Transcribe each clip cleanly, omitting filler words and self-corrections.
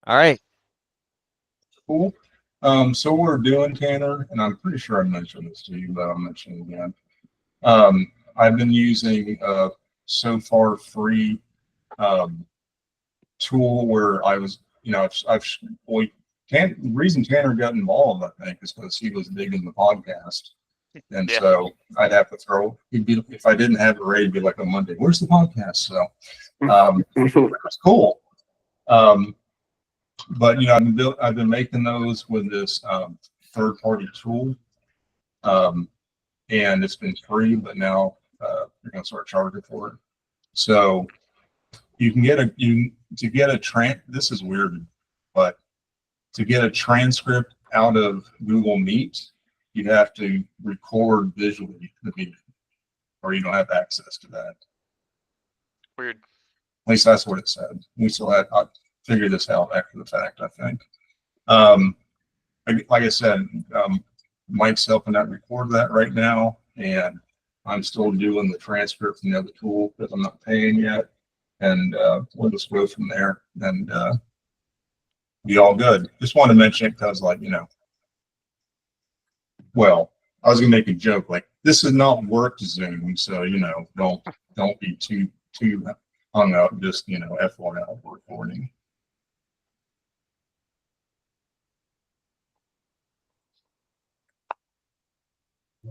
All right. Cool. So what we're doing, Tanner, and I'm pretty sure I mentioned this to you, but I'll mention it again. I've been using so far free tool where I was, well, the reason Tanner got involved, I think, is because he was digging the podcast. And Yeah. so I'd have to throw, if I didn't have it ready, it'd be like on Monday, where's the podcast? So it's cool. But I've been making those with this third-party tool, and it's been free, but now you're going to start charging for it. So you can get this is weird, but to get a transcript out of Google Meet, you'd have to record visually the meeting, or you don't have access to that. Weird. At least that's what it said. I figured this out after the fact, I think. Like I said, Mike's helping out record that right now, and I'm still doing the transcript from the other tool because I'm not paying yet. And we'll just go from there and be all good. Just want to mention it because, well, I was gonna make a joke like this is not work Zoom, so don't be too hung up. Just FYI recording.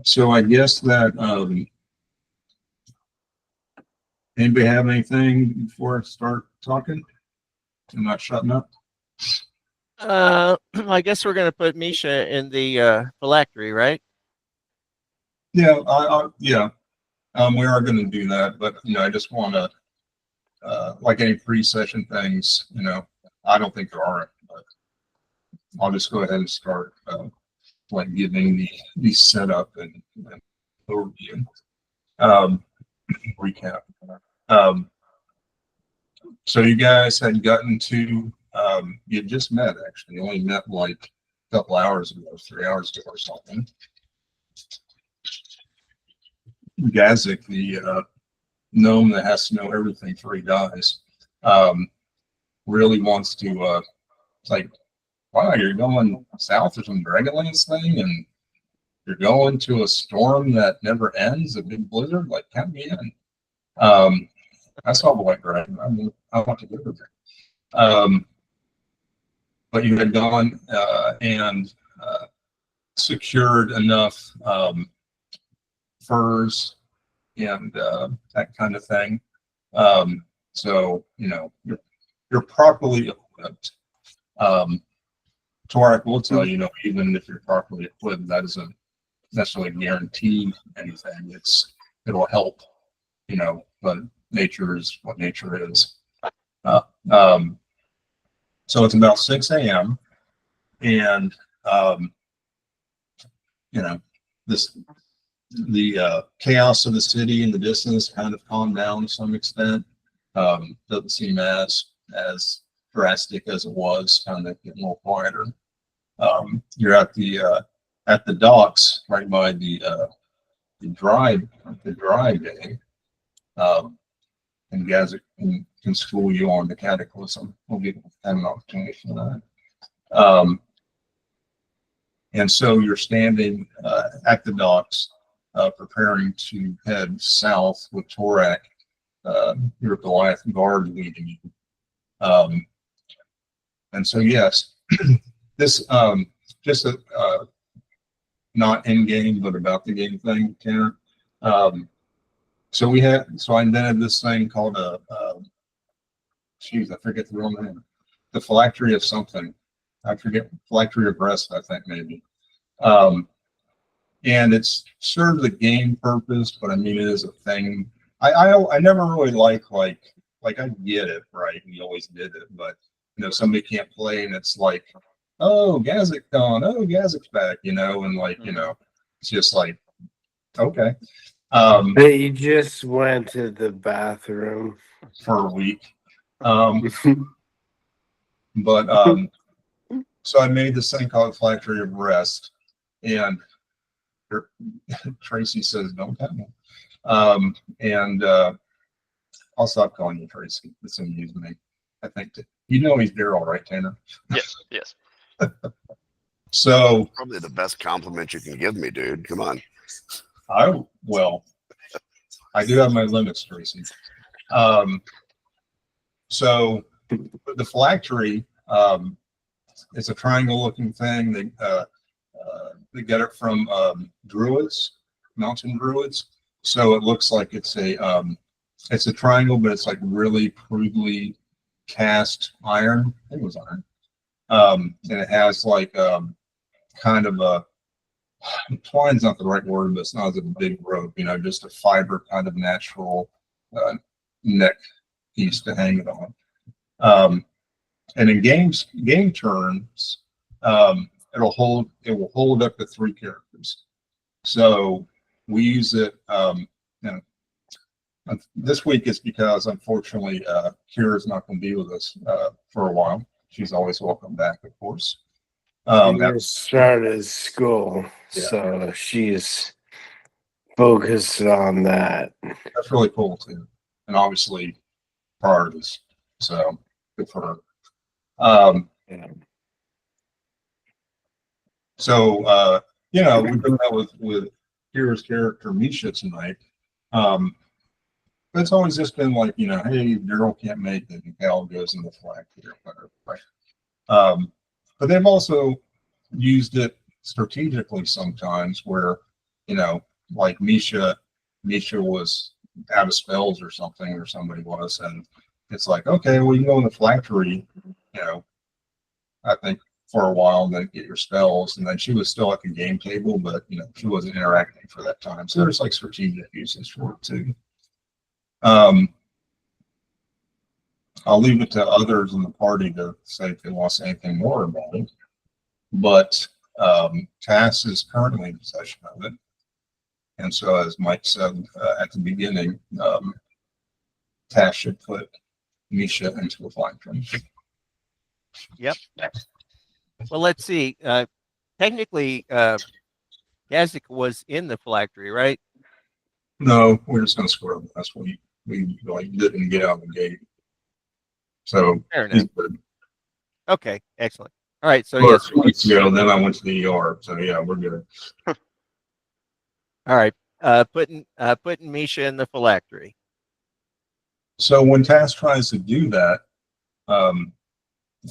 So I guess that anybody have anything before I start talking? I'm not shutting up. I guess we're gonna put Misha in the phylactery, right? Yeah, yeah. We are going to do that, but I just want to, like any pre-session things, I don't think there are, but I'll just go ahead and start, like giving the setup and overview, recap. So you guys had gotten to, you just met actually. You only met like a couple hours ago, 3 hours ago or something. Gazik, the gnome that has to know everything before he dies, really wants to, it's like, wow, you're going south of some DragonLance thing, and you're going to a storm that never ends, a big blizzard, like, count me in. I saw the White Dragon. I want to go there. But you had gone and secured enough furs and that kind of thing. So you're properly equipped. Torak will tell you, even if you're properly equipped, that doesn't necessarily guarantee anything. It'll help, but nature is what nature is. So it's about 6 a.m. and the chaos of the city in the distance kind of calmed down to some extent. Doesn't seem as drastic as it was, kind of getting a little quieter. You're at the docks right by the dry day, and Gazik can school you on the cataclysm. We'll have an opportunity for that. And so you're standing at the docks, preparing to head south with Torak, your Goliath guard leading you. And so, yes, this just a not in game, but about the game thing, Tanner. So I invented this thing called I forget the real name, the phylactery of something. I forget, phylactery of rest, I think maybe. And it's served the game purpose, but I mean, it is a thing. I never really like I get it, right? We always did it, but somebody can't play and it's like, oh, Gazik's gone, oh, Gazik's back, and it's just like, okay. They just went to the bathroom for a week. But so I made this thing called Phylactery of Rest, and Tracy says, don't tell me. And I'll stop calling you Tracy. It's amused me. I think You know he's Daryl, right, Tanner? Yes, yes. So Probably the best compliment you can give me, dude. Come on. I do have my limits, Tracy. So the phylactery, it's a triangle-looking thing. They get it from druids, mountain druids. So it looks like it's a triangle, but it's like really crudely cast iron. I think it was iron. And it has like kind of a twine's not the right word, but it's not as a big rope, just a fiber kind of natural neck piece to hang it on. And in game turns, it will hold up to 3 characters. So we use it. This week is because unfortunately Kira's not going to be with us for a while. She's always welcome back, of course. She just started school, Yeah. so she's focused on that. That's really cool too, and obviously priorities. So good for her. Yeah. So we've done that with Kira's character Misha tonight. But it's always just been like, hey, Daryl can't make it, and Cal goes in the flag here, whatever. Right? But they've also used it strategically sometimes where, like Misha was out of spells or something, or somebody was, and it's like, okay, well, you go in the phylactery, I think for a while, and then get your spells, and then she was still at the game table, but she wasn't interacting for that time. So there's like strategic uses for it too. I'll leave it to others in the party to say if they want to say anything more about it. But Cass is currently in possession of it. And so, as Mike said at the beginning, Cass should put Misha into a phylactery. Yep. Well, let's see. Technically, Yazik was in the phylactery, right? No, we're just going to square them. That's what we like didn't get out of the gate. So Fair enough. Okay, excellent. All right, so yes. yes. Weeks ago, then I went to the ER. So yeah, we're good. All right, putting Misha in the phylactery. So when Cass tries to do that, the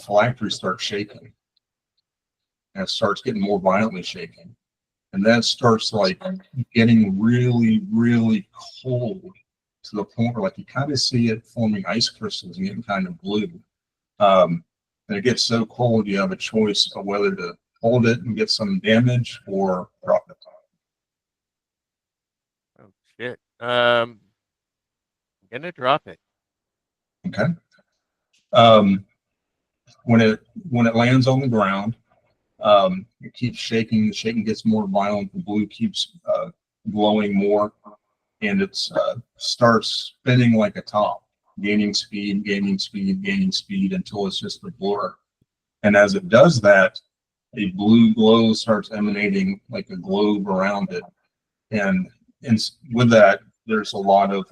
phylactery starts shaking, and it starts getting more violently shaking, and then it starts like getting really, really cold to the point where like you kind of see it forming ice crystals and getting kind of blue. And it gets so cold, you have a choice of whether to hold it and get some damage or drop it. Oh shit! I'm gonna drop it. Okay. When it lands on the ground, it keeps shaking. The shaking gets more violent. The blue keeps glowing more, and it starts spinning like a top, gaining speed, gaining speed, gaining speed until it's just a blur. And as it does that, a blue glow starts emanating like a globe around it, and with that, there's a lot of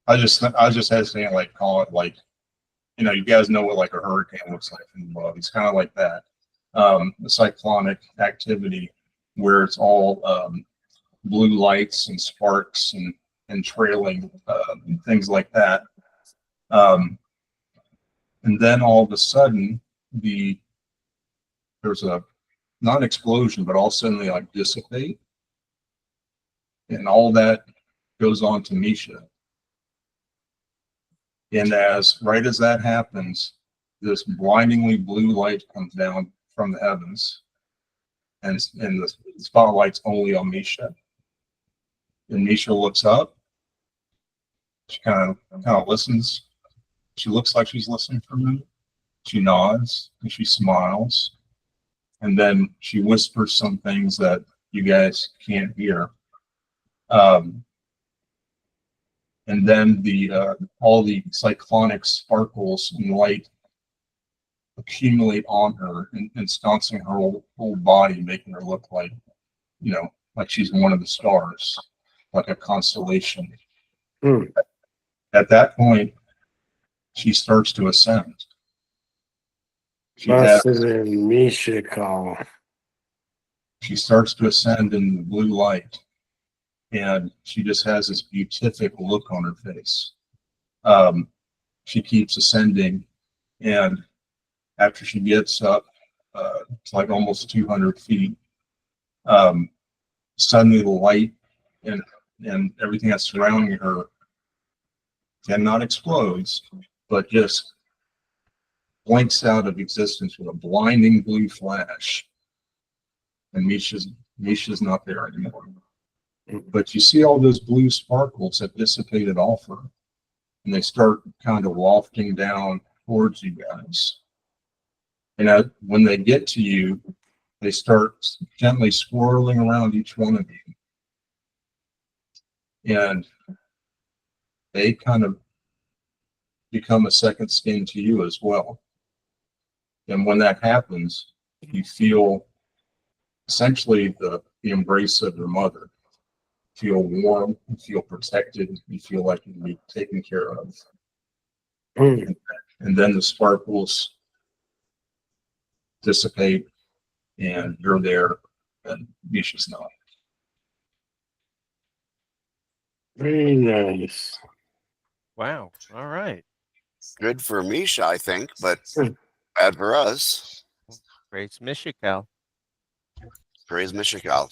I just hesitate to like call it like, you guys know what like a hurricane looks like from above. It's kind of like that. The cyclonic activity where it's all blue lights and sparks and trailing and things like that. And then all of a sudden there's a not an explosion, but all of a sudden they like dissipate, and all that goes on to Misha. And right as that happens, this blindingly blue light comes down from the heavens, and the spotlight's only on Misha. And Misha looks up. She kind of listens. She looks like she's listening for a minute. She nods and she smiles, and then she whispers some things that you guys can't hear. And then all the cyclonic sparkles and light accumulate on her, and ensconcing her whole body, making her look like, like she's one of the stars, like a constellation. Mm. At that point, she starts to ascend. She Must have been Misha call. She starts to ascend in the blue light, and she just has this beatific look on her face. She keeps ascending, and after she gets up, it's like almost 200 feet. Suddenly, the light and everything that's surrounding her cannot explodes, but just blinks out of existence with a blinding blue flash. And Misha's not there anymore. But you see all those blue sparkles that dissipated off her, and they start kind of wafting down towards you guys. And when they get to you, they start gently swirling around each one of you. And they kind of become a second skin to you as well. And when that happens, you feel essentially the embrace of your mother. You feel warm, you feel protected, you feel like you can be taken care of. And then the sparkles dissipate, and you're there, and Misha's not. Very nice. Wow. All right. Good for Misha, I think, but bad for us. Praise Mishikal. Praise Mishikal.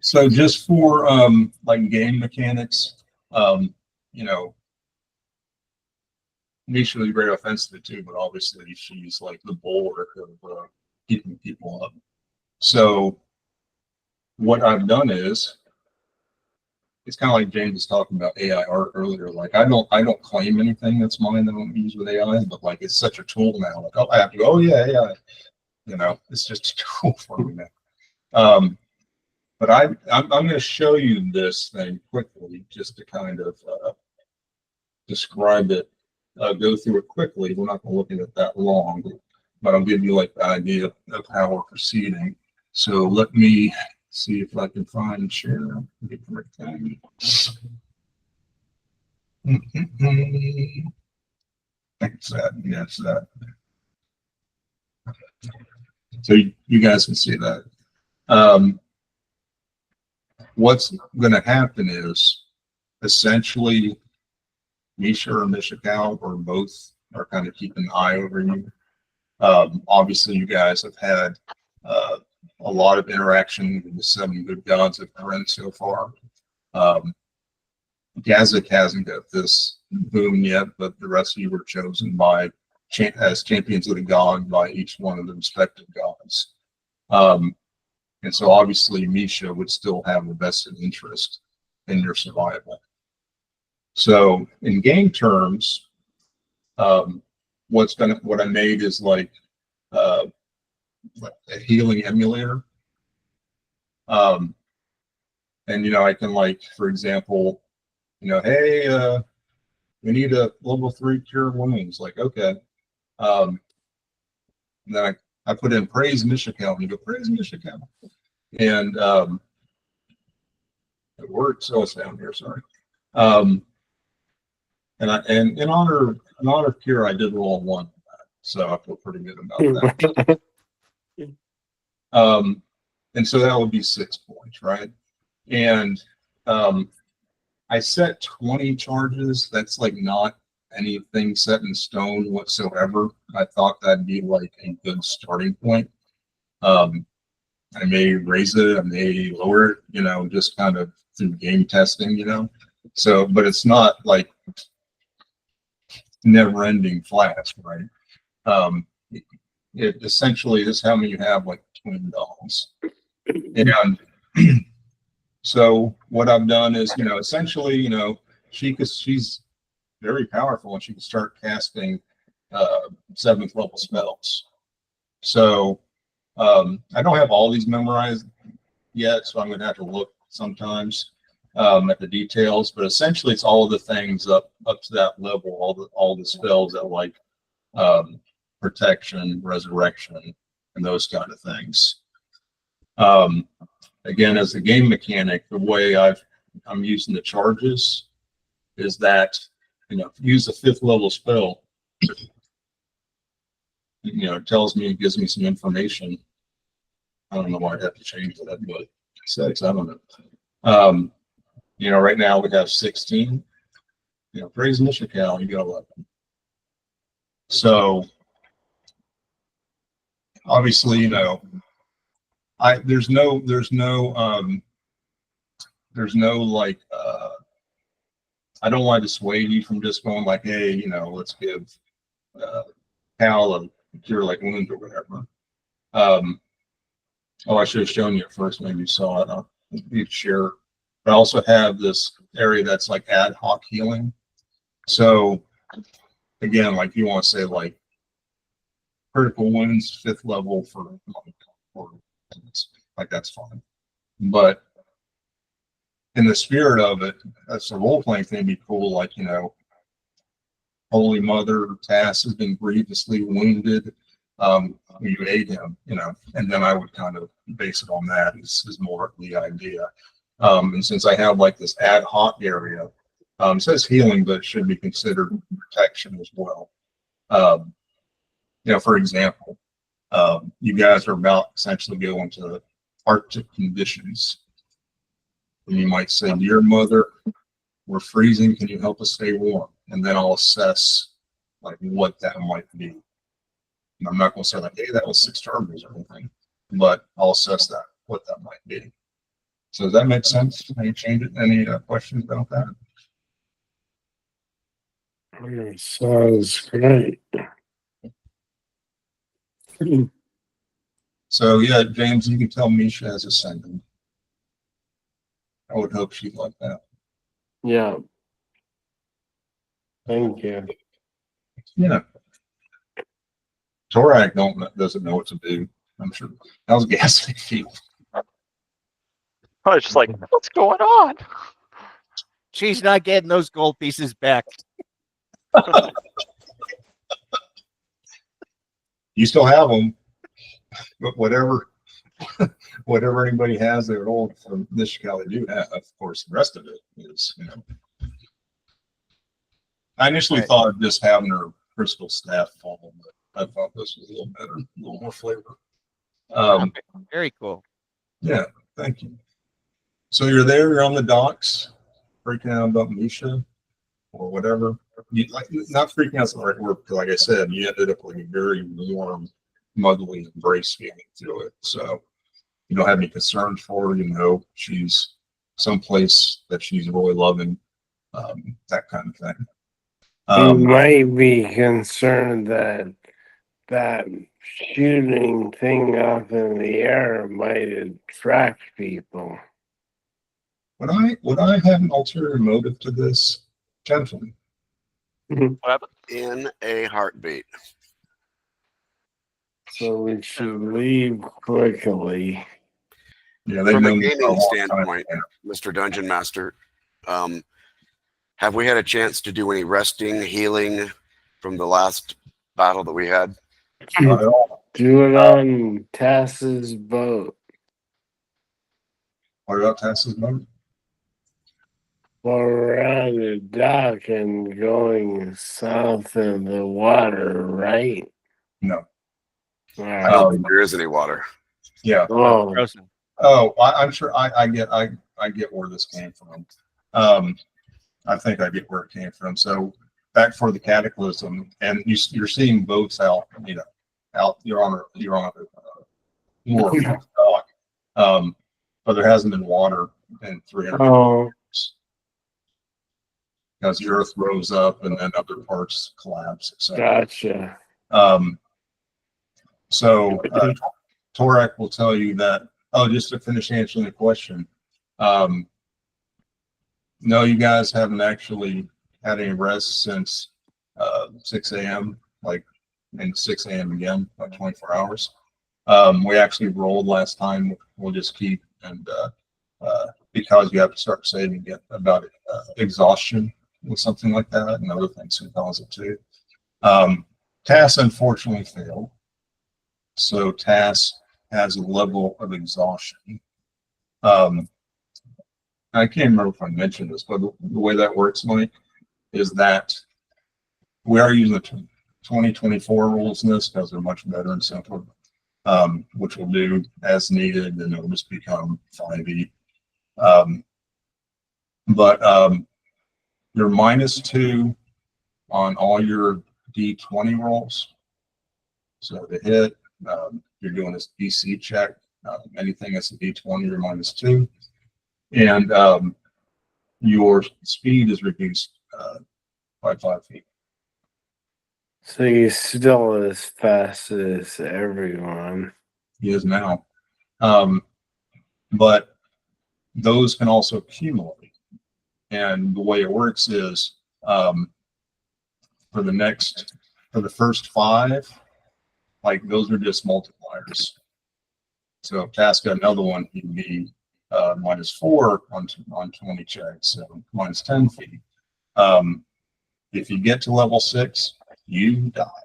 So just for like game mechanics, Misha was very offensive too, but obviously she's like the bulwark of keeping people up. So what I've done is, it's kind of like James was talking about AI art earlier. Like I don't claim anything that's mine that I don't use with AI, but like it's such a tool now. Like, oh, I have to go, oh yeah, AI. It's just a tool for me now. But I'm going to show you this thing quickly just to kind of describe it. Go through it quickly. We're not going to look at it that long, but I'll give you like the idea of how we're proceeding. So let me see if I can find and share the correct thing. It's that. Yeah, it's that. So you guys can see that. What's going to happen is essentially Misha or Mishikal or both are kind of keeping an eye over you. Obviously, you guys have had a lot of interaction with the 7 good gods of Karen so far. Gazak hasn't got this boon yet, but the rest of you were chosen as champions of the god by each one of the respective gods. And so obviously Misha would still have a vested interest in your survival. So in game terms, what I made is like a healing emulator. And I can, like, for example, hey, we need a level 3 cure wounds. Like, okay. And then I put in praise Mishikal, and you go, praise Mishikal. And it works. Oh, it's down here, sorry. And in honor of cure, I did roll 1, so I feel pretty good about that. And so that would be 6 points, right? And I set 20 charges. That's like not anything set in stone whatsoever. I thought that'd be like a good starting point. I may raise it, I may lower it, just kind of through game testing, So, but it's not like never-ending flat, right? It essentially is how many you have, like, twin dolls. And so what I've done is, essentially, she's very powerful and she can start casting 7th level spells. So I don't have all these memorized yet, so I'm going to have to look sometimes at the details. But essentially, it's all the things up to that level, all the spells that like protection, resurrection, and those kind of things. Again, as a game mechanic, the way I'm using the charges is that, use a 5th level spell, it tells me, it gives me some information. I don't know why I have to change that, but 6, I don't know. Right now we have 16. Praise Michigan, you got 11. So obviously, there's no like, I don't want to dissuade you from just going like, hey, let's give Cal a cure like wound or whatever. I should have shown you at first. Maybe you saw it. I'll share. But I also have this area that's like ad hoc healing. So again, like you want to say like critical wounds, 5th level for like that's fine. But in the spirit of it, that's a role playing thing. Be cool, like Holy Mother Tass has been grievously wounded. You aid him, and then I would kind of base it on that. Is more the idea. And since I have like this ad hoc area, it says healing, but it should be considered protection as well. For example, you guys are about essentially going to Arctic conditions. And you might say, dear mother, we're freezing. Can you help us stay warm? And then I'll assess like what that might be. And I'm not going to say like, hey, that was 6 turtles or anything, but I'll assess that, what that might be. So does that make sense? Any changes? Any questions about that? Sounds great. So yeah, James, you can tell Misha has Ascended. I would hope she'd like that. Yeah. Thank you. Yeah. Torak doesn't know what to do. I'm sure. How's Ghastly feel? I was just like, what's going on? She's not getting those gold pieces back. You still have them, but whatever anybody has their old from this they do have. Of course, the rest of it is, I initially thought of just having her crystal staff fall, but I thought this was a little better, a little more flavor. Very cool. Yeah, thank you. So you're there, you're on the docks, freaking out about Misha or whatever. You like not freaking out the right word, because like I said, you ended up with a very warm, motherly embrace feeling through it. So you don't have any concerns for her, she's someplace that she's really loving, that kind of thing. You might be concerned that that shooting thing up in the air might attract people. Would I have an ulterior motive to this, gentlemen? What happened? In a heartbeat. So we should leave quickly. Yeah, they've From a known me for a gaming long time. standpoint, Mr. Dungeon Master, have we had a chance to do any resting, healing from the last battle that we had? Not at all. Do it on Tass's boat. What about Tass's motive? Or around the dock and going south in the water, right? No. All I right. don't think there is any water. Yeah. Oh, Frozen. I'm sure I get where this came from. I think I get where it came from. So back for the cataclysm, and you're seeing boats out, out. You're on a more dock, but there hasn't been water in 300 years because the earth rose up and then other parts collapse, etc. gotcha. So Torak will tell you that. Oh, just to finish answering the question. No, you guys haven't actually had any rest since 6 a.m. And 6 a.m. again, about 24 hours. We actually rolled last time. We'll just keep, and because you have to start saving it about exhaustion with something like that, and other things can cause it too. Tass unfortunately failed. So Tass has a level of exhaustion. I can't remember if I mentioned this, but the way that works, Mike, is that we are using the 2024 rules in this because they're much better and simpler, which will do as needed, and it'll just become 5e. But you're -2 on all your D20 rolls. So to hit, you're doing this DC check. Anything that's a D20, you're -2. And your speed is reduced by 5 feet. So he's still as fast as everyone. He is now. But those can also accumulate. And the way it works is for the first 5, like those are just multipliers. So if Cass got another one, he'd be -4 on 20 checks, so -10 feet. If you get to level 6, you die.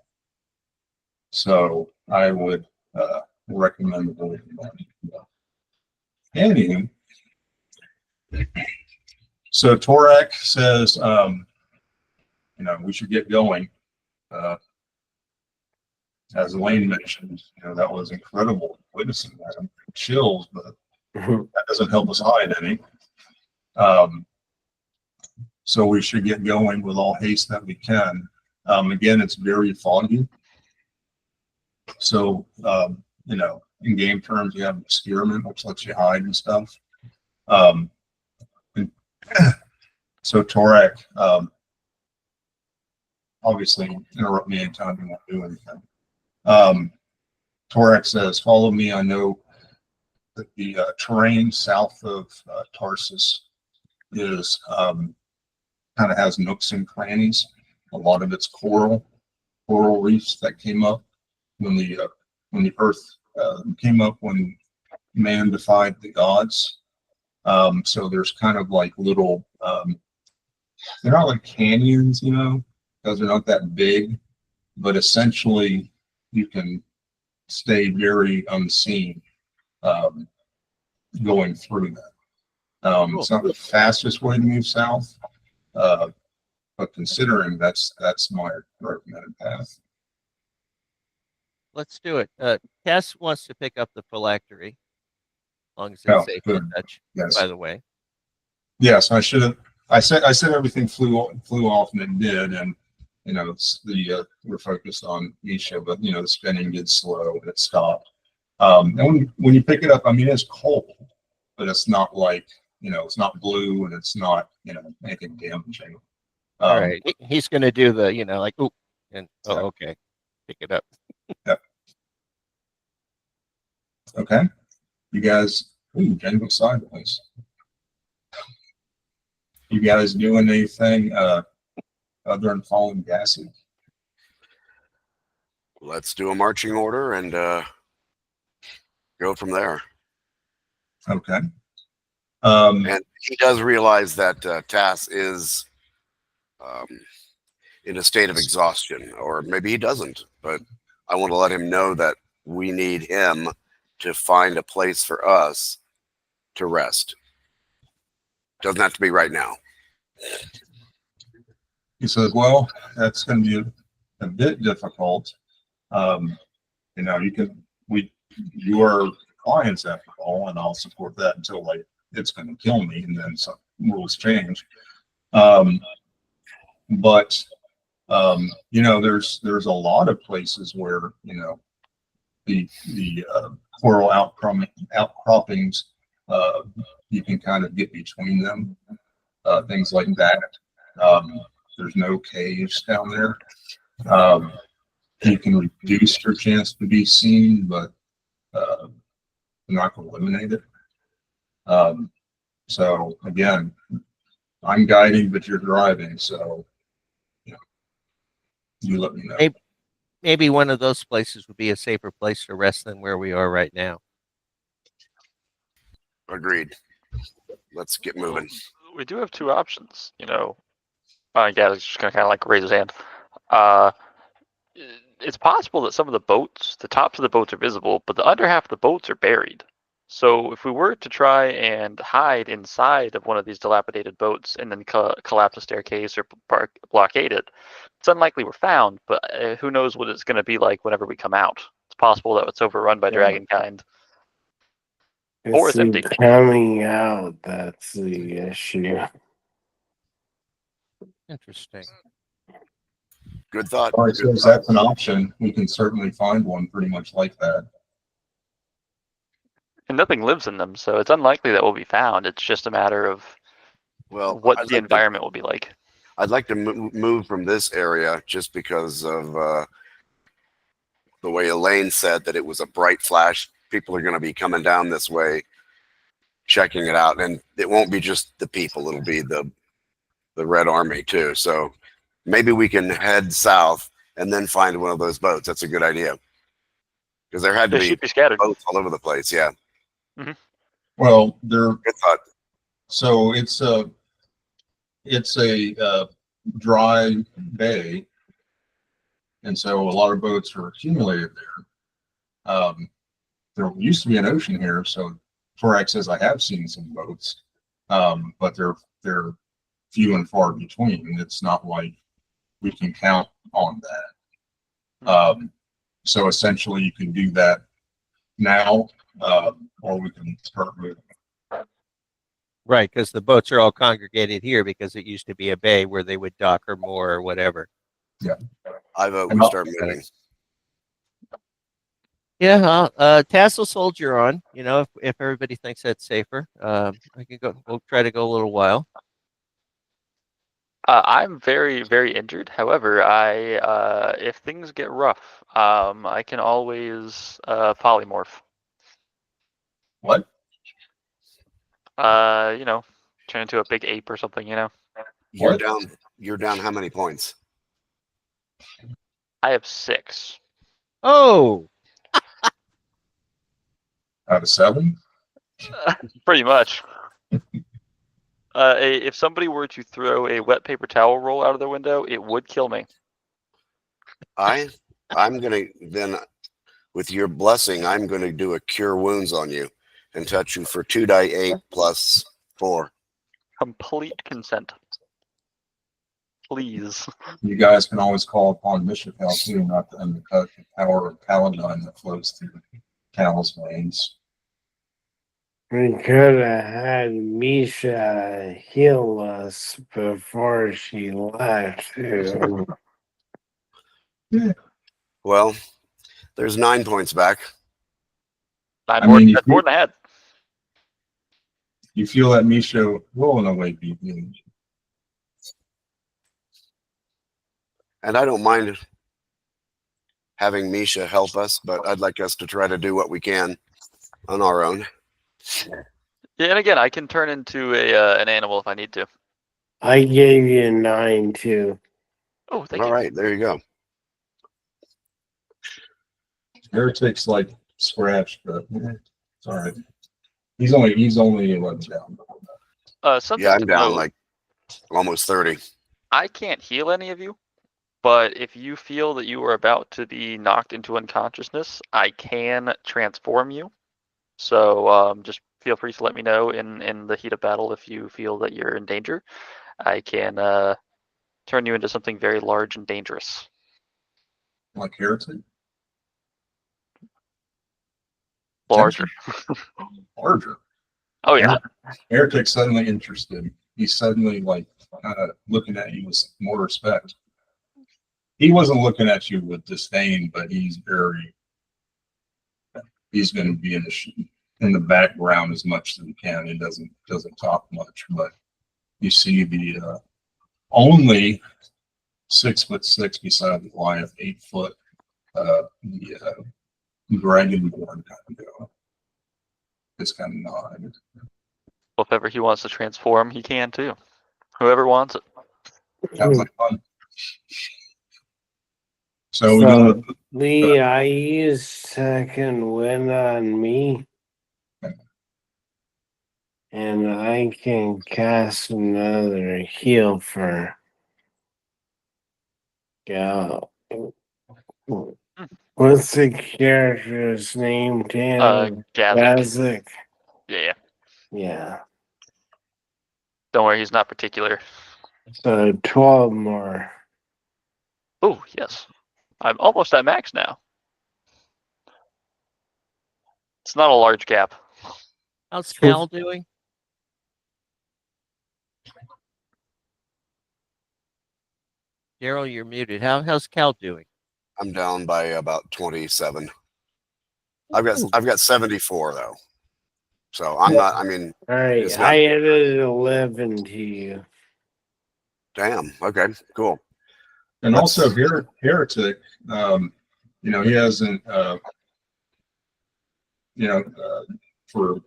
So I would recommend avoiding that. Anywho, so Torak says, we should get going. As Elaine mentioned, that was incredible witnessing that. I'm chills, but that doesn't help us hide any. So we should get going with all haste that we can. Again, it's very foggy. So, in game terms, you have obscurement, which lets you hide and stuff. So Torak, obviously interrupt me anytime you want to do anything. Torak says, follow me. I know that the terrain south of Tarsus is kind of has nooks and crannies. A lot of it's coral reefs that came up when the earth came up when man defied the gods. So there's kind of like little, they're not like canyons, because they're not that big, but essentially you can stay very unseen going through that. Cool. It's not the fastest way to move south, but considering that's my recommended path. Let's do it. Cass wants to pick up the phylactery, as long as Oh, it's safe to good. touch. Yes. By the way, Yes, I should have. I said everything flew off, and it did, and we're focused on Isha, but the spinning did slow and it stopped. And when you pick it up, I mean it's cold, but it's not like it's not blue and it's not anything damaging. all right. He's going to do the like oop and Yeah. okay, pick it up. Okay, you guys. Ooh, Jen goes sideways. You guys doing anything other than following gassy? Let's do a marching order and go from there. Okay. And he does realize that Tass is in a state of exhaustion, or maybe he doesn't, but I want to let him know that we need him to find a place for us to rest. Doesn't have to be right now. He says, well, that's going to be a bit difficult. You are clients after all, and I'll support that until it's going to kill me, and then some rules change. But there's a lot of places where the coral outcroppings, you can kind of get between them, things like that. There's no caves down there. You can reduce your chance to be seen, but not going to eliminate it. So again, I'm guiding, but you're driving, so you let me know. Maybe one of those places would be a safer place to rest than where we are right now. Agreed. Let's get moving. We do have 2 options, Gaz just gonna kind of like raise his hand. It's possible that some of the boats, the tops of the boats are visible, but the under half of the boats are buried. So if we were to try and hide inside of one of these dilapidated boats and then collapse a staircase or blockade it, it's unlikely we're found. But who knows what it's going to be like whenever we come out? It's possible that it's overrun by Yeah. dragonkind. Or It's it's empty. coming out that's the issue. Interesting. Good thought. All right, Good so if that's an option, we can certainly find one pretty much like that. And nothing lives in them, so it's unlikely that we'll be found. It's just a matter of Well, what the environment will be like. I'd like to move from this area just because of the way Elaine said that it was a bright flash. People are going to be coming down this way, checking it out, and it won't be just the people; it'll be the Red Army too. So maybe we can head south and then find one of those boats. That's a good idea because there had to They be should be scattered. boats all over the place. Yeah, Well, they're good thought. so it's a dry bay, and so a lot of boats are accumulated there. There used to be an ocean here, so Torax says I have seen some boats, but they're few and far between. It's not like we can count on that. So essentially, you can do that now, or we can start moving. Right, because the boats are all congregated here because it used to be a bay where they would dock or moor or whatever. I vote And we start moving. Yeah, tassel soldier on. You know, if everybody thinks that's safer, I can go. We'll try to go a little while. I'm very, very injured. However, if things get rough, I can always polymorph. What? You know, turn into a big ape or something. You know, You're What? down. You're down. How many points? I have 6. Oh, Out of 7? Pretty much. If somebody were to throw a wet paper towel roll out of their window, it would kill me. I'm gonna then, with your blessing, I'm gonna do a cure wounds on you and touch you for 2d8 plus 4. Complete consent. Please. You guys can always call upon Bishop too, not to undercut the power of Paladine that flows through Cal's veins. We could have had Misha heal us before she left. Too. Well, there's 9 points back. I mean, That's more than I had. You feel that Misha will in a way be healed. And I don't mind having Misha help us, but I'd like us to try to do what we can on our own. Yeah, and again, I can turn into an animal if I need to. I gave you 9 too. Oh, thank All you. right, there you go. Heretic's like scratched, but it's all right. He's only 11 down. Something Yeah, I'm to down note, like almost 30. I can't heal any of you, but if you feel that you are about to be knocked into unconsciousness, I can transform you. So just feel free to let me know in the heat of battle if you feel that you're in danger. I can turn you into something very large and dangerous. Like Heretic? Larger. Larger. Oh yeah. Heretic's suddenly interested. He's suddenly like looking at you with more respect. He wasn't looking at you with disdain, but he's going to be in the background as much as he can. He doesn't talk much, but you see the only 6'6" beside the Goliath, 8 foot, the dragonborn kind of go. It's kind of nod. Well, if ever he wants to transform, he can too. Whoever wants it. Sounds like fun. So we're gonna Lee, I used second wind on me. And I can cast another heal for Gal. What's the character's name, Dan? Gazik. Gazik. Yeah. Yeah. Don't worry, he's not particular. So 12 more. Oh, yes. I'm almost at max now. It's not a large gap. How's Cal doing? Daryl, you're muted. How's Cal doing? I'm down by about 27. I've got 74 though. So I'm not. I mean, All right. it's not. I added 11 to you. Damn. Okay. Cool. And also Heretic, you know, he hasn't, you know, for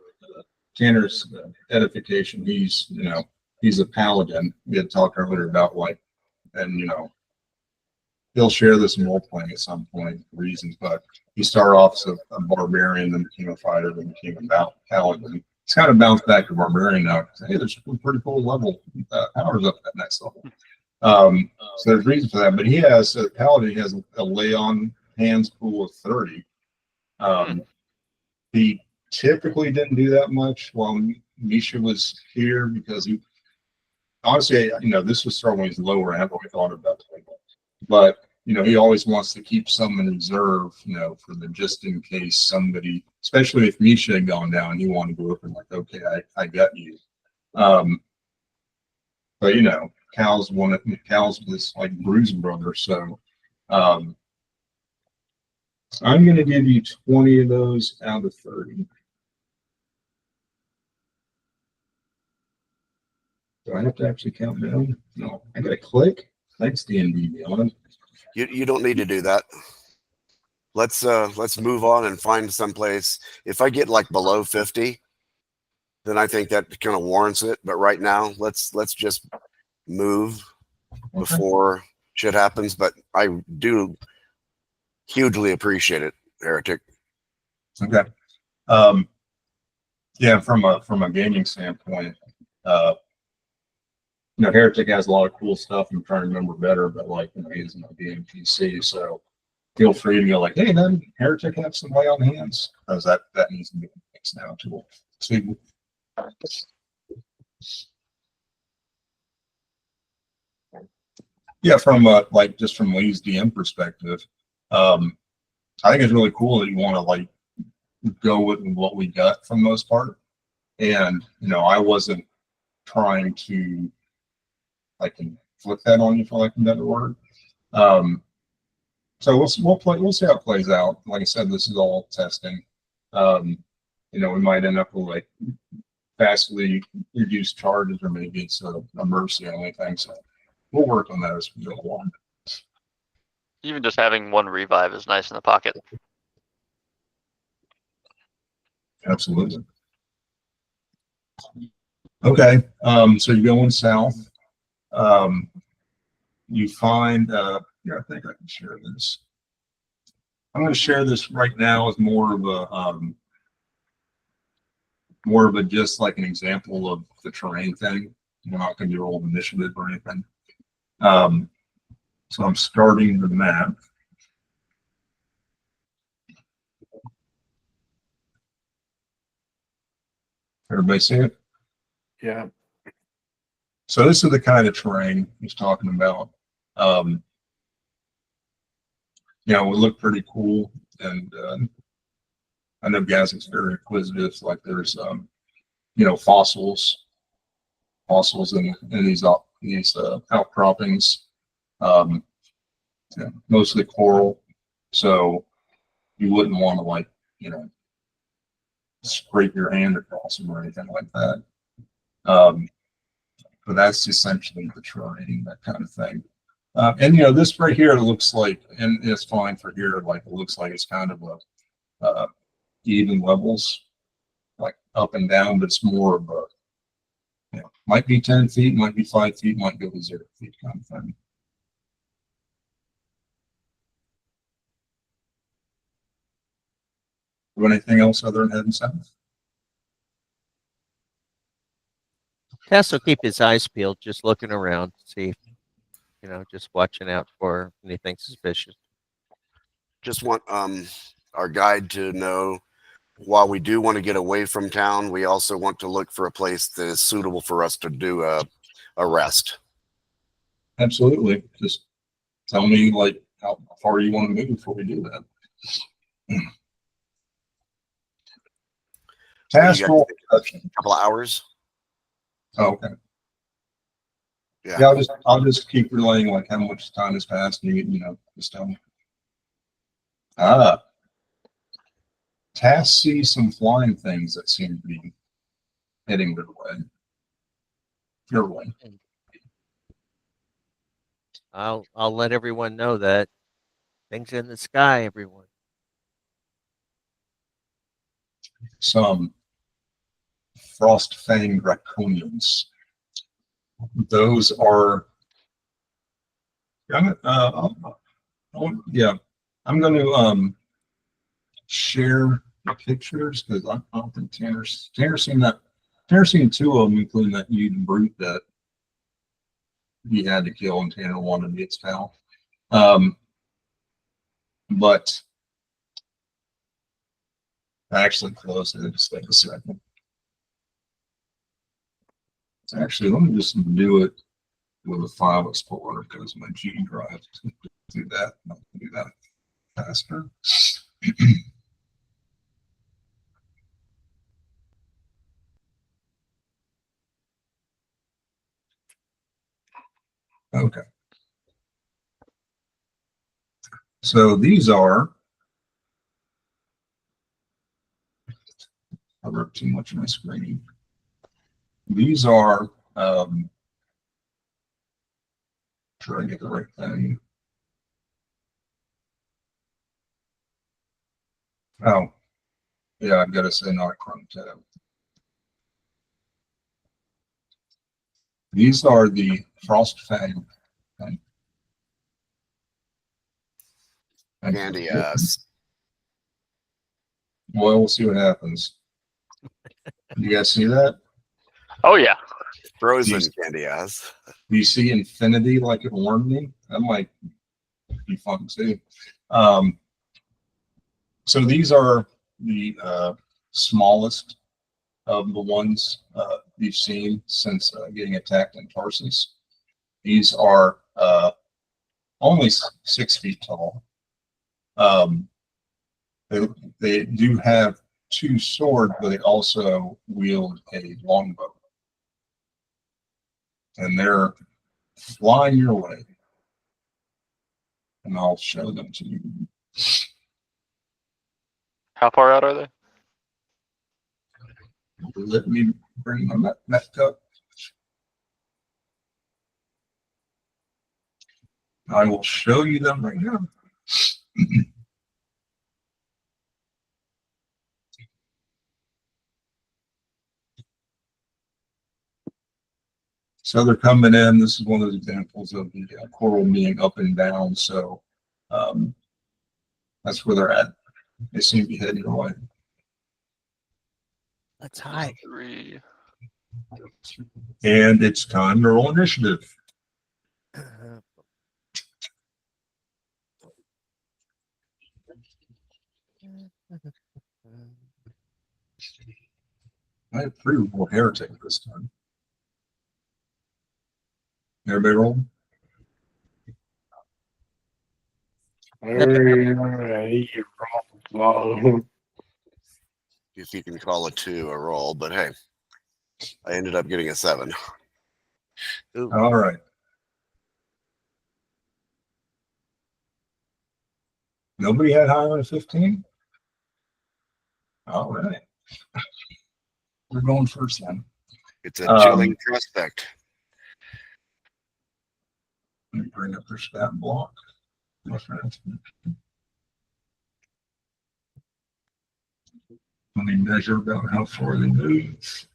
Tanner's edification, he's, you know, he's a paladin. We had talked earlier about like, and you know, he'll share this in role playing at some point for reasons, but he started off as a barbarian, then became a fighter, then became a paladin. It's kind of bounced back to barbarian now. Hey, there's a pretty cool level powers up that next level. So there's reason for that, but he has paladin has a lay on hands pool of 30. He typically didn't do that much while Misha was here because he honestly, you know, this was starting when he's lower. I haven't really thought about it, but you know, he always wants to keep some in reserve, you know, for the just in case somebody, especially if Misha had gone down, he wanted to go up and like, okay, I got you. But you know, Cal's this like bruising brother, so I'm going to give you 20 of those out of 30. Do I have to actually count down? No, I got to click. Thanks, D&D Beyond. You don't need to do that. Let's move on and find someplace. If I get like below 50, then I think that kind of warrants it. But right now, let's just move before shit happens. But I do hugely appreciate it, Heretic. Okay. Yeah, from a gaming standpoint, you know, Heretic has a lot of cool stuff. I'm trying to remember better, but like, you know, he's not game PC, so feel free to go like, hey, man, Heretic have some lay on hands, because that needs to be fixed now too. So, yeah, from like just from Lee's DM perspective, I think it's really cool that you want to like go with what we got for the most part. And you know, I wasn't trying to like flip that on you for like a better word. So we'll see how it plays out. Like I said, this is all testing. You know, we might end up with like vastly reduced charges, or maybe it's a mercy only thing. So we'll work on that as we go along. Even just having one revive is nice in the pocket. Absolutely. Okay, so you're going south. You find, yeah, I think I can share this. I'm going to share this right now as more of a just like an example of the terrain thing. We're not going to do roll initiative or anything. So I'm starting the map. Everybody see it? Yeah. So this is the kind of terrain he's talking about. You know, it would look pretty cool, and I know Gazik's very inquisitive. Like there's, you know, fossils in these outcroppings, yeah, mostly coral. So you wouldn't want to like, you know, scrape your hand across them or anything like that. But that's essentially the terrain, that kind of thing. And you know, this right here looks like, and it's fine for here. Like it looks like it's kind of a even levels, like up and down, but it's more of a, you know, might be 10 feet, might be 5 feet, might go to 0 feet kind of thing. Do anything else other than heading south? Tess will keep his eyes peeled, just looking around, see if, you know, just watching out for anything suspicious. just want our guide to know, while we do want to get away from town, we also want to look for a place that is suitable for us to do a rest. Absolutely. Just tell me like how far you want to move before we do that. Task got? roll. A couple of hours. Oh, okay. Yeah. Yeah, I'll just keep relaying like how much time has passed, and you know, just tell me. Task sees some flying things that seem to be heading their way. Your way. I'll let everyone know that things in the sky, everyone. Some frost-fanged draconians. Those are. Yeah, I'm going to share the pictures because I don't think Tanner's seen that. Tanner's seen two of them, including that mutant brute that he had to kill, and Tanner wanted its pal. But I actually closed it. Just like a second. Actually, let me just do it with a file explorer because my G drive to do that. I'll do that faster. Okay. So these are. I wrote too much on my screen. These are. Try to get the right thing. Oh, yeah, I've got to say not Chrome tab. These are the Frost Fang. Candy Well, we'll see what happens. You guys see that? Oh yeah. frozen These- candy ass. Do you see infinity like it warned me? That might be fun too. So these are the smallest of the ones you've seen since getting attacked in Tarsus. These are only 6 feet tall. They do have 2 swords, but they also wield a longbow. And they're flying your way. And I'll show them to you. How far out are they? Let me bring my map up. I will show you them right now. So they're coming in. This is one of those examples of the coral being up and down. So that's where they're at. They seem to be heading away. Let's hide. 3. And it's time to roll initiative. I have 3 more heretic this time. Everybody roll? If you can call a 2 a roll, but hey, I ended up getting a 7. Ooh. All right. Nobody had higher than 15? All right. We're going first then. It's a chilling prospect. Let me bring up their stat block. Let me measure about how far they move.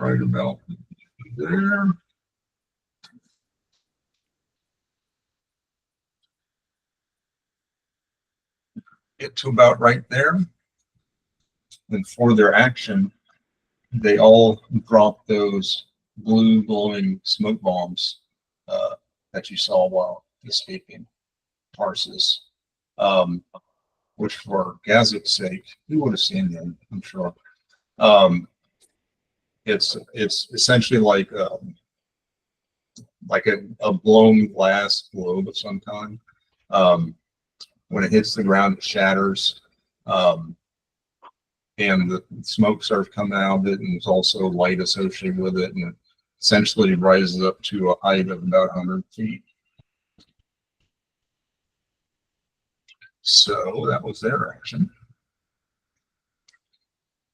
Right about there. Get to about right there. And for their action, they all drop those blue glowing smoke bombs that you saw while escaping Tarsus. which for Gazik's sake, he would have seen them, I'm sure. It's essentially like a blown glass globe of some kind. When it hits the ground, it shatters. And the smoke starts coming out of it, and there's also light associated with it, and it essentially rises up to a height of about 100 feet. So that was their action.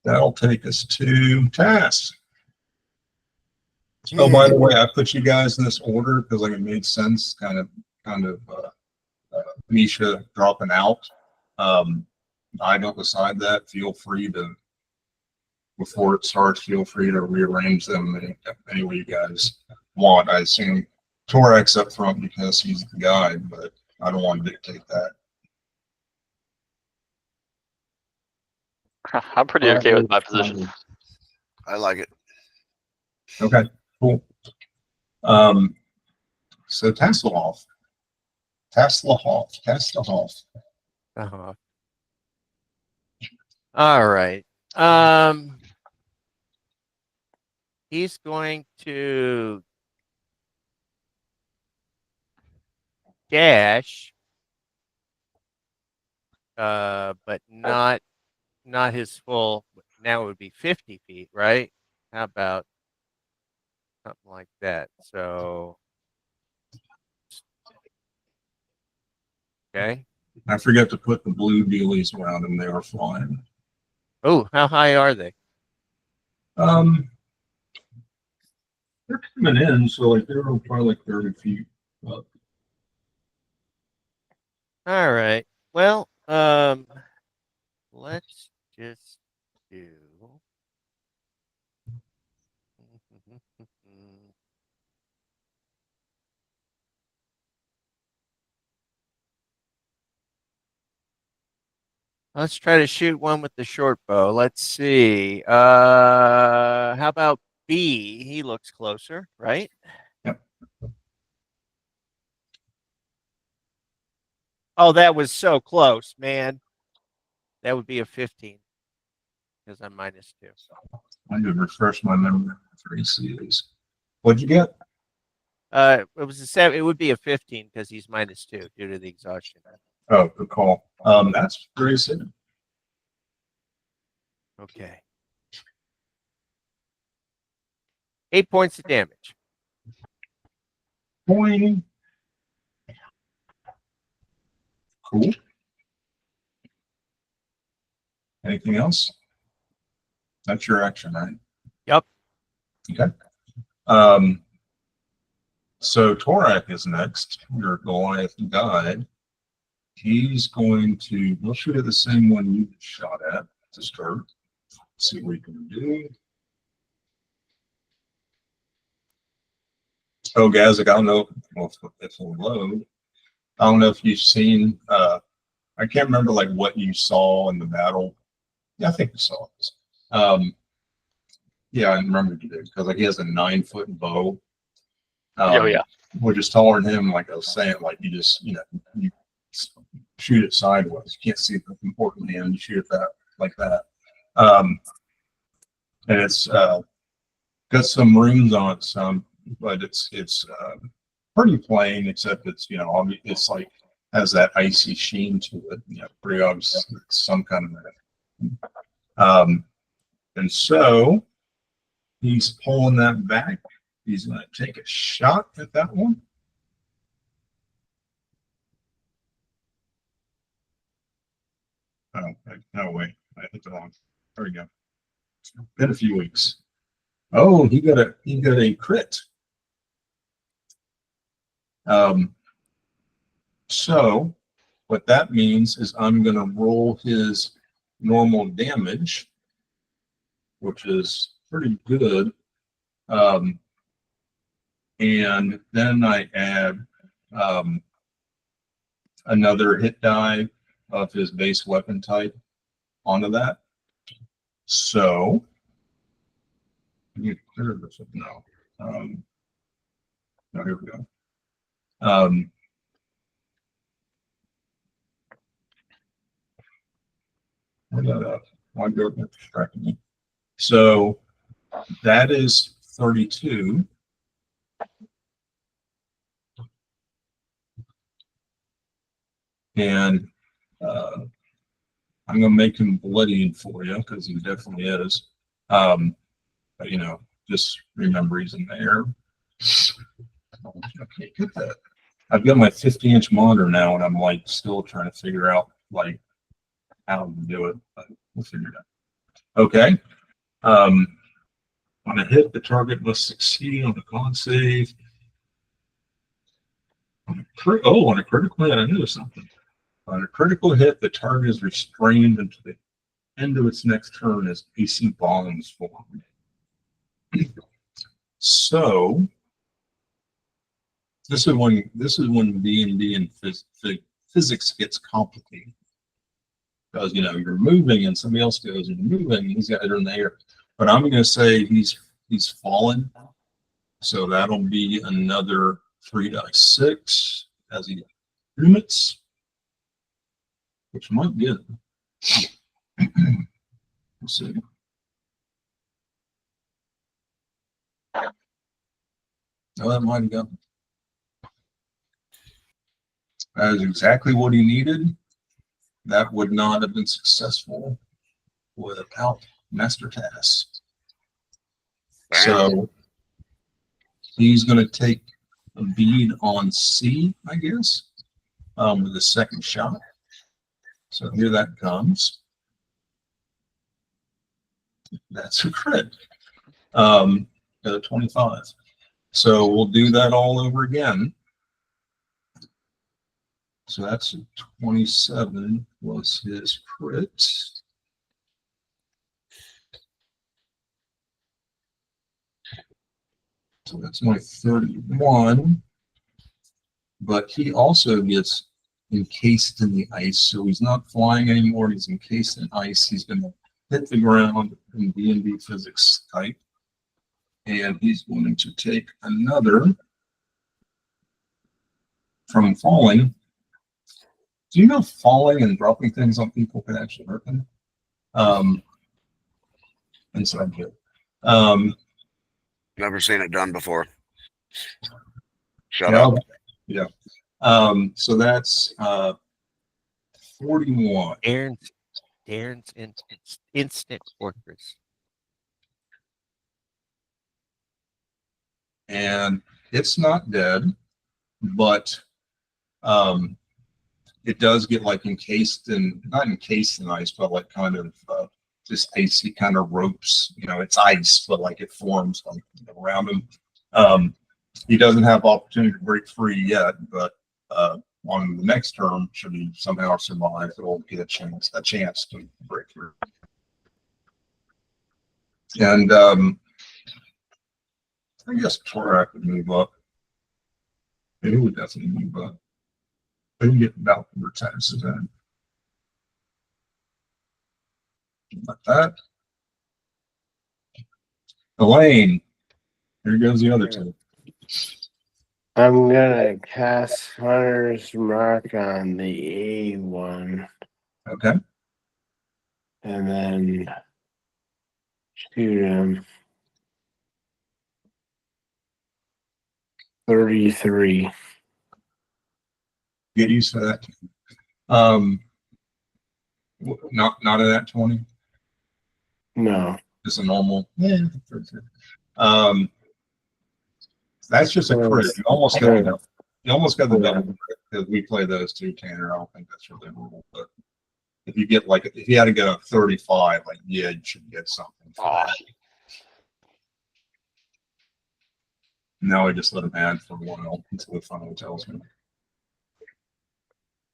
That'll take us to tasks. Oh, by the way, I put you guys in this order because like it made sense, kind of Misha dropping out. I don't decide that. Feel free to, before it starts, feel free to rearrange them any way you guys want. I assume Torax up front because he's the guide, but I don't want to dictate that. I'm pretty okay with my position. I like it. Okay, cool. So Tasselhoff. Uh-huh. All right. He's going to dash, but not his full. Now it would be 50 feet, right? How about something like that? So, okay. I forget to put the blue dealies around them. They were flying. Oh, how high are they? They're coming in, so like they're probably like 30 feet up. All right. Well, let's just do. Let's try to shoot one with the short bow. Let's see. How about B? He looks closer, right? Yep. Oh, that was so close, man. That would be a 15 because I'm -2. I need to refresh my memory for ECs. What'd you get? It was a 7. It would be a 15 because he's -2 due to the exhaustion. Oh, good call. That's very soon. Okay. 8 points of damage. Boing. Cool. Anything else? That's your action, right? Yep. Okay. So Torak is next. Your Goliath guide. He's going to, we'll shoot at the same one you shot at to start. See what we can do. Oh, Gazik, I don't know if it'll load. I don't know if you've seen, I can't remember like what you saw in the battle. Yeah, I think you saw this. Yeah, I remember you did because like he has a 9-foot bow. Oh yeah. Which is taller than him. Like I was saying, like you just you shoot it sideways. You can't see the important hand. You shoot it that like that. And it's got some runes on it, but it's pretty plain, except it's it's like has that icy sheen to it. Pretty obvious. It's some kind of and so he's pulling that back. He's going to take a shot at that one. Oh, no, wait. I hit the wrong. There we go. It's been a few weeks. Oh, he got a crit. So what that means is I'm going to roll his normal damage, which is pretty good. And then I add another hit die of his base weapon type onto that. So you clear this up now. No, here we go. Where'd that up? Why go distracting me? So that is 32. And I'm gonna make him bloodied for you because he definitely is. But you know, just remember he's in there. Okay, get that. I've got my 50-inch monitor now, and I'm like still trying to figure out like how to do it, but we'll figure it out. Okay. On a hit, the target must succeed on the con save. On a critical hit, I knew something. On a critical hit, the target is restrained until the end of its next turn as AC bombs form. So this is when D&D and physics gets complicated, because you know you're moving and somebody else goes and you're moving and he's got it in the air. But I'm going to say he's fallen, so that'll be another 3d6 as he limits, which might get him. Let's see. Oh, that might have got him. That is exactly what he needed. That would not have been successful without Master Task. So he's going to take a bead on C, I guess, with the second shot. So here that comes. That's a crit. 25. So we'll do that all over again. So that's 27 was his crit. So that's my 31. But he also gets encased in the ice. So he's not flying anymore. He's encased in ice. He's going to hit the ground in D&D physics type. And he's going to take another from falling. Do you know falling and dropping things on people can actually hurt them? Inside joke. Never seen it done before. Shut Yeah. up. Yeah. So that's 41. Darren's instant fortress. And it's not dead, but it does get like encased in, not encased in ice, but like kind of just icy kind of ropes. You know, it's ice, but like it forms like around him. He doesn't have opportunity to break free yet, but on the next turn, should he somehow survive, it'll get a chance to break through. And I guess Torak would move up. He would definitely move up. They can get about 4 times that. Like that. Elaine. Here goes the other two. I'm gonna cast Hunter's Mark on the A one Okay. and then shoot him. 33. Get used to that. Not at that 20. No. Just a normal. Yeah. That's just a crit. You almost got the double crit because we play those two, Tanner. I don't think that's really rule, but if you get like if you had to get a 35, like yeah, you should get something for that. Now I just let him add for a while until it finally tells me.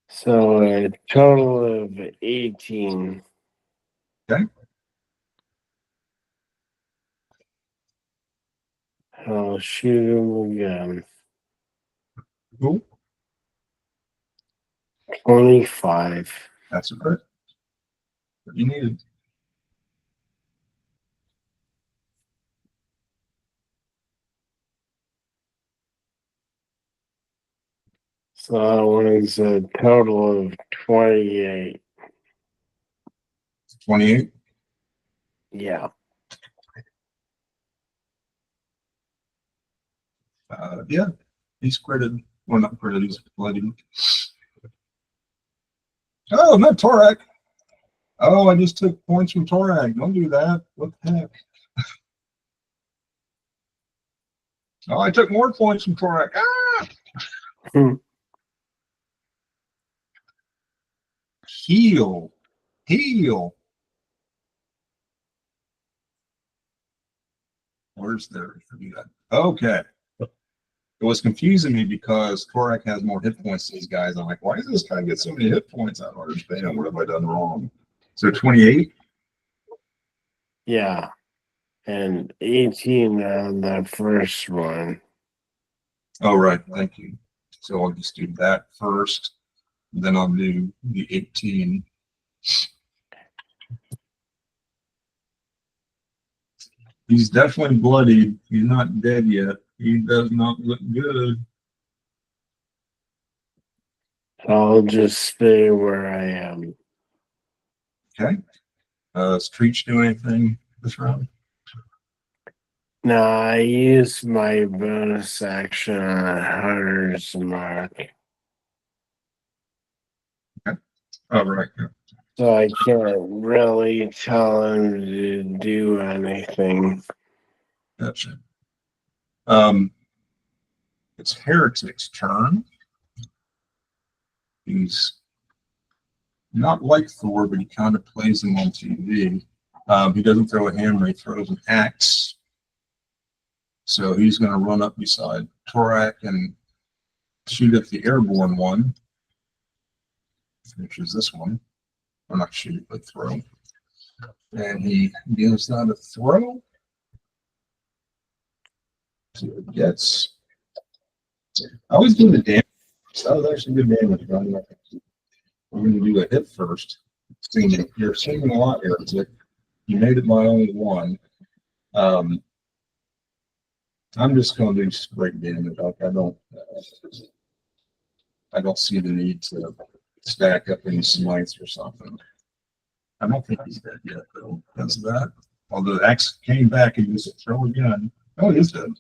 So a total of 18. Okay. I'll shoot him again. Cool. 25. That's a crit. What you needed. So that one is a total of 28. 28. Yeah. Yeah, he's critted. Well, not critted, he's bloody. Oh, not Torak. Oh, I just took points from Torak. Don't do that. What the heck? Oh, I took more points from Torak. Ah! Heal. Heal. Where's there? Okay. It was confusing me because Torak has more hit points than these guys. I'm like, why does this guy get so many hit points? I don't understand. What have I done wrong? So 28? Yeah. And 18 on the first one. Oh, right. Thank you. So I'll just do that first. Then I'll do the 18. He's definitely bloodied. He's not dead yet. He does not look good. I'll just stay where I am. Okay. Does Treach do anything this round? No, I used my bonus action on Hunter's Mark. Oh, right. Yeah. So I can't really tell him to do anything. Gotcha. It's Heretic's turn. He's not like Thor, but he kind of plays him on TV. He doesn't throw a hammer, he throws an axe. So he's going to run up beside Torak and shoot at the airborne one, which is this one. Or not shoot, but throw. And he gives that a throw. So it gets. I always do the damage. So that was actually good damage. Right? We're going to do a hit first. You're singing a lot, Heretic. You made it by only one. I'm just going to do straight damage. Like I don't see the need to stack up any smites or something. I don't think he's dead yet, though. Because of that. Although the axe came back and used a throw again. Oh, he is dead.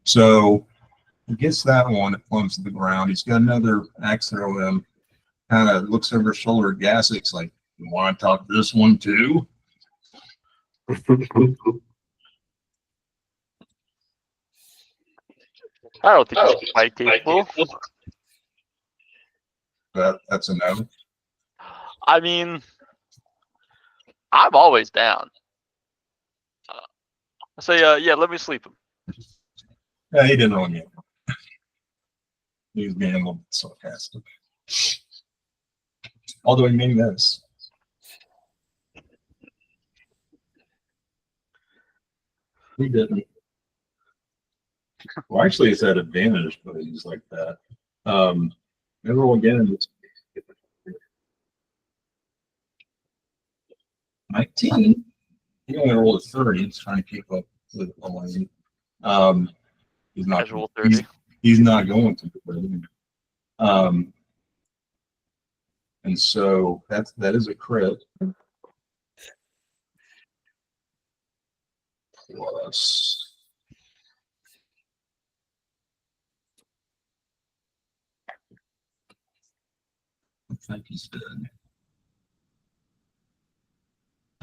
So he gets that one. It plumps to the ground. He's got another axe throw him. Kind of looks over his shoulder at Gassix like, you want to talk this one too? I don't think he's quite capable. That's a no. I mean, I'm always down. I say, yeah, let me sleep him. Yeah, he didn't own you. He was being a little bit sarcastic. Although he made this. He didn't. Well, actually, it's at advantage, but he's like that. Roll again. 19. He only rolled a 30. He's trying to keep up with Elaine. He's not. Casual 30. He's not going to. And so that is a crit. Plus. I think he's dead.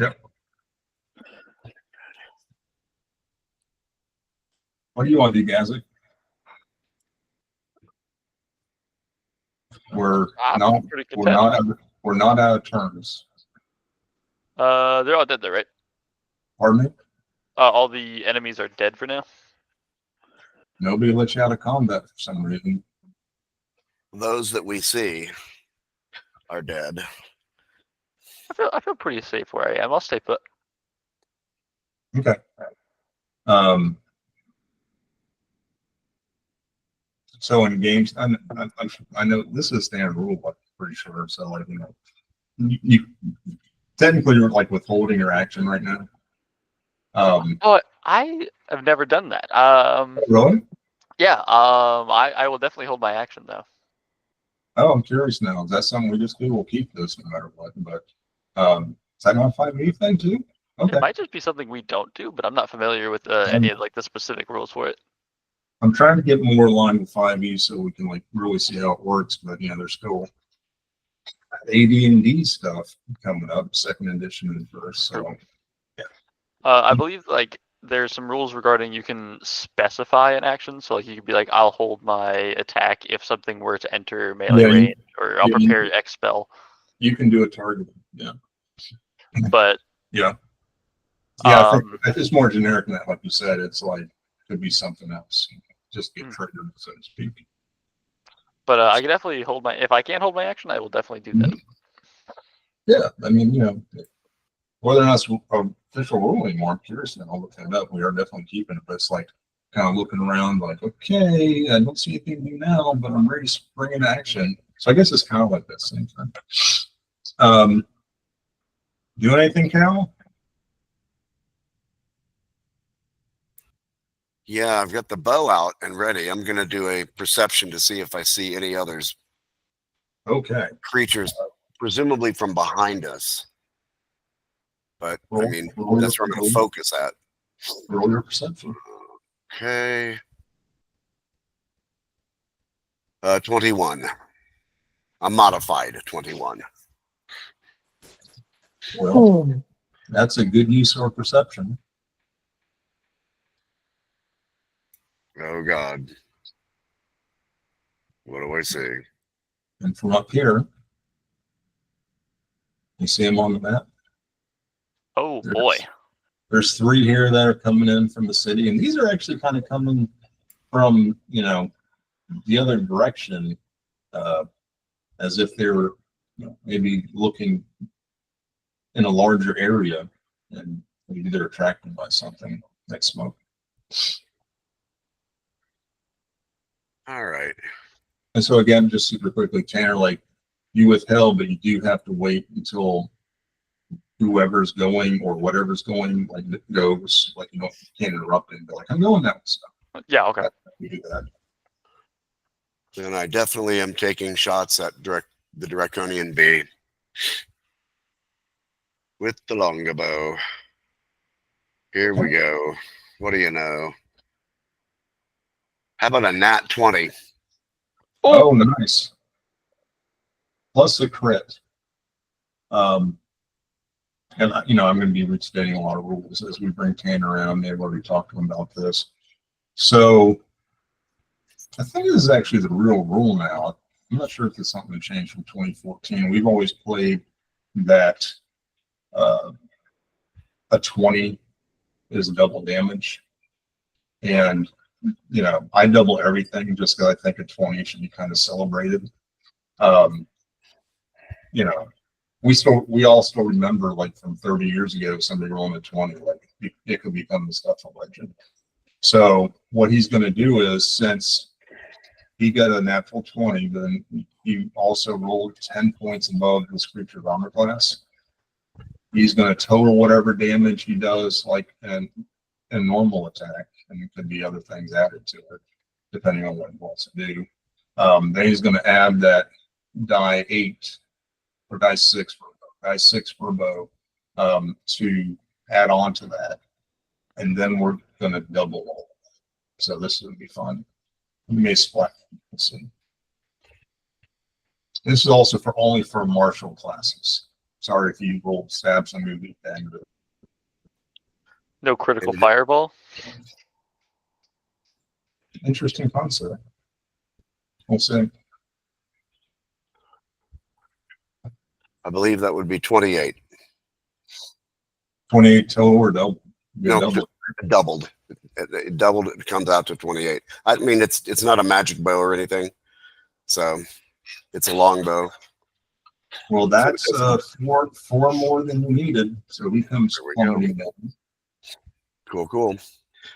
Yep. What do you want to do, Gazik? We're I'm pretty content. We're not out of turns. They're all dead though, right? Pardon me? All the enemies are dead for now. Nobody lets you out of combat for some reason. Those that we see are dead. I feel pretty safe where I am. I'll stay put. Okay. So in games, I know this is a standard rule, I'm pretty sure. So like you technically you're like withholding your action right now. Oh, I have never done that. Really? Yeah. I will definitely hold my action though. Oh, I'm curious now. Is that something we just do? We'll keep this no matter what. But is that not a 5e thing too? Okay. It might just be something we don't do, but I'm not familiar with any of like the specific rules for it. I'm trying to get more in line with 5e so we can like really see how it works. But yeah, there's still AD&D stuff coming up, second edition and first. So I believe like there's some rules regarding you can specify an action. So like you could be like, I'll hold my attack if something were to enter melee range, or I'll prepare X spell. You can do a target. Yeah. But yeah. Yeah, I think it's more generic than that. Like you said, it's like could be something else. Just get triggered, so to speak. But I can definitely hold my. If I can't hold my action, I will definitely do that. Yeah, I mean, whether or not it's an official rule anymore, I'm curious. And I'll look that up. We are definitely keeping it, but it's like kind of looking around, like, okay, I don't see anything new now, but I'm ready to spring into action. So I guess it's kind of like that same thing. Doing anything, Cal? Yeah, I've got the bow out and ready. I'm going to do a perception to see if I see any others. Okay. Creatures, presumably from behind us. But, I mean, that's where I'm going to focus at. Roll your perception. Okay. 21. A modified 21. Well, that's a good use of perception. Oh, God. What do I see? And from up here, you see them on the map? Oh, boy. There's 3 here that are coming in from the city, and these are actually kind of coming from, the other direction, as if they're maybe looking in a larger area, and maybe they're attracted by something like smoke. All right. And so again, just super quickly, Tanner, like you withheld, but you do have to wait until whoever's going or whatever's going like goes. Like you can't interrupt it and be like, I'm going that way. So yeah, okay. You do that. Then I definitely am taking shots at the Draconian bee with the longbow. Here we go. What do you know? How about a nat 20? Oh, nice. Plus a crit. And I'm going to be restating a lot of rules as we bring Tanner around. They've already talked to him about this. So I think this is actually the real rule now. I'm not sure if it's something that changed from 2014. We've always played that a 20 is double damage. And, I double everything just because I think a 20 should be kind of celebrated. We all still remember like from 30 years ago, somebody rolling a 20, like it could become the stuff of legend. So what he's going to do is, since he got a natural 20, then he also rolled 10 points above his creature's armor class. He's going to total whatever damage he does, like in normal attack, and it could be other things added to it, depending on what he wants to do. Then he's going to add that die 8 or die 6 for a bow, to add on to that, and then we're going to double all. So this would be fun. We may splat. Let's see. This is also only for martial classes. Sorry if you rolled stabs. I'm going to be angry. No critical fireball. Interesting concept. We'll see. I believe that would be 28. 28 total or double? No, doubled. It doubled. It comes out to 28. I mean, it's not a magic bow or anything, so it's a long bow. Well, that's four more than you needed. So he comes. Cool.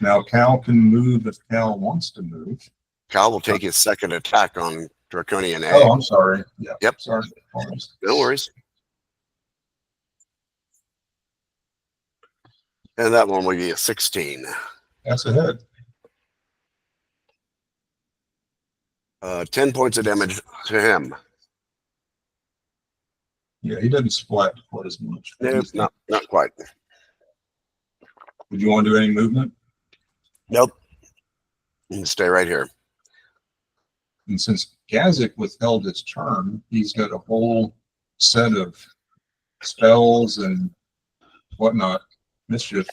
Now Cal can move if Cal wants to move. Cal will take his second attack on Draconian A. Oh, I'm sorry. Yeah. Yep. Sorry. No worries. And that one will be a 16. That's a hit. 10 points of damage to him. Yeah, he doesn't splat quite as much. Nope, not quite. Would you want to do any movement? Nope. You can stay right here. And since Gazik withheld his turn, he's got a whole set of spells and whatnot. Mischief.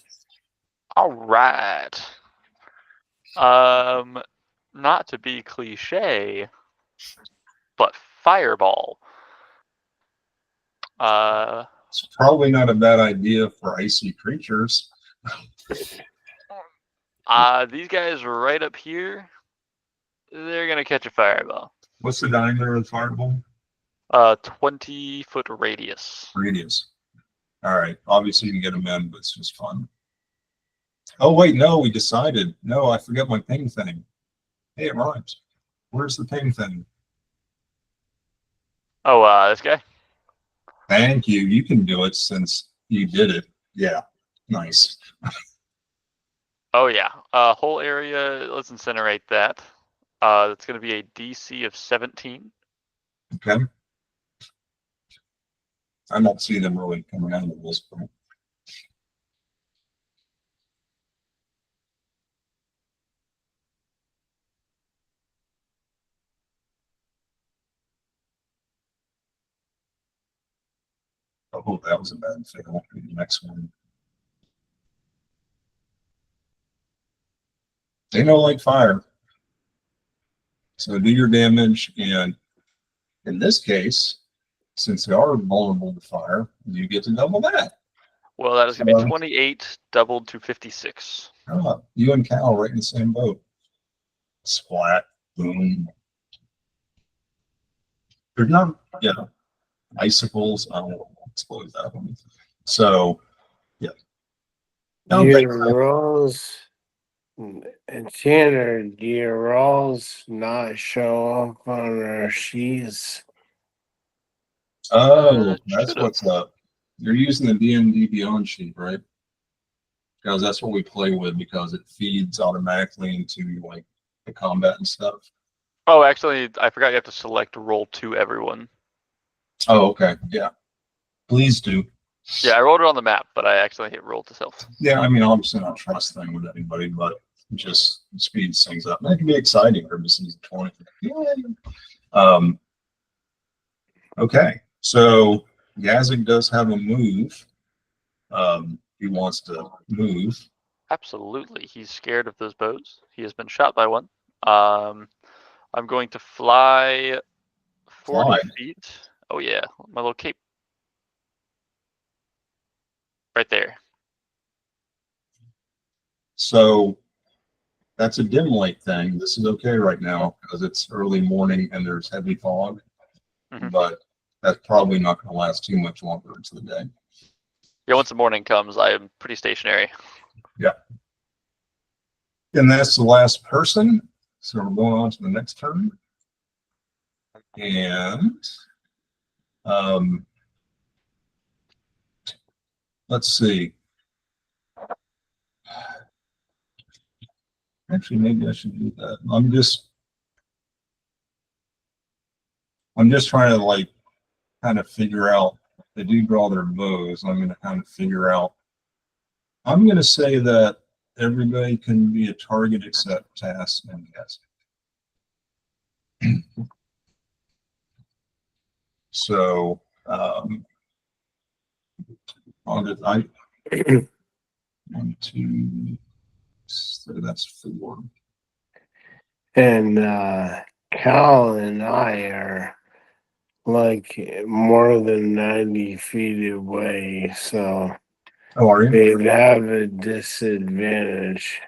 All right. Not to be cliche, but fireball. It's probably not a bad idea for icy creatures. These guys right up here, they're gonna catch a fireball. What's the diameter of the fireball? 20-foot radius. Radius. All right. Obviously, you can get them in, but it's just fun. Oh, wait. No, we decided. No, I forgot my ping thing. Hey, it rhymes. Where's the ping thing? Oh, this guy? Thank you. You can do it since you did it. Yeah. Nice. Oh, yeah. Whole area, let's incinerate that. That's going to be a DC of 17. Okay. I don't see them really coming out of this point. Oh, that was a bad fail. The next one. They don't like fire. So do your damage, and in this case, since they are vulnerable to fire, you get to double that. Well, that is going to be 28 doubled to 56. Oh, you and Cal right in the same boat. Splat, boom. There's not, icicles. I won't explode that one. So, yeah. Do your rolls, Tanner, do your rolls not show up on our sheets? Oh, that's should've. what's up. You're using the D&D Beyond sheet, right? Because that's what we play with, because it feeds automatically into like the combat and stuff. Oh, actually, I forgot you have to select roll to everyone. Oh, okay. Yeah. Please do. Yeah, I rolled it on the map, but I actually hit roll to self. Yeah, I mean, obviously not trust thing with anybody, but just speeds things up. That can be exciting for season 20. Yeah. Okay, so Gazik does have a move. He wants to move. Absolutely. He's scared of those bows. He has been shot by one. I'm going to fly 40 feet. Oh, yeah. My little cape. Right there. So that's a dim light thing. This is okay right now because it's early morning and there's heavy fog, but that's probably not going to last too much longer into the day. Yeah, once the morning comes, I am pretty stationary. Yeah. And that's the last person. So we're going on to the next turn. And let's see. Actually, maybe I should do that. I'm just trying to like kind of figure out. They do draw their bows. I'm going to kind of figure out. I'm going to say that everybody can be a target except Tass and Gazik. So on it, 1, 2, so that's 4. And Cal and I are like more than 90 feet away, so Oh, are you? they'd have a disadvantage.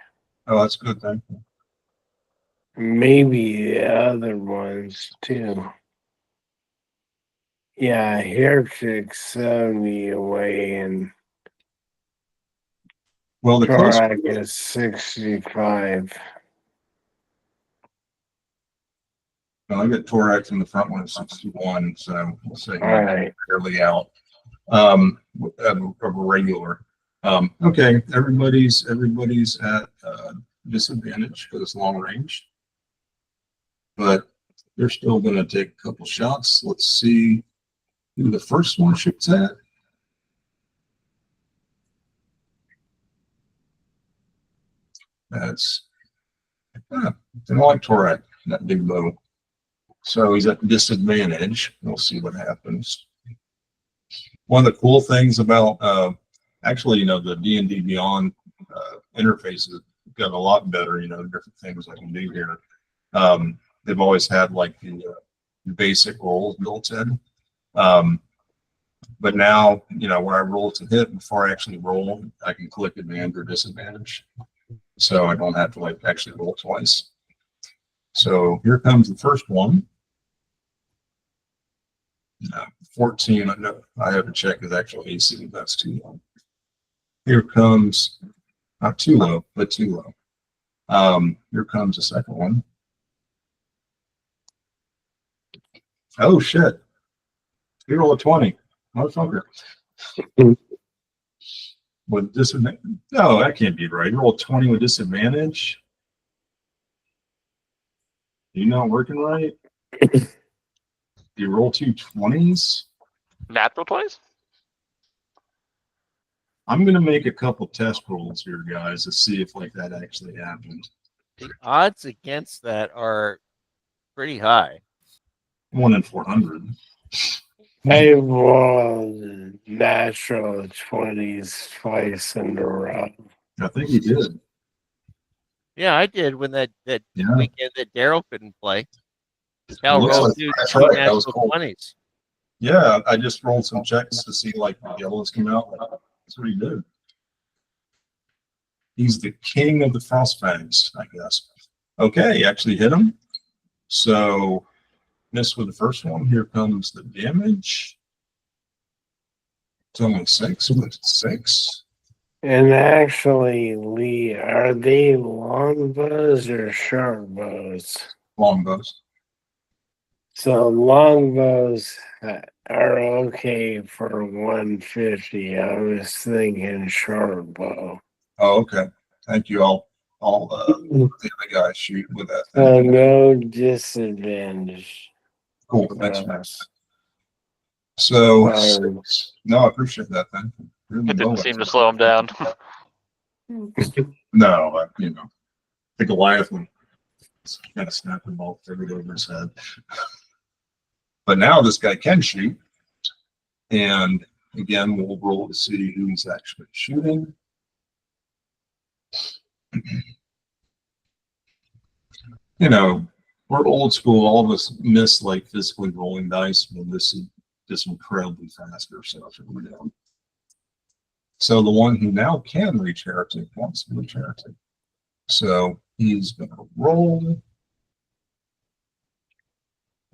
Oh, that's good. Thank you. Maybe the other ones too. Yeah, Heretic's 70 away and Well, the close. Torak is 65. Well, I got Torak in the front one at 61, so we'll say All right. fairly out. Of a regular. Okay, everybody's at disadvantage because it's long range, but they're still going to take a couple shots. Let's see. who the first one shoots at. That's I don't like Torak, that big bow. So he's at disadvantage. We'll see what happens. One of the cool things about actually, the D&D Beyond interfaces got a lot better. Different things I can do here. They've always had like the basic rolls built in. But now, where I roll to hit, before I actually roll, I can click advantage or disadvantage. So I don't have to like actually roll twice. So here comes the first one. 14. I have to check his actual AC. That's too low. Here comes, not too low, but too low. Here comes the second one. Oh shit. You roll a 20. Motherfucker. With disadvantage? No, that can't be right. You roll 20 with disadvantage. You not working right? You roll 2 20s? Natural 20s? I'm gonna make a couple test rolls here, guys, to see if like that actually happened. The odds against that are pretty high. 1 in 400. I rolled natural 20s twice in a row. I think he did. Yeah, I did when that Yeah. weekend that Daryl couldn't play. Cal Looks rolled like- two that's right, that was natural cool. 20s. Yeah, I just rolled some checks to see like the yellows came out. That's what he did. He's the king of the frostfangs, I guess. Okay, he actually hit him. So missed with the first one. Here comes the damage. It's only 6, but it's 6. And actually, Lee, are they long bows or short bows? Longbows. So long bows are okay for 150. I was thinking short bow. Oh, okay. Thank you. I'll the other guy shoot with that thing. Oh, no disadvantage. Cool. Thanks, Max. So Um, no, I appreciate that thing. It didn't seem to slow him down. No, the Goliath one kind of snapped him all figured over his head. But now this guy can shoot. And again, we'll roll to see who he's actually shooting. We're old school. All of us miss like physically rolling dice, but this is just incredibly faster stuff. So the one who now can reach Heretic wants to reach Heretic. So he's going to roll.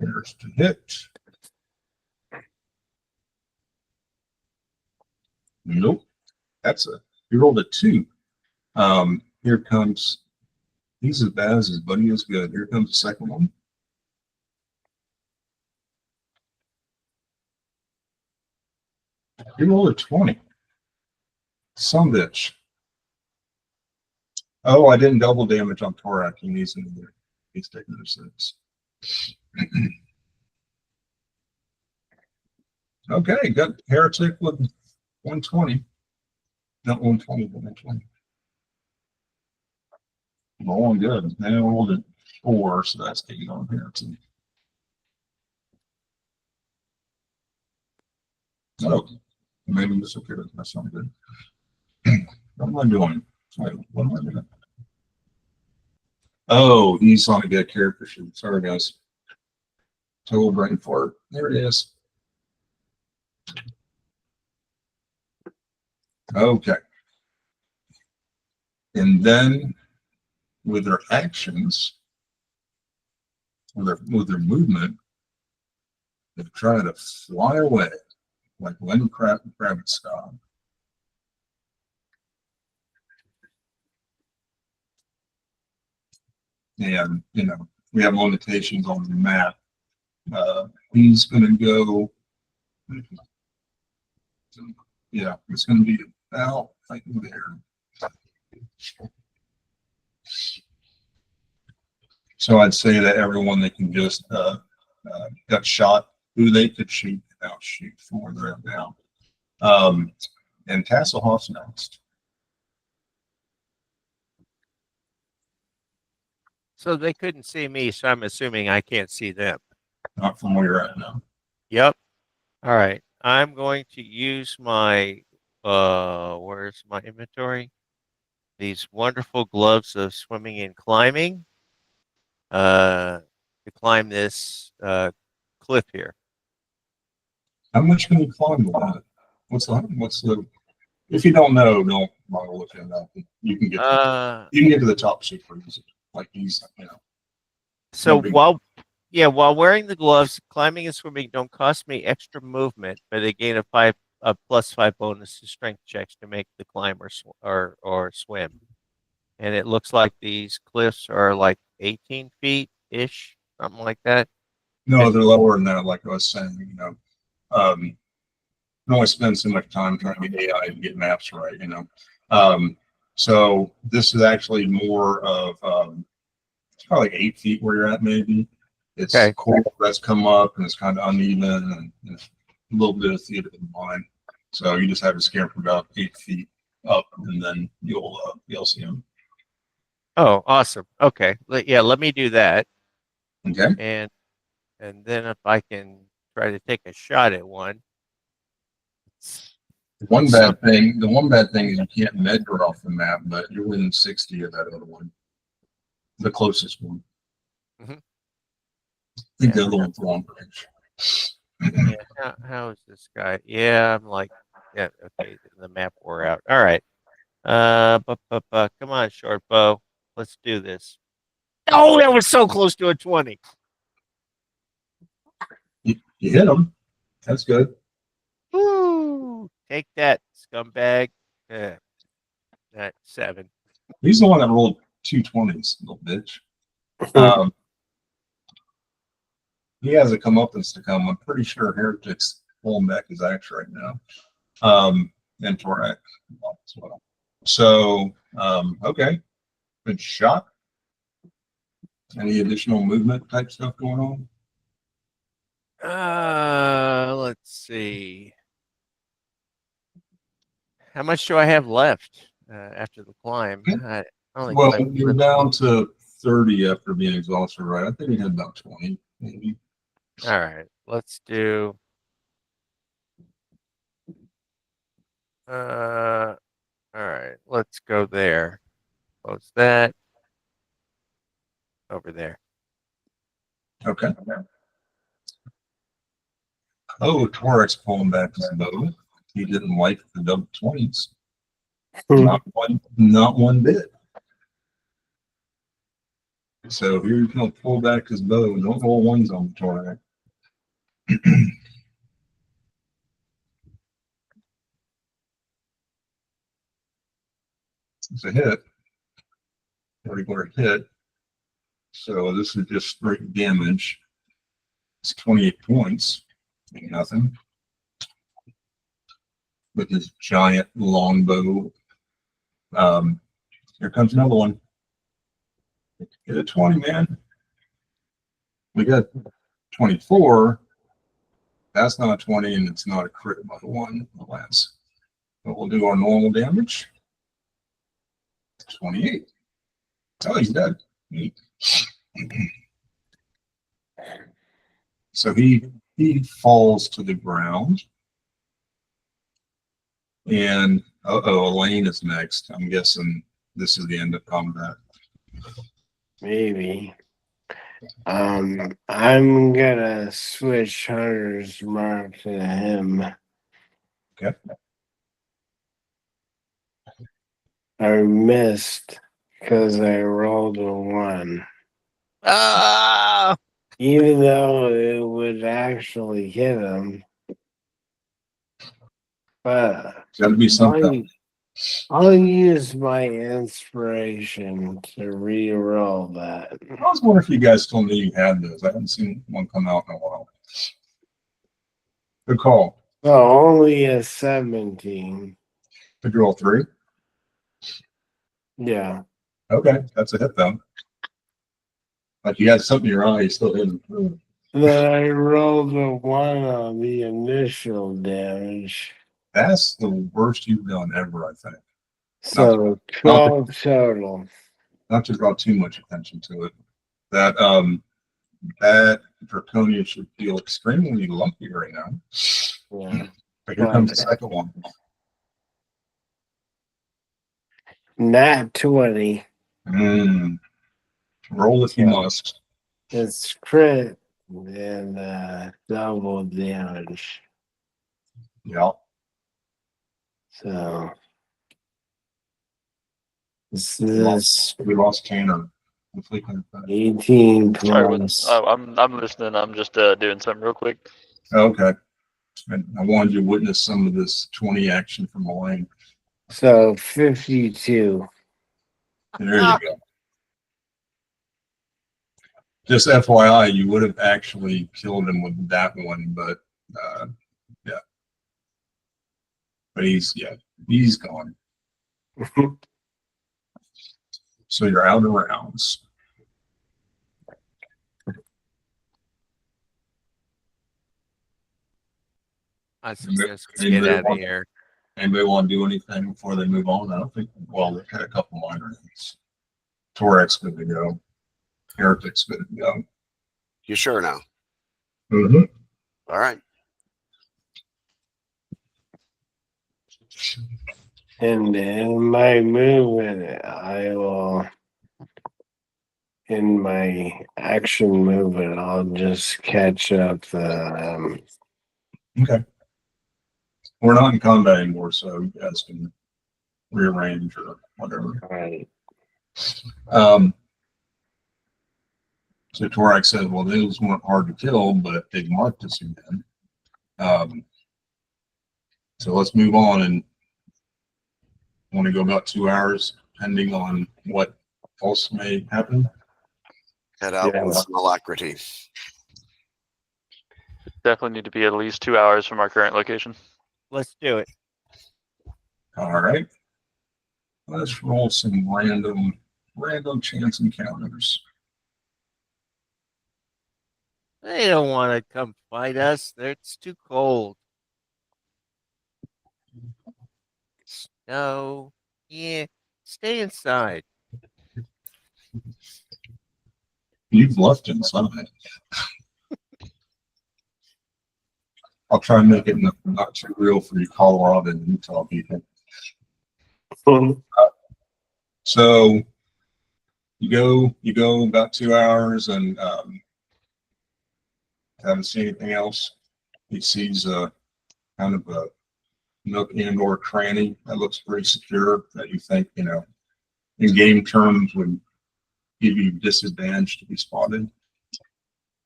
There's to hit. Nope. He rolled a 2. Here comes, he's as bad as his buddy is good. Here comes the second one. He rolled a 20. Some bitch. Oh, I didn't double damage on Torak. He needs another. He's taking a 6. Okay, got Heretic with 120. Not 120, but 120. Rolling good. Now I rolled a 4, so that's 8 on Heretic. Oh, maybe this will good. That's not good. What am I doing? Wait, what am I doing? Oh, he's on a good character sheet. Sorry, guys. Total brain fart. There it is. Okay. And then with their actions, with their movement, they try to fly away like Lenny Kravitz style. And, we have limitations on the map. He's going to go, yeah, it's going to be about right there. So I'd say that everyone that can just got shot, who they could shoot now. Shoot, from where they're at now. And Tasselhoff's next. So they couldn't see me, so I'm assuming I can't see them. Not from where you're at now. Yep. All right. I'm going to use my where's my inventory? These wonderful gloves of swimming and climbing. To climb this cliff here. How much can you climb with that? What's the if you don't know, don't bother looking it up. You can get to the top super easy. Like these, you know. So big- while wearing the gloves, climbing and swimming don't cost me extra movement, but they gain a +5 bonus to strength checks to make the climb or swim. And it looks like these cliffs are like 18 feet ish, something like that. No, they're lower than that, like I was saying, you know. Don't always spend so much time trying to get AI to get maps right, you know. So this is actually more of it's probably like 8 feet where you're at, maybe. It's Okay. cool that's come up and it's kind of uneven and a little bit of theater in mind. So you just have to scare for about 8 feet up, and then you'll see them. Oh, awesome. Okay. Let me do that. Okay. And then if I can try to take a shot at one. The one bad thing is you can't measure off the map, but you're within 60 of that other one, the closest one. Mhm. I think the other one's long range. Yeah, how is this guy? Yeah, I'm like, yeah, okay, the map wore out. All right. Come on, short bow. Let's do this. Oh, that was so close to a 20. You hit them. That's good. Woo! Take that, scumbag. That 7. He's the one that rolled 220s, little bitch. He has a comeuppance to come. I'm pretty sure Heretic's pulling back his axe right now. And Torak as well. So, okay. Good shot. Any additional movement type stuff going on? Let's see. How much do I have left after the climb? I don't think Well, I've you're really- down to 30 after being exhausted, right? I think you had about 20, maybe. All right, let's do. All right, let's go there. Close that. Over there. Okay. Oh, Torak's pulling back his bow. He didn't like the double 20s. Not one bit. So here he's gonna pull back his bow. Don't roll ones on the Torak. It's a hit. Regular hit. So this is just straight damage. It's 28 points. Ain't nothing. With this giant longbow. Here comes another one. Get a 20, man. We got 24. That's not a 20, and it's not a crit by 1, alas. But we'll do our normal damage. 28. Oh, he's dead. Neat. So he falls to the ground. And Elaine is next. I'm guessing this is the end of combat. Maybe. I'm gonna switch Hunter's Mark to him. Okay. I missed because I rolled a 1. Ah! Even though it would actually hit him. But Gotta be something. I'll use my inspiration to re-roll that. I was wondering if you guys still knew you had those. I haven't seen one come out in a while. Good call. So only a 17. Did you roll 3? Yeah. Okay, that's a hit though. Like you had something in your eye, you still didn't. Then I rolled a 1 on the initial damage. That's the worst you've done ever, I think. So 12 total. Not to draw too much attention to it. That Draconia should feel extremely lucky right now. Yeah. But here comes the second one. Nat 20. Roll if you must. It's crit and double damage. Yeah. So this We lost Tanner. Hopefully 18 Sorry, plus. I'm listening. I'm just doing something real quick. Okay. And I wanted you to witness some of this 20 action from Elaine. So 52. There you go. Just FYI, you would have actually killed him with that one, but yeah. But he's gone. So you're out of rounds. I suggest we get out of here. Anybody want to do anything before they move on? I don't think. Well, they've had a couple minor things. Torek's good to go. Heretic's good to go. You sure now? Mm-hmm. All right. And in my movement, I will, in my action movement, I'll just catch up the. Okay. We're not in combat anymore, so you guys can rearrange or whatever. Right. So Torek says, well, those weren't hard to kill, but they marked us again. So let's move on and want to go about 2 hours, depending on what else may happen. Head out with some alacrity. Definitely need to be at least 2 hours from our current location. Let's do it. All right. Let's roll some random chance encounters. They don't want to come fight us. It's too cold. No. Yeah. Stay inside. You've left inside. I'll try and make it not too real for you Colorado and Utah people. So you go about 2 hours and haven't seen anything else. He sees kind of a nook and or cranny that looks pretty secure that you think, in game terms would give you disadvantage to be spotted.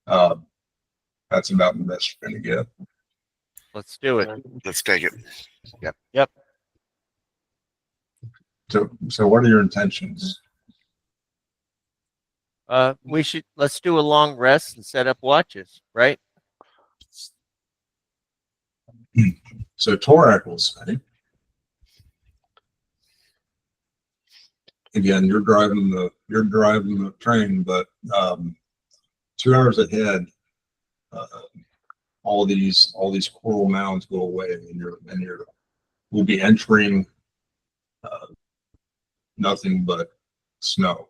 That's about the best you're gonna get. Let's do it. Let's take it. Yep. So what are your intentions? Let's do a long rest and set up watches, right? So Torek will say, again, you're driving the train, but 2 hours ahead, all these coral mounds go away, and we'll be entering nothing but snow.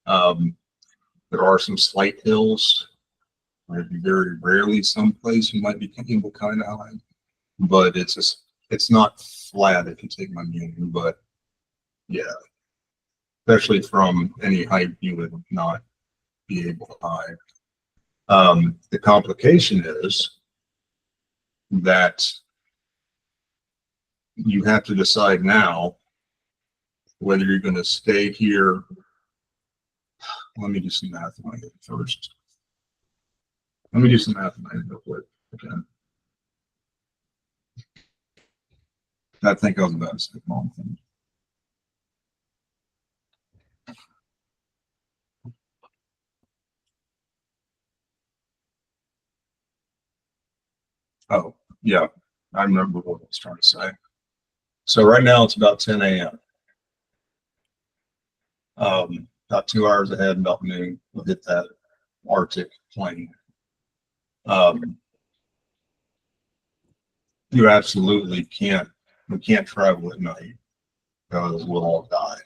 There are some slight hills. Maybe very rarely someplace you might be thinking what kind of high, but it's not flat if you take my meaning, but yeah, especially from any height you would not be able to hide. The complication is that you have to decide now whether you're going to stay here. Let me do some math on it first. Let me do some math on it real quick. Okay. I think I was about to say the wrong thing. Oh, yeah. I remember what I was trying to say. So right now it's about 10 a.m. About 2 hours ahead, about noon, we'll hit that Arctic plane. You absolutely can't. We can't travel at night because we'll all die.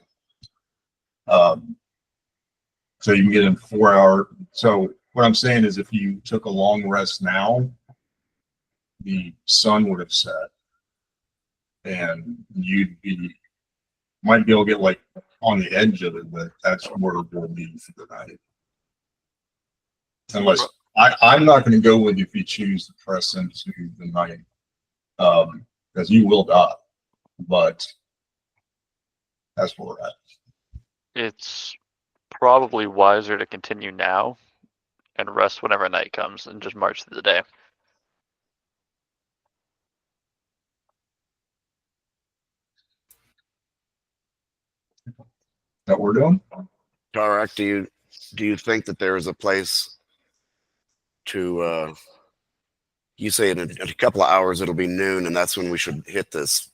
So you can get in 4 hour. So what I'm saying is, if you took a long rest now, the sun would have set, and you'd be might be able to get like on the edge of it, but that's where we'll be for the night. Unless I'm not going to go with you if you choose to press into the night, because you will die. But that's where we're at. It's probably wiser to continue now and rest whenever night comes and just march through the day. That we're doing. Tarak, do you think that there is a place to you say in a couple of hours it'll be noon, and that's when we should hit this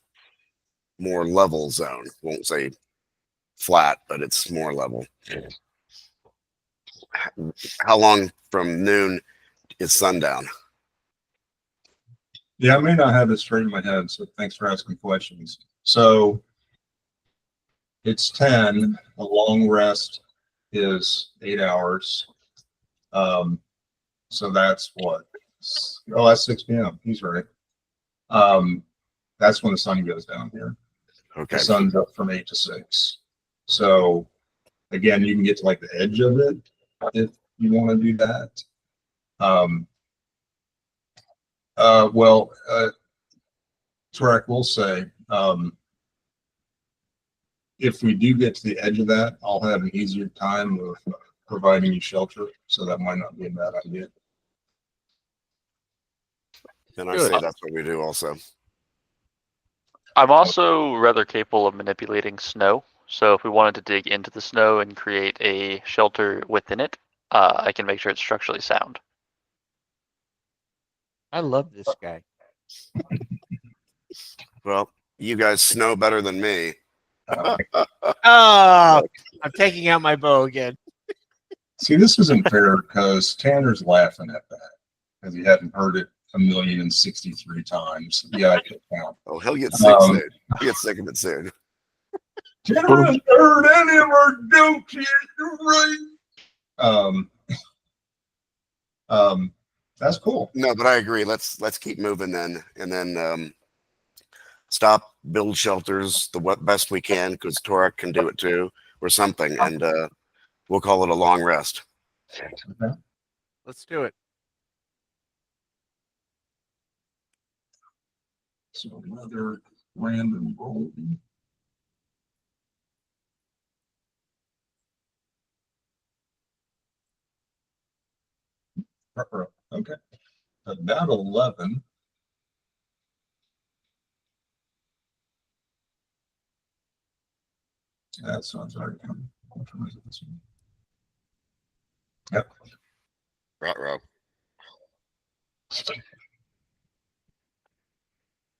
more level zone? Won't say flat, but it's more level. How long from noon is sundown? Yeah, I may not have it straight in my head, so thanks for asking questions. So it's 10. A long rest is 8 hours. So that's what? Oh, that's 6 p.m. He's right. That's when the sun goes down here. Okay. The sun's up from 8 to 6. So again, you can get to like the edge of it if you want to do that. Tarek will say, if we do get to the edge of that, I'll have an easier time of providing you shelter. So that might not be a bad idea. Then I Good. say that's what we do also. I'm also rather capable of manipulating snow. So if we wanted to dig into the snow and create a shelter within it, I can make sure it's structurally sound. I love this guy. Well, you guys snow better than me. Oh, I'm taking out my bow again. See, this isn't fair because Tanner's laughing at that because he hadn't heard it 1,063 times. Yeah, I could count. Oh, he'll get sick soon. He'll get sick of it soon. Tanner hasn't heard any of our jokes yet. You're right. That's cool. No, but I agree. Let's keep moving then, and then stop, build shelters the best we can, because Torak can do it too, or something, and we'll call it a long rest. Okay. Let's do it. So another random roll. Okay. About 11. That sounds right. Yep. Right.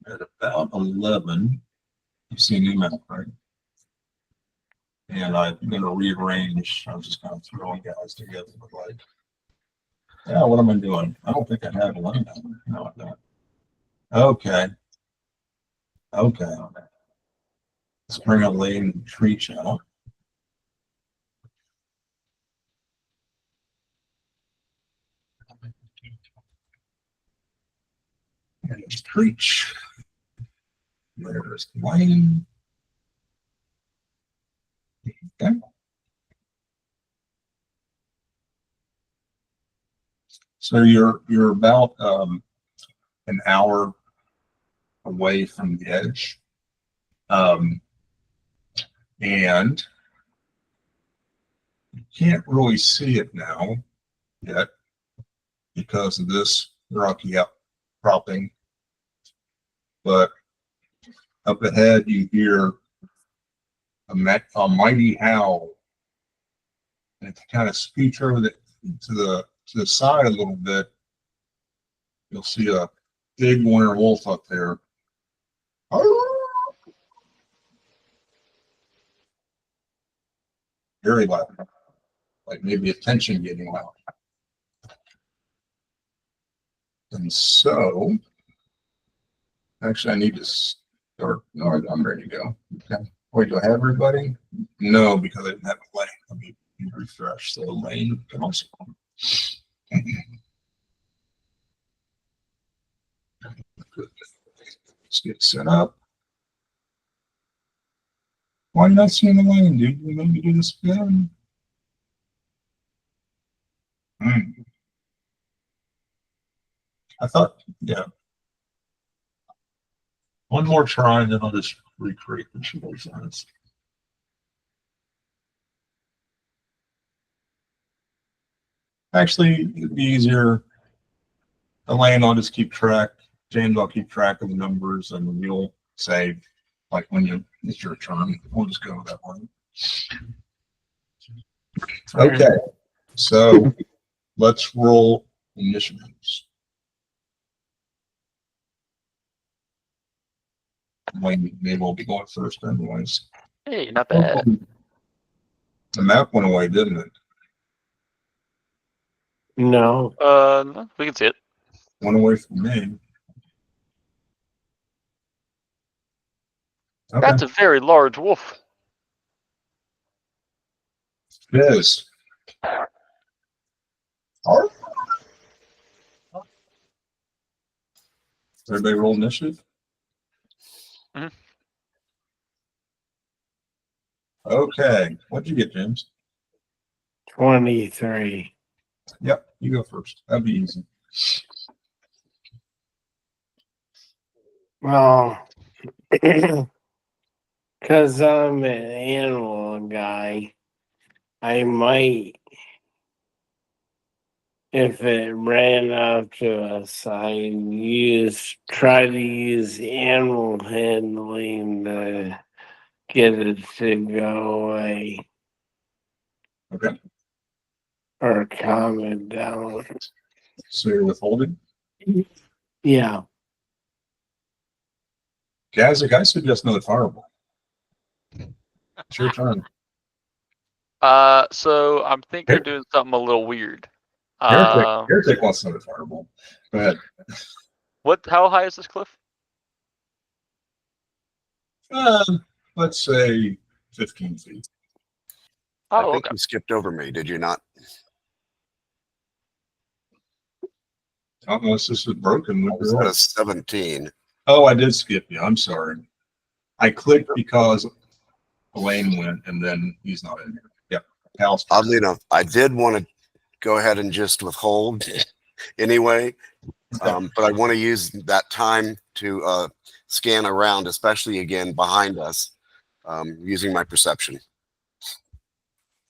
At about 11, you've seen the map, right? And I'm going to rearrange. I'm just kind of throwing guys together. But like, yeah, what am I doing? I don't think I have a line number. No, I don't. Okay. Let's bring a lane tree channel. And it's preach. There's the lane. Okay. So you're about an hour away from the edge. And you can't really see it now yet because of this rocky outcropping. But up ahead, you hear a mighty howl. And if you kind of scooch over to the side a little bit, you'll see a big winter wolf up there. Very loud, like maybe attention getting loud. And so, actually, I need to start. No, I'm ready to go. Okay. Wait, do I have everybody? No, because I didn't have a lane. Let me refresh the lane. Can also. Let's get set up. Why are you not seeing the lane, dude? You let me do this again. I thought, yeah. One more try, and then I'll just recreate the show signs. Actually, it'd be easier. Elaine, I'll just keep track. James, I'll keep track of the numbers, and you'll say, like, when it's your turn. We'll just go that way. Okay, so let's roll initiatives. Maybe we'll be going first, anyways. Hey, not bad. The map went away, didn't it? No. No, we can see it. Went away from me. Okay. That's a very large wolf. It is. All right. Everybody roll initiative? Mhm. Okay. What'd you get, James? 23. Yep, you go first. That'd be easy. Well, because I'm an animal guy, I might, if it ran up to us, I try to use animal handling to get it to go away Okay. or calm it down. So you're withholding? Yeah. Gazik, I suggest another fireball. It's your turn. So I'm thinking of doing something a little weird. Heretic wants another fireball. Go ahead. How high is this cliff? Let's say 15 feet. I Oh, think okay. you skipped over me, did you not? Unless this is broken. I was at a 17. Oh, I did skip you. I'm sorry. I clicked because Elaine went, and then he's not in here. Yep. Hal's turn. Oddly enough, I did want to go ahead and just withhold anyway, but I want to use that time to scan around, especially again behind us, using my perception.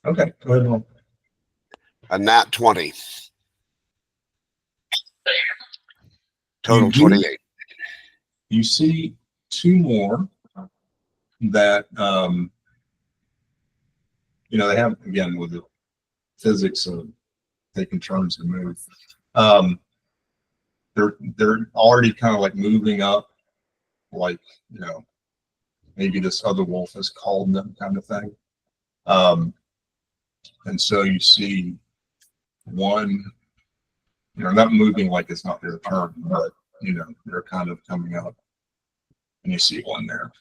Okay, go ahead. And roll. A nat 20. Total You do- 28. You see two more that they have, again, with the physics of taking turns to move. They're already kind of like moving up, like maybe this other wolf has called them, kind of thing. And so you see one, not moving like it's not their turn, but they're kind of coming up, and you see one there.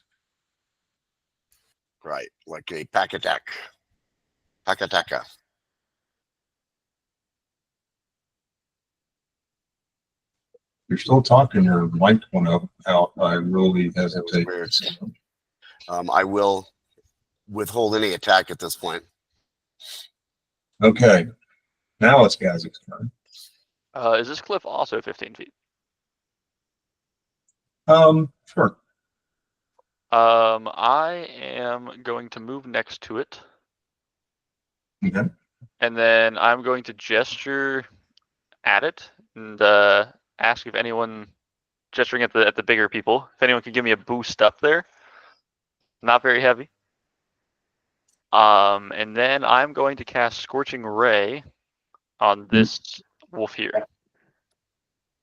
Right, like a pack attack. Pack attacker. You're still talking, your mic went out. I really hesitate. Weird. I will withhold any attack at this point. Okay, now it's Gazik's turn. Is this cliff also 15 feet? Sure. I am going to move next to it, Okay. and then I'm going to gesture at it and ask if anyone gesturing at the bigger people, if anyone can give me a boost up there. Not very heavy. And then I'm going to cast Scorching Ray on this wolf here.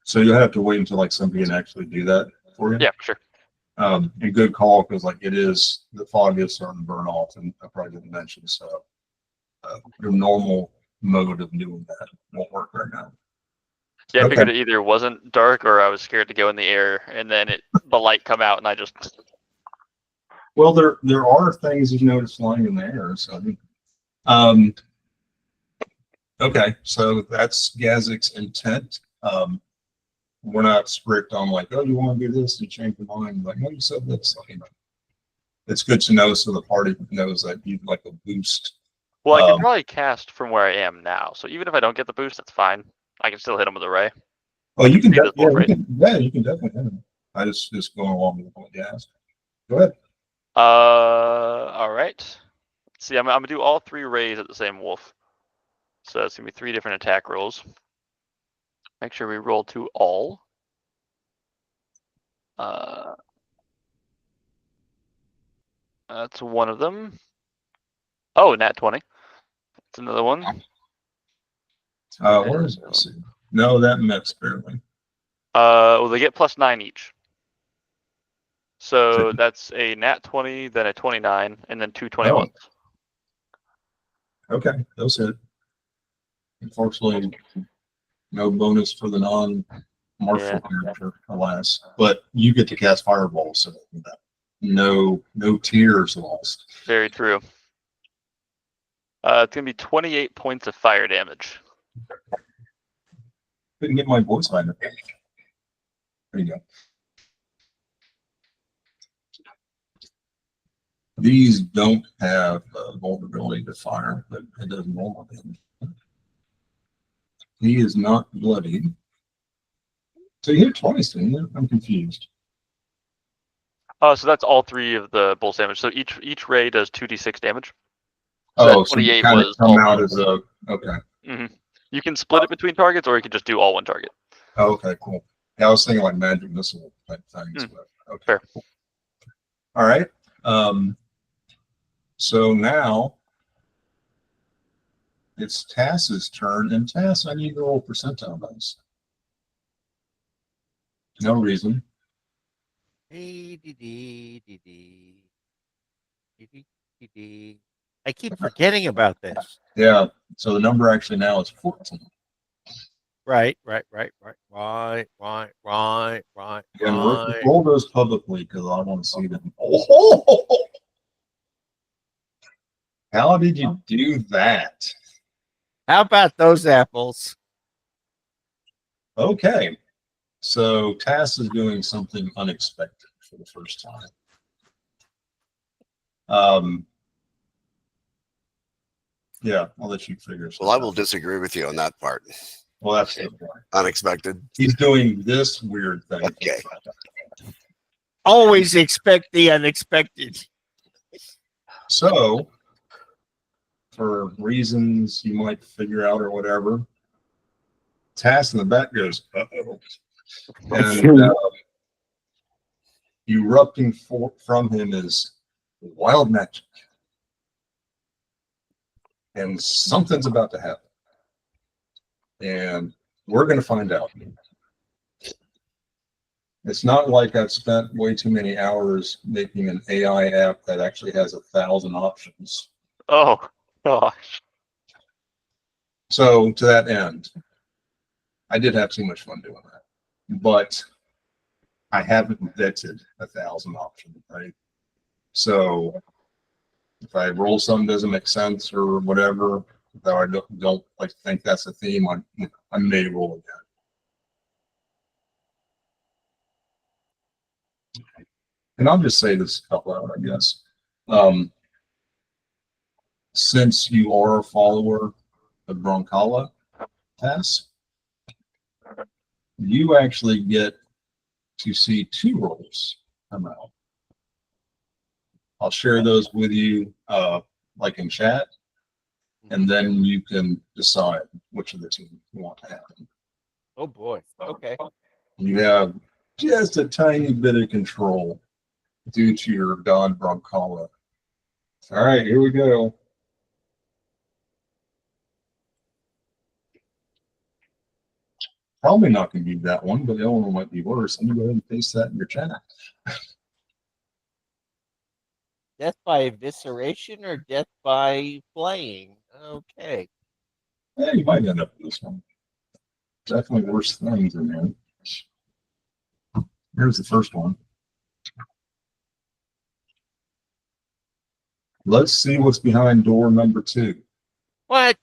So you'll have to wait until like somebody can actually do that for you. Yeah, for sure. And good call, because like it is, the fog is starting to burn off, and I probably didn't mention, so your normal mode of doing that won't work right now. Yeah, I Okay. figured it either wasn't dark or I was scared to go in the air, and then the light come out, and I just. Well, there are things you notice flying in the air. So, um, okay, so that's Gazik's intent. We're not strict on like, oh, you want to do this and change your mind. Like, no, you said this. So, it's good to know so the party knows that you'd like a boost. Well, I could probably cast from where I am now, so even if I don't get the boost, that's fine. I can still hit him with a ray. Oh, you can, See this wolf, right? you can definitely hit him. I just going along with what you asked. Go ahead. All right. See, I'm gonna do all 3 rays at the same wolf. So it's gonna be 3 different attack rolls. Make sure we roll to all. That's one of them. Oh, nat 20. That's another one. Where is this? No, that missed barely. Well, they get +9 each. So that's a nat 20, then a 29, and then 2 21s. Okay, those hit. Unfortunately, no bonus for the non-martial character, alas. But you get to cast Fireball, so no tears lost. Very true. It's gonna be 28 points of fire damage. Couldn't get my voice line. There you go. These don't have vulnerability to fire, but it does normal damage. He is not bloodied. So you hit twice, didn't you? I'm confused. Oh, so that's all 3 of the bolts damage. So each ray does 2d6 damage. So So you 28 kind of was come all out as a okay. You can split it between targets, or you can just do all one target. Oh, okay, cool. Yeah, I was thinking like magic missile type things. But okay. Fair. All right. So now it's Tass's turn, and Tass, I need to roll percentile dice. No reason. I keep forgetting about this. Yeah. So the number actually now is 14. Right. And roll those publicly because I want to see them. Oh, how did you do that? How about those apples? Okay. So Tass is doing something unexpected for the first time. Yeah, I'll let you figure. Well, I will disagree with you on that part. Well, that's Unexpected. he's doing this weird thing. Okay. Always expect the unexpected. So, for reasons you might figure out or whatever, Tass in the back goes, uh-oh. And erupting from him is wild magic. And something's about to happen. And we're going to find out. It's not like I've spent way too many hours making an AI app that actually has 1,000 options. Oh, gosh. So to that end, I did have too much fun doing that. But I haven't vetted 1,000 options, right? So if I roll something doesn't make sense or whatever, though I don't like think that's a theme, I may roll again. And I'll just say this a couple out, I guess. Since you are a follower of Broncala Tass, you actually get to see 2 rolls come out. I'll share those with you, like in chat, and then you can decide which of the 2 you want to happen. Oh boy. Okay. You have just a tiny bit of control due to your God Broncala. All right, here we go. Probably not going to be that one, but the other one might be worse. Let me go ahead and paste that in your chat. Death by evisceration or death by flaying? Okay. Yeah, you might end up with this one. definitely worse things in there. Here's the first one. Let's see what's behind door number 2. What?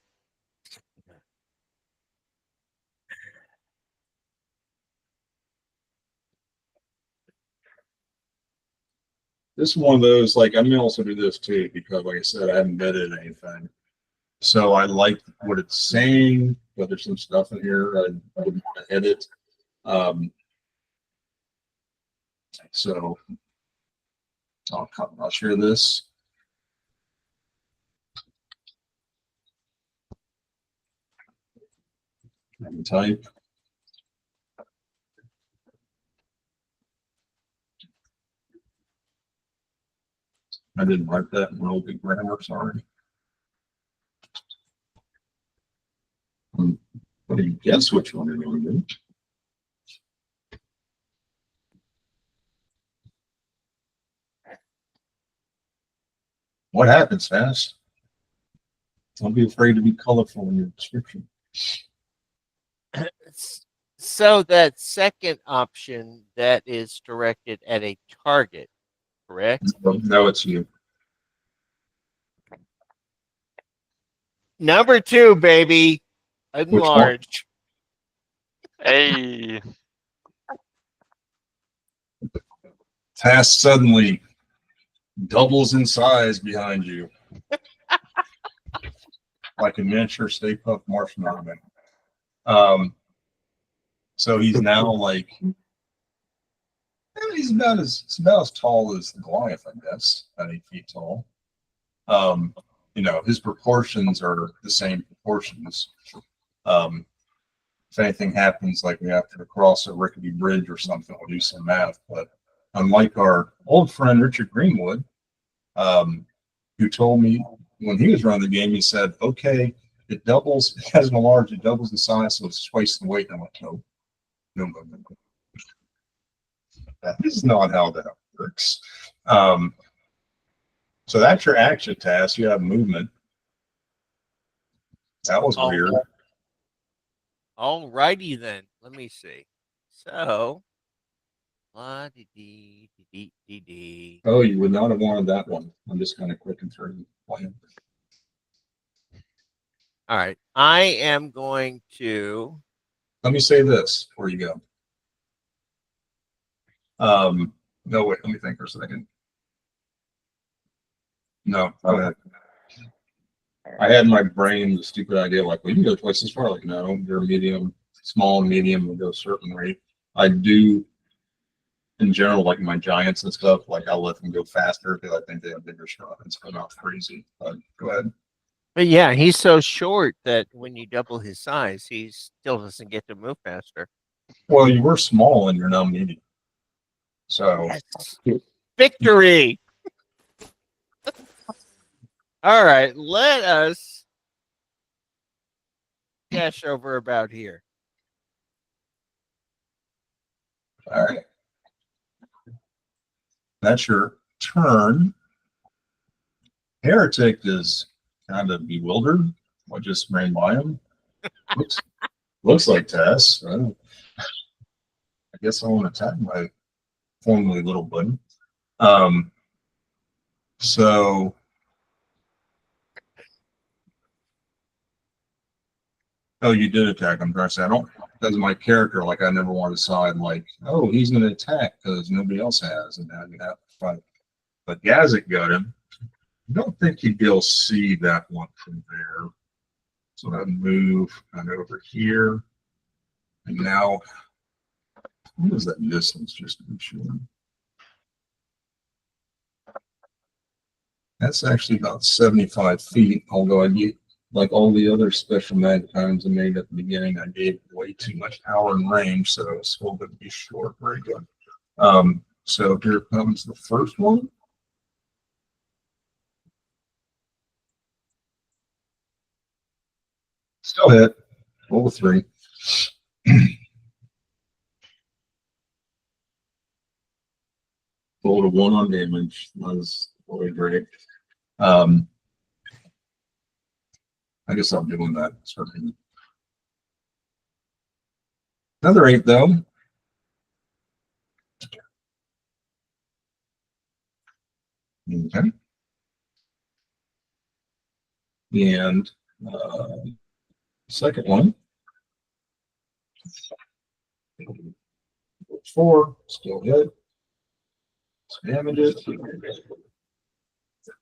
This is one of those, like, I may also do this too, because like I said, I haven't vetted anything. So I like what it's saying, but there's some stuff in here I wouldn't want to edit. So I'll share this. I can type. I didn't write that in real big grammar, sorry. What do you guess which one you're going to do? What happens, Fast? Don't be afraid to be colorful in your description. So that second option that is directed at a target, correct? No, it's you. Number 2, baby. Enlarge. Hey, Task suddenly doubles in size behind you. Like a miniature Stay Puft Marshmallow Man. So he's now like, he's about as tall as the Goliath, I guess, about 8 feet tall. You know, his proportions are the same proportions. If anything happens, like we have to cross a rickety bridge or something, we'll do some math. But unlike our old friend Richard Greenwood, who told me when he was running the game, he said, "Okay, it doubles, it has an enlarge, it doubles in size, so it's twice the weight." And I'm like, no. That is not how that works. So that's your action task. You have movement. That was weird. All righty then. Let me see. So, Oh, you would not have wanted that one. I'm just kind of clicking through. all right. I am going to. Let me say this before you go. No, wait, let me think for a second. No, go ahead. I had in my brain the stupid idea, like, well, you can go twice as far. Like, no, you're medium, small, medium, will go a certain rate. I do, in general, like my giants and stuff, like I'll let them go faster because I think they have bigger strides, but not crazy. But go ahead. But yeah, he's so short that when you double his size, he still doesn't get to move faster. Well, you were small and you're now medium. So Yes. Victory. All right, let us dash over about here. all right. That's your turn. Heretic is kind of bewildered. What just ran by him? Looks like Tess. I guess I want to attack my formerly little buddy. So oh, you did attack him. I said, I don't, because my character, like, I never want to decide, like, oh, he's going to attack because nobody else has, and now you have to fight. But Gazzik got him. I don't think he'd be able to see that one from there. So I move kind of over here. And now, what is that distance, just to be sure? That's actually about 75 feet, although I get, like all the other special mankind's I made at the beginning, I gave way too much power and range, so it's still going to be short. Very good. So here comes the first one. Still hit. Roll 3. Rolled a 1 on damage. That was really great. I guess I'm doing that. Certainly. Another 8 though. Okay. And second one. 4, still hit. Damage it.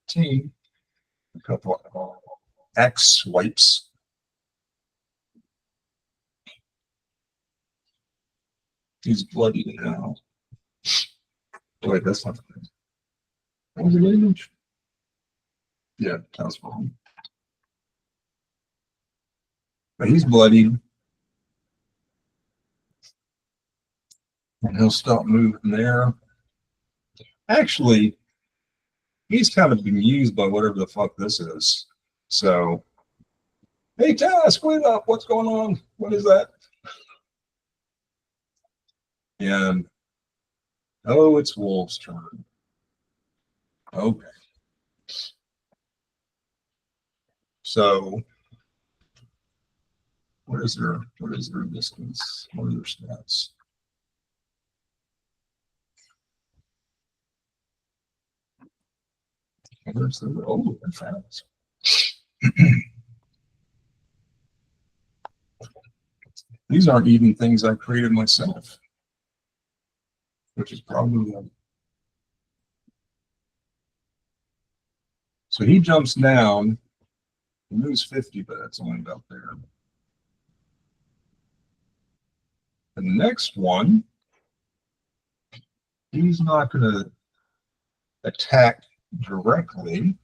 13. A couple of X swipes. He's bloody now. Wait, that's not good. What was the damage? Yeah, that was wrong. But he's bloody. And he'll stop moving there. Actually, he's kind of bemused by whatever the fuck this is. So, hey, Taz, split up. What's going on? What is that? And, oh, it's Wolf's turn. Okay. So, what is their distance? What are their stats? Where's the they're fast. These aren't even things I created myself, which is probably so he jumps down, he moves 50, but that's only about there. The next one, he's not going to attack directly,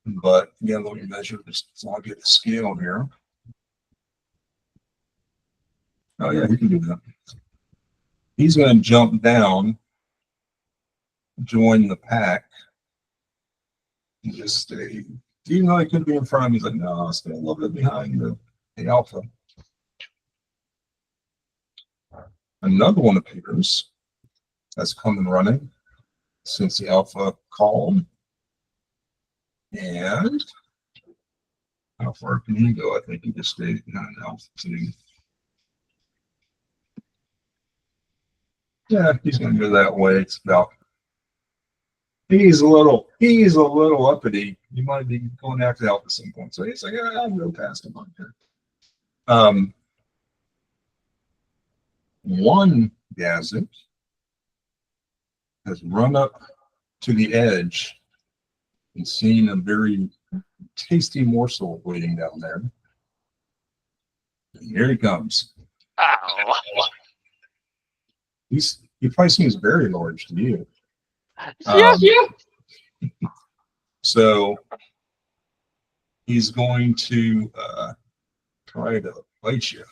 but yeah, let me measure this so I'll get the scale here. Oh yeah, he can do that. He's going to jump down, join the pack, and just stay. Even though he could be in front of me, he's like, no, I'll stay a little bit behind the alpha. Another one appears that's come and running since the alpha called. And how far can he go? I think he just stayed behind alpha too. Yeah, he's going to go that way. It's about. He's a little uppity. You might be going after alpha at some point. So he's like, yeah, I'll go past him on here. One Gazette has run up to the edge and seen a very tasty morsel waiting down there. And here he comes. Ow. He probably seems very large to you. Yeah. So he's going to try to bite you.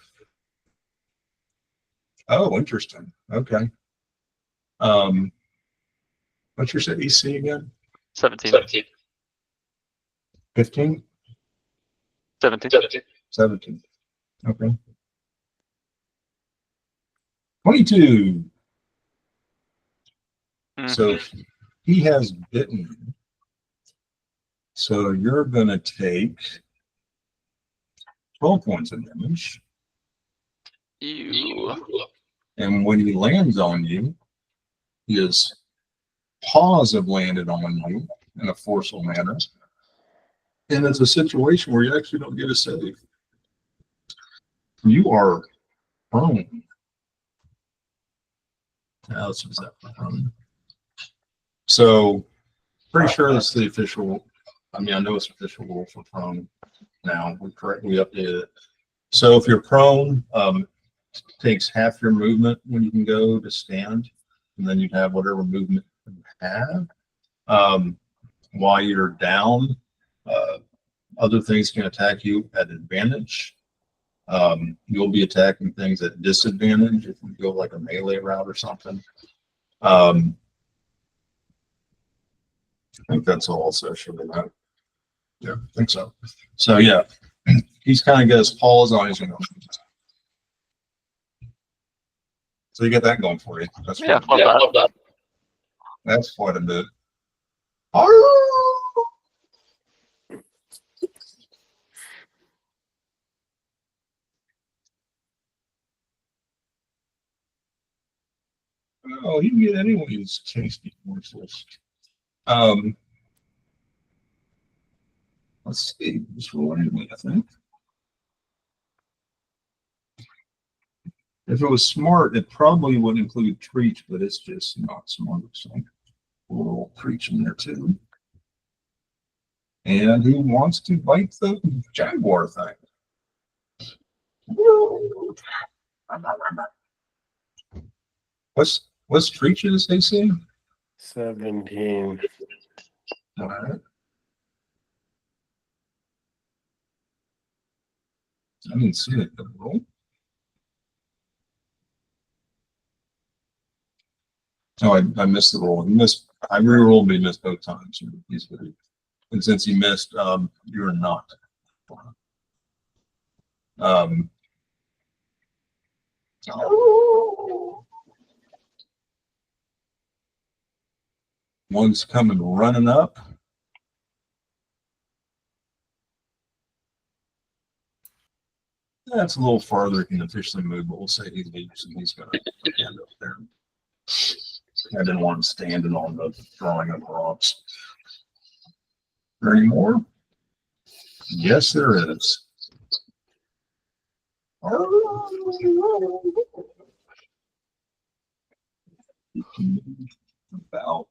Oh, interesting. Okay. What's your AC again? 17. 15? 17. 17. Okay. 22. So he has bitten you. So you're going to take 12 points of damage. Ew. And when he lands on you, his paws have landed on you in a forceful manner. And it's a situation where you actually don't get a save. You are prone. Now, let's use that for prone. So, pretty sure that's the official. I mean, I know it's official rule for prone now. We updated it. So, if you're prone, it takes half your movement when you can go to stand, and then you have whatever movement you have. While you're down, other things can attack you at advantage. You'll be attacking things at disadvantage if you go like a melee route or something. I think that's all associated with that. Yeah, I think so. So yeah, he's kind of got his paws on his. So you get that going for you. That's Yeah, quite, love that. that's quite a bit. Oh, you can get any one of these tasty morsels. Let's see. Just roll anyway, I think. If it was smart, it probably would include treats, but it's just not smart. So we'll roll treats in there too. And who wants to bite the jaguar thing? What's treaches they say? 17. All right. I didn't see it. Roll. Oh, I missed the roll. I re-rolled, but he missed both times. And since he missed, you're not. One's coming running up. That's a little farther. He can officially move, but we'll say he leaves and he's going to end up there. I didn't want him standing on the drawing of rocks. Is there any more? Yes, there is. About.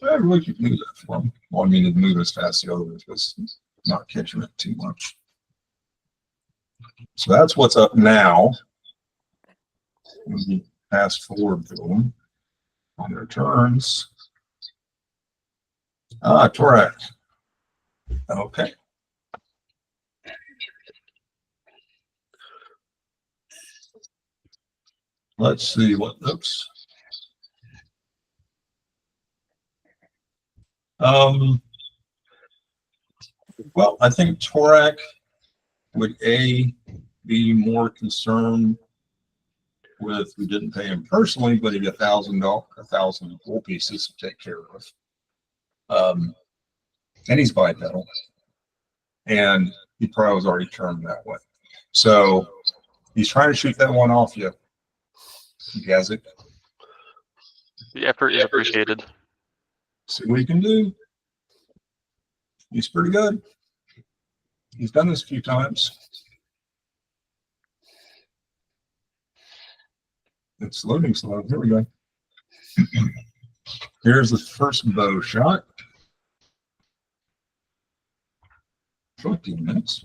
I really could move that for him. Well, I mean, it'd move as fast as the other one because not catching it too much. So that's what's up now. We fast forward to them on their turns. Torak. Okay. Let's see what oops. Well, I think Torak would be more concerned with we didn't pay him personally, but he got $1,000 gold pieces to take care of. And he's bipedal. And he probably was already turned that way. So he's trying to shoot that one off you. He has it. The effort is appreciated. See what he can do. He's pretty good. He's done this a few times. It's loading slow. Here we go. Here's the first bow shot. 14 minutes.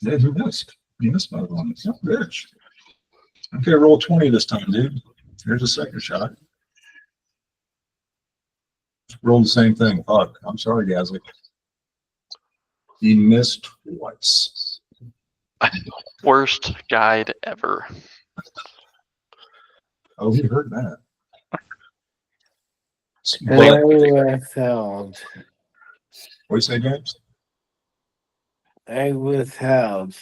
Yeah, he missed. He missed by one. It's not bitch. Okay, roll 20 this time, dude. Here's the second shot. Roll the same thing. Fuck. I'm sorry, Gasly. He missed twice. Worst guide ever. Oh, he heard that. I withheld. What do you say, James? I withheld.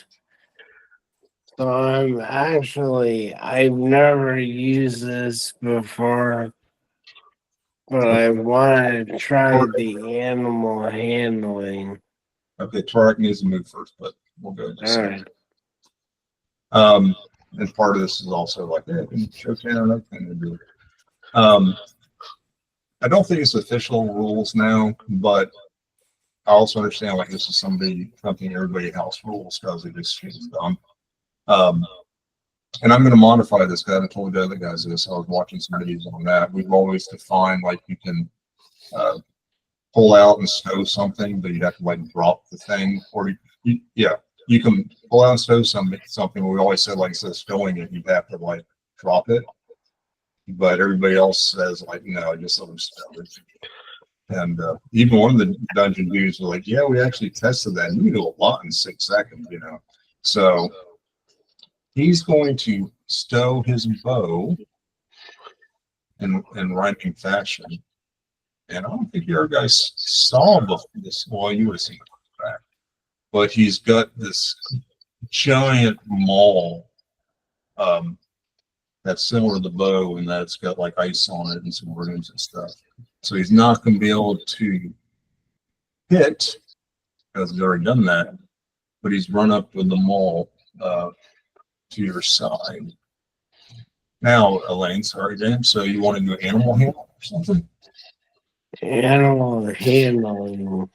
So I've never used this before, but I want to try the animal handling. Okay, Torak needs to move first, but we'll go to All right. And part of this is also like, showdown, nothing to do. I don't think it's official rules now, but I also understand like this is something everybody house rules because it just feels dumb. And I'm going to modify this because I haven't told the other guys this. I was watching some videos on that. We've always defined like you can pull out and stow something, but you'd have to like drop the thing, or you can pull out and stow something. We always said like instead of stowing it, you'd have to like drop it. But everybody else says like no, just let them stow it. And even one of the dungeon dudes was like, yeah, we actually tested that. And you can do a lot in 6 seconds, you know. So he's going to stow his bow in rhyming fashion. And I don't think your guys saw this. Well, you would have seen it back. But he's got this giant maul that's similar to the bow, and that's got like ice on it and some runes and stuff. So he's not going to be able to hit because he's already done that. But he's run up with the maul to your side. Now, Elaine, sorry, Dan. So you want to do animal handle or something? Animal handling.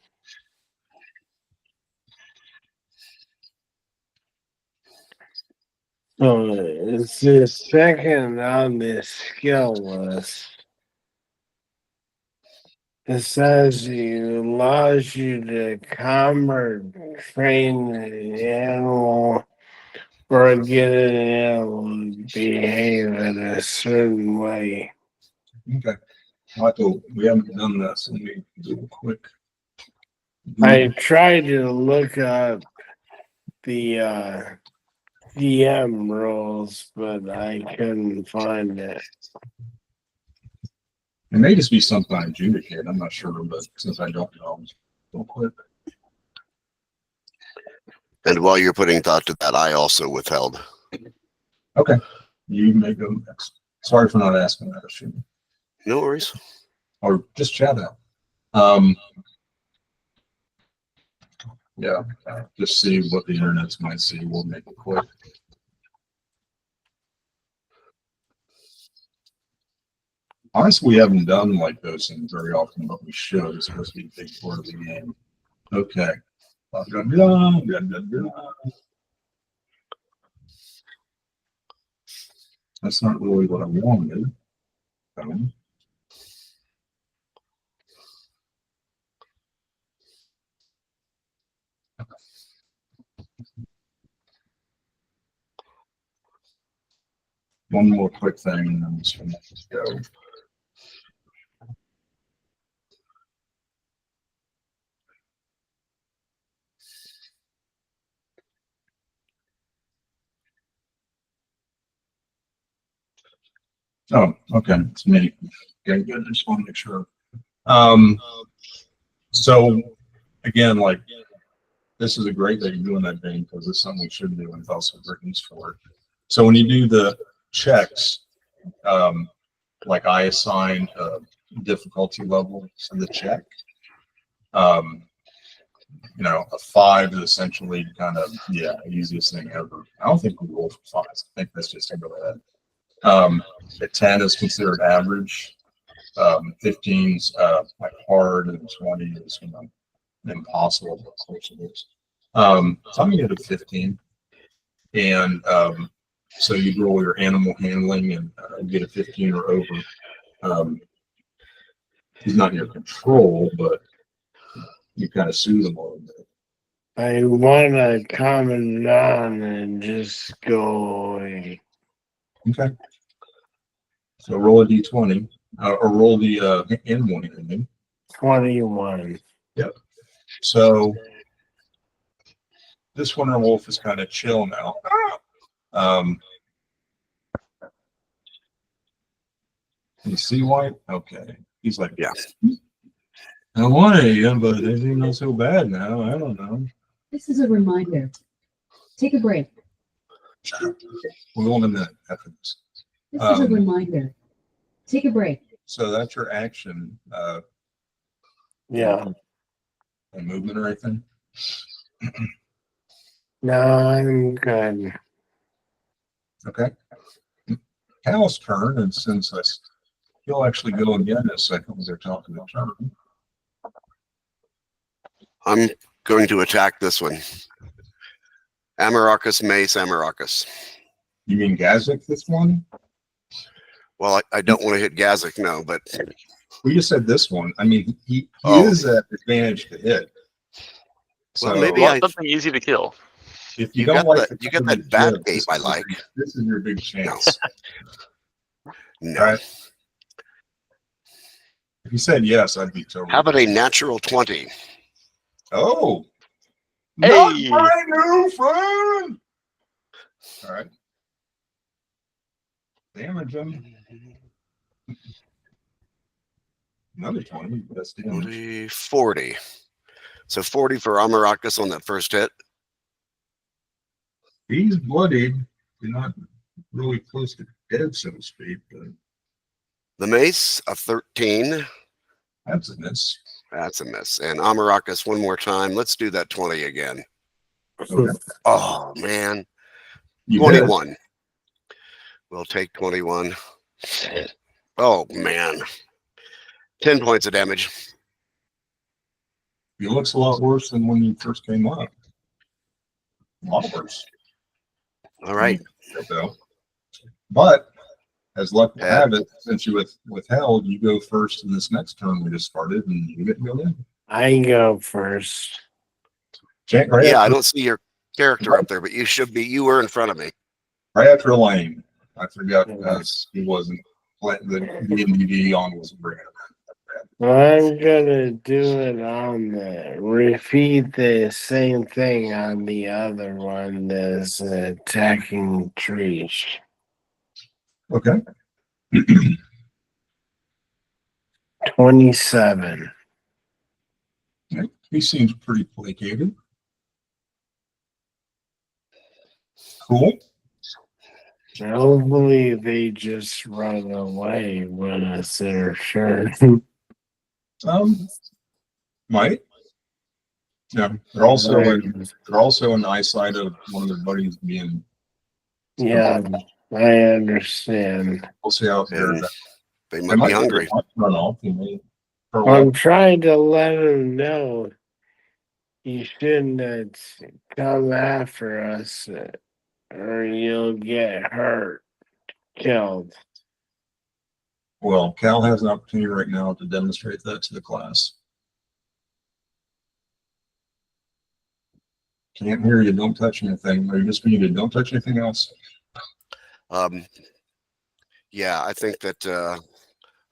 So it's the second on this skill list. It says it allows you to calm or train an animal or get an animal to behave in a certain way. Okay. Michael, we haven't done this. Let me do a quick. I tried to look up the DM rules, but I couldn't find it. It may just be something I adjudicate. I'm not sure, but since I don't know, real quick. And while you're putting thought to that, I also withheld. Okay. You may go next. Sorry for not asking that issue. No worries. Or just chat out. Yeah, just see what the internets might see. We'll make it quick. Honestly, we haven't done like those things very often, but we should. It's supposed to be a big part of the game. Okay. Blah, blah, blah, blah, blah, blah. That's not really what I wanted. One more quick thing, and then I'm just gonna go. Oh, okay. It's me. Okay, good. I just want to make sure. So again, like this is a great that you're doing that thing because it's something we should do and it's also written for it. So when you do the checks, like I assign a difficulty level to the check. You know, a 5 is essentially kind of easiest thing ever. I don't think we roll for 5s. I think that's just a go ahead. A 10 is considered average. 15's like hard, and 20 is impossible. Of course it is. So I'm gonna get a 15, and so you roll your animal handling and get a 15 or over. He's not in your control, but you kind of soothe him a little bit. I want to comment on and just go away. Okay. So roll a d20, or roll the animal handling. 21. Yep. So this one, wolf is kind of chill now. You see why? Okay. He's like, Yeah. I wanted you, but they seem not so bad now. I don't know. This is a reminder. Take a break. We're going in the after this. This is a reminder. Take a break. So that's your action. Yeah. And movement or anything? No, I'm good. Okay. Cal's turn, and since he'll actually go again in a second when they're talking about turn. I'm going to attack this one. Amaracus, Mace, Amaracus. You mean Gazik, this one? Well, I don't want to hit Gazik, no, but We just said this one. I mean, he is at advantage to hit. So Well, maybe Want something easy to kill. if you you don't got like that. You got that bat cape I like. This is your big chance. No. All right. If you said yes, I'd be totally. How about a natural 20? Oh, Hey! not my new friend. All right. Damage him. Another 20. That's damage. 20, 40. So 40 for Amaracus on that first hit. He's bloodied. You're not really close to dead, so to speak, but The Mace, a 13. that's a miss. That's a miss. And Amaracus one more time. Let's do that 20 again. Okay. Oh, man. You 21. We'll take 21. Oh, man. 10 points of damage. It looks a lot worse than when you first came up. A lot worse. All right. But as luck will Yeah. have it, since you withheld, you go first in this next turn we just started, and you get to go in. I go first. Right Yeah, I after, don't see your character up there, but you should be. You were in front of me. right after Elaine. I forgot because he wasn't the D&D on wasn't bringing it. I'm gonna do it on the repeat the same thing on the other one as attacking trees. Okay. 27. He seems pretty placated. Cool. Hopefully they just run away when it's their turn. Might. Yeah. They're also in eyesight of one of their buddies being. Yeah, I understand. We'll see how And they they might be hungry. run off. They may curl I'm up. trying to let him know you shouldn't come after us or you'll get hurt, killed. Well, Cal has an opportunity right now to demonstrate that to the class. Can't hear you. Don't touch anything. Or you just muted. Don't touch anything else. Yeah, I think that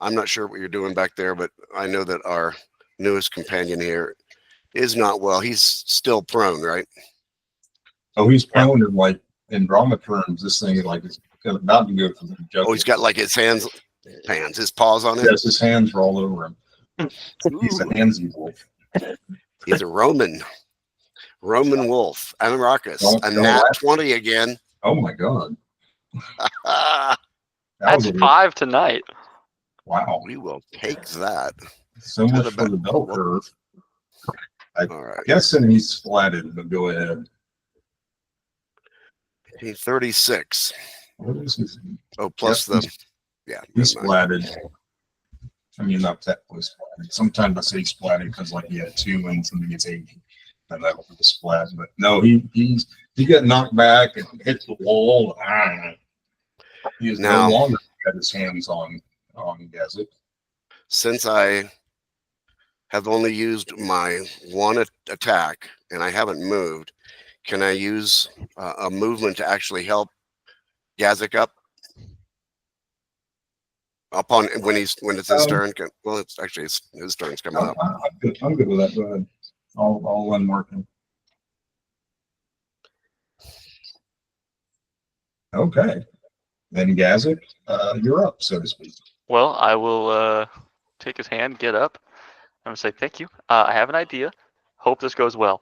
I'm not sure what you're doing back there, but I know that our newest companion here is not well. He's still prone, right? Oh, he's prone in like in drama terms. This thing is like it's about to go for the joke. Oh, he's got like his hands, his paws on it. Yes, his hands are all over him. He's a handsy wolf. He's a Roman wolf. Anarakis. A Don't nat laugh. 20 again. Oh my god. Ah, That That's was a 5 tonight. wow. we will take that. So much the for the bell curve. All right. Guessing he's splatted, but go ahead. 36. What is his? Oh, plus Yep, the yeah. He's never mind. splatted. I mean, not technically splatted. Sometimes I say splatted because like he had 2 and something gets 80. And that was a splat. But no, he got knocked back and hit the wall. He is Now- no longer got his hands on Gazet. Since I have only used my one attack and I haven't moved, can I use a movement to actually help Gazik up? Upon when it's his turn. Well, it's actually his turn's coming up. I'm good with that. Go ahead. I'll unmark him. Okay. Then Gazet, you're up, so to speak. Well, I will take his hand, get up. I'm going to say, thank you. I have an idea. Hope this goes well.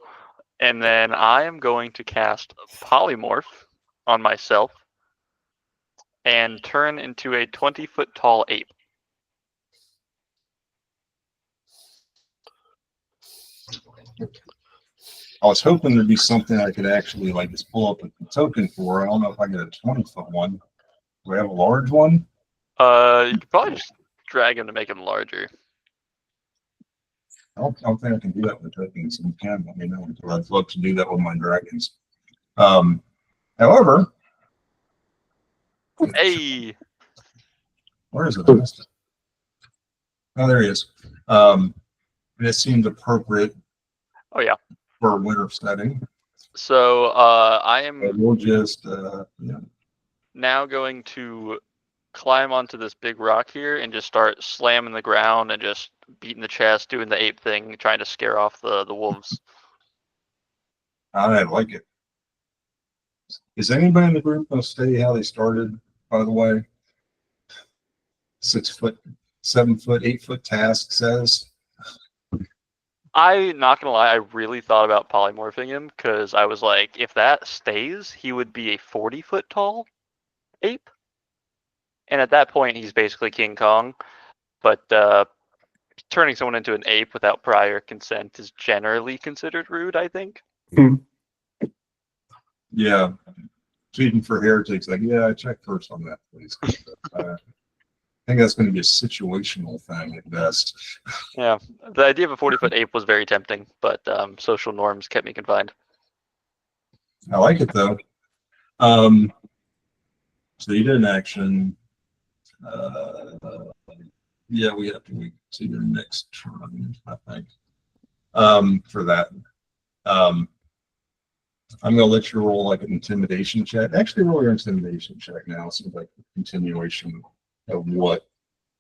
And then I am going to cast Polymorph on myself and turn into a 20-foot tall ape. I was hoping there'd be something I could actually like just pull up a token for. I don't know if I get a 20-foot one. Do we have a large one? You could probably just drag him to make him larger. I don't think I can do that with tokens. You can let me know. I'd love to do that with my dragons. However, Hey! where is it? Oh, there he is. It seems appropriate. Oh, yeah. For a winter setting. So I am But we'll just now going to climb onto this big rock here and just start slamming the ground and just beating the chest, doing the ape thing, trying to scare off the wolves. I like it. Is anybody in the group going to stay how they started, by the way? 6 foot, 7 foot, 8 foot task says. I'm not gonna lie, I really thought about polymorphing him because I was like, if that stays, he would be a 40-foot tall ape. And at that point, he's basically King Kong. But turning someone into an ape without prior consent is generally considered rude, I think. Yeah. Speaking for heretics, like, yeah, check first on that, please. I think that's going to be a situational thing at best. Yeah, the idea of a 40-foot ape was very tempting, but social norms kept me confined. I like it though. So you did an action. Yeah, we have to wait to your next turn, I think. For that. I'm gonna let you roll like an intimidation check. Actually, roll your intimidation check now. It seems like a continuation of what.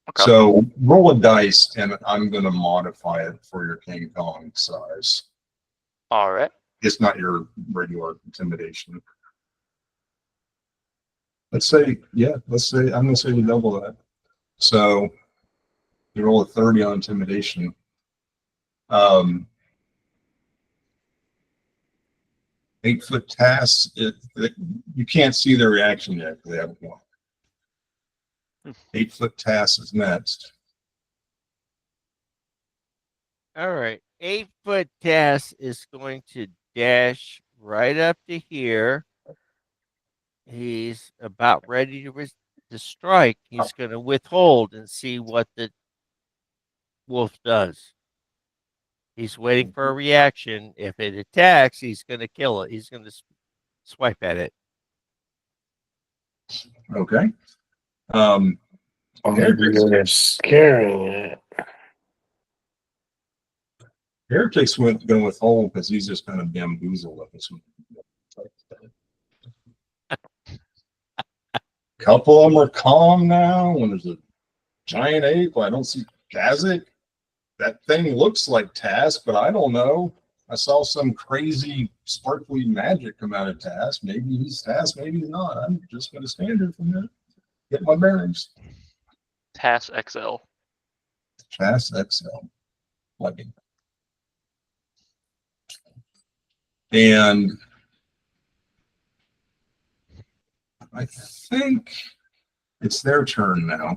Okay. So roll a dice, and I'm gonna modify it for your King Kong size. All right. It's not your regular intimidation. Let's say, yeah, I'm gonna say we double that. So you roll a 30 on intimidation. 8-foot tasks, you can't see their reaction yet because they haven't won. 8-foot task is next. All right. 8-foot Tass is going to dash right up to here. He's about ready to strike. He's going to withhold and see what the wolf does. He's waiting for a reaction. If it attacks, he's going to kill it. He's going to swipe at it. Okay. You're scaring it. Heretics going to withhold because he's just kind of bamboozled with this one. Couple of them are calm now. When there's a giant ape, I don't see Kazik. That thing looks like Task, but I don't know. I saw some crazy sparkly magic come out of Task. Maybe he's Task, maybe he's not. I'm just going to stand here for a minute, get my bearings. TAS XL. Task XL. Plugging. And I think it's their turn now.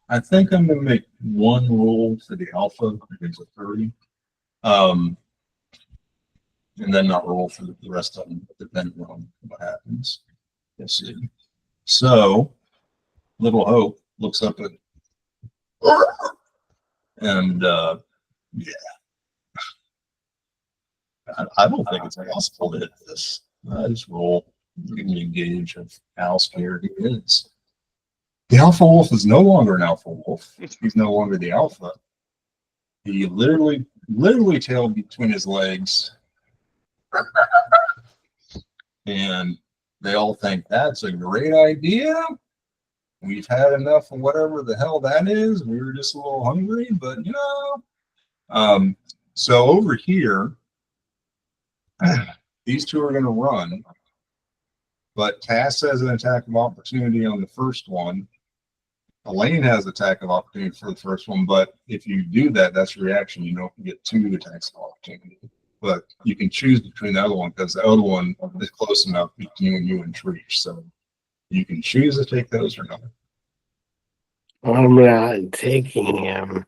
I think I'm going to make one roll for the alpha against a 30. And then not roll for the rest of them, depending on what happens. Let's see. So, Little Hope looks up at, and yeah. I don't think it's possible to hit this. I just roll, give me a gauge of how scared he is. The alpha wolf is no longer an alpha wolf. He's no longer the alpha. He literally tailed between his legs. And they all think that's a great idea. We've had enough of whatever the hell that is. We were just a little hungry, but you know. So over here, these two are going to run. But Tass has an attack of opportunity on the first one. Elaine has attack of opportunity for the first one, but if you do that, that's reaction. You don't get 2 attacks of opportunity. But you can choose between the other one because the other one is close enough between you and Treach. So you can choose to take those or not. I'm not taking him.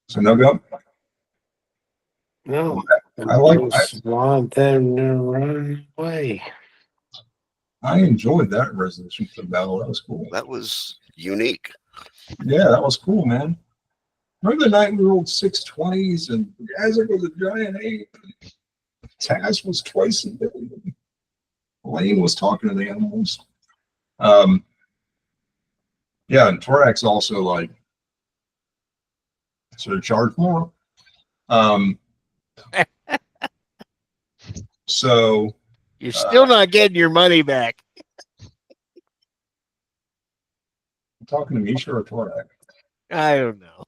So no go. No. I just want them to run away. I enjoyed that resolution for the battle. That was cool. That was unique. Yeah, that was cool, man. Remember the night we rolled 620s and Isaac was a giant ape. Taz was twice as big. Elaine was talking to the animals. Yeah, and Torax also like sort of charged more. So You're still not getting your money back. talking to Misha or Torak? I don't know.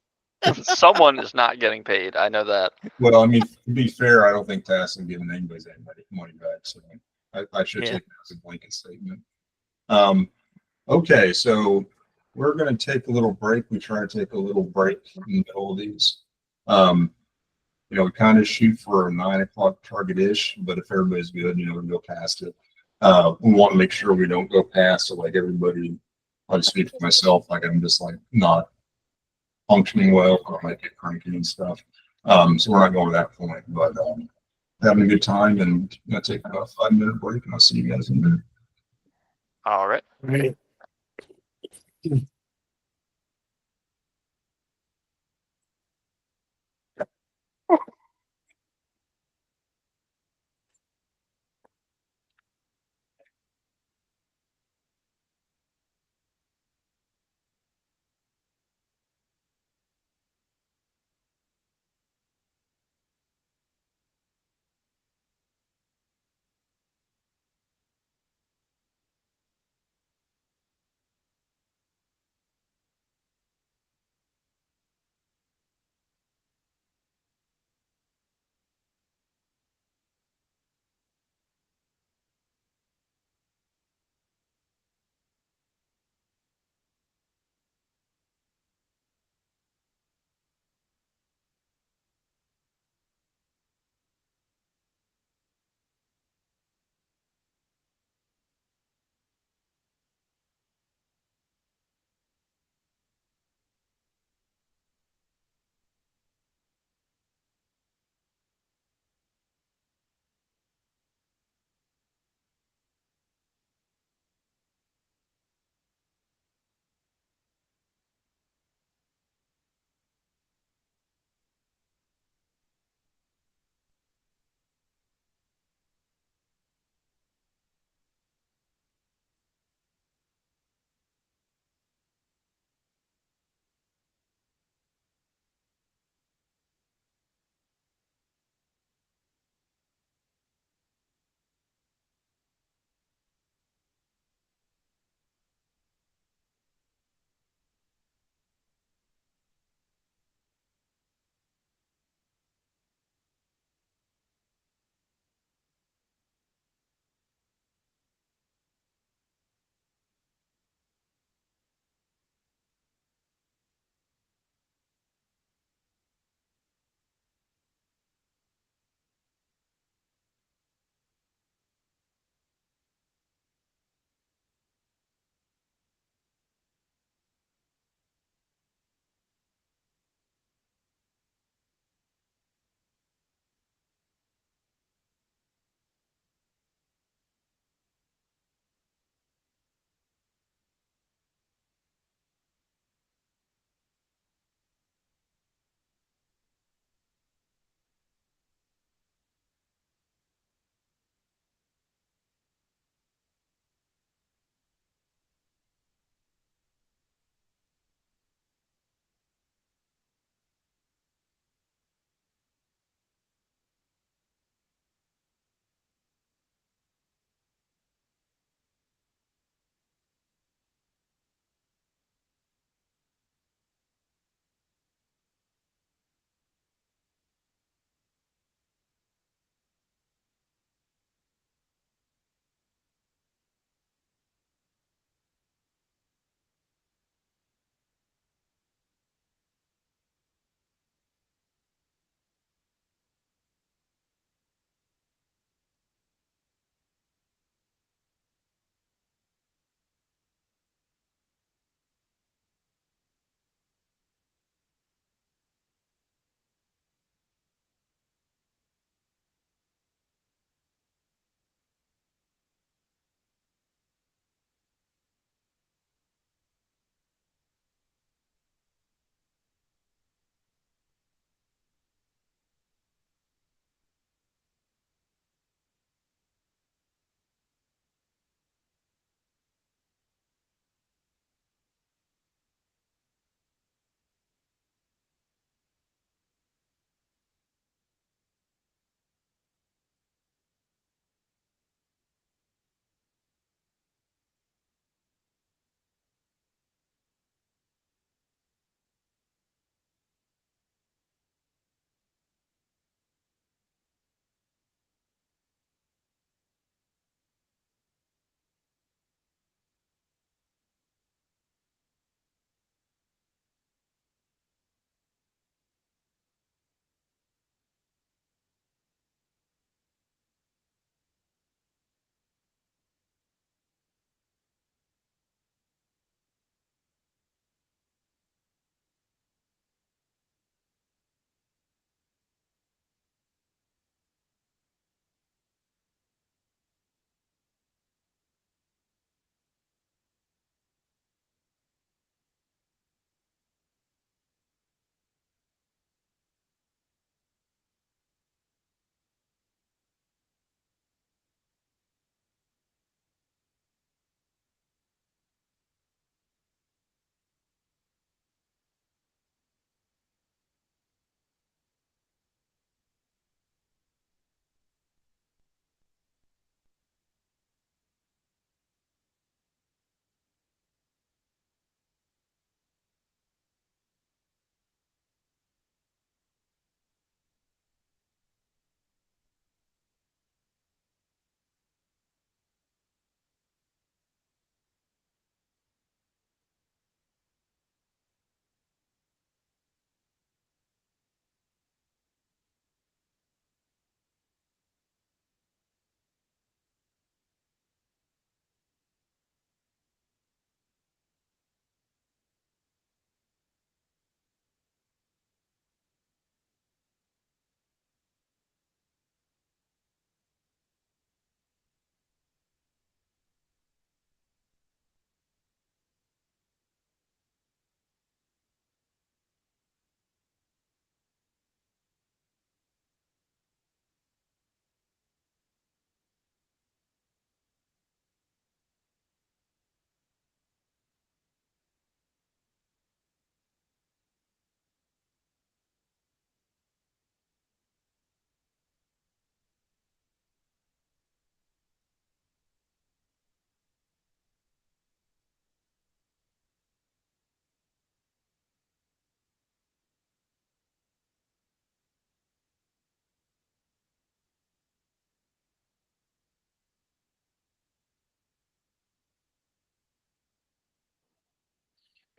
Someone is not getting paid. I know that. Well, I mean, to be fair, I don't think Tass is giving anybody's money back. So I should take that as a blanket statement. Okay, so we're going to take a little break. We try to take a little break in the middle of these. You know, we kind of shoot for a 9 o'clock target-ish, but if everybody's good, you know, we go past it. We want to make sure we don't go past it like everybody. I speak for myself, like I'm just like not functioning well, or I might get cranky and stuff. So we're not going to that point, but having a good time, and gonna take about a 5-minute break, and I'll see you guys in a minute. All right. Right.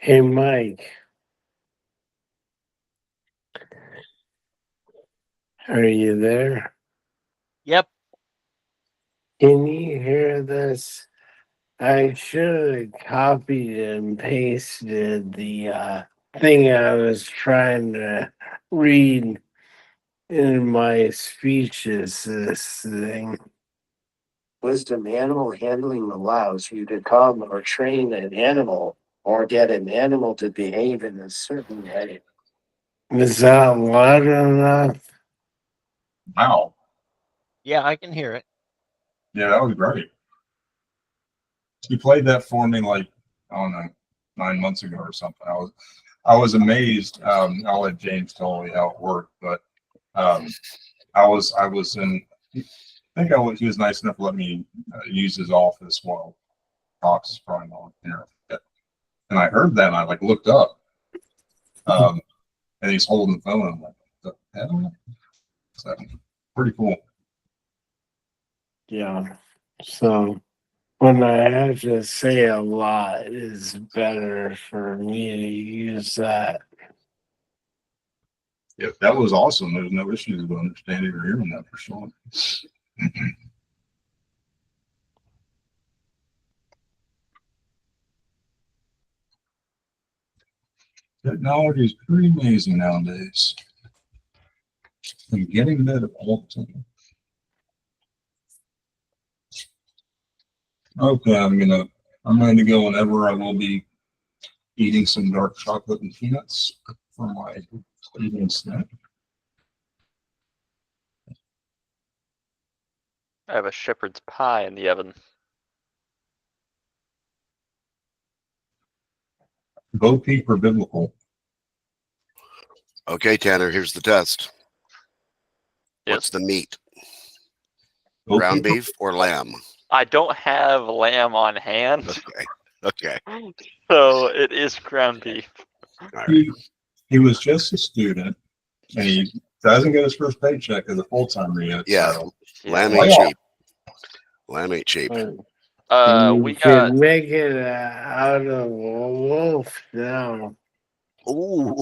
Hey, Mike, are you there? Yep. Can you hear this? I should have copied and pasted the thing I was trying to read in my speech assist thing. Wisdom animal handling allows you to calm or train an animal or get an animal to behave in a certain way. Is that loud enough? Wow. Yeah, I can hear it. Yeah, that was great. You played that for me like, I don't know, 9 months ago or something. I was amazed. I'll let James tell me how it worked, but I was in. I think he was nice enough to let me use his office while Cox is probably on here. And I heard that, and I like looked up, and he's holding the phone. I'm like, what the hell? So, pretty cool. Yeah. So when I have to say a lot, it's better for me to use that. Yeah, that was awesome. There's no issues with understanding or hearing that for sure. Technology is pretty amazing nowadays. I'm getting better all the time. Okay, I'm ready to go whenever. I will be eating some dark chocolate and peanuts for my evening snack. I have a shepherd's pie in the oven. Bo Peep or biblical? Okay, Tanner, here's the test. What's Yes. the meat? Bo Ground Peep? beef or lamb? I don't have lamb on hand, Okay. Okay. so it is ground beef. All right. He was just a student, and he doesn't get his first paycheck as a full timer yet. Yeah. So Lamb Yeah. ain't Playoff. cheap. Lamb ain't cheap. We You got can make it out of a wolf now. Ooh.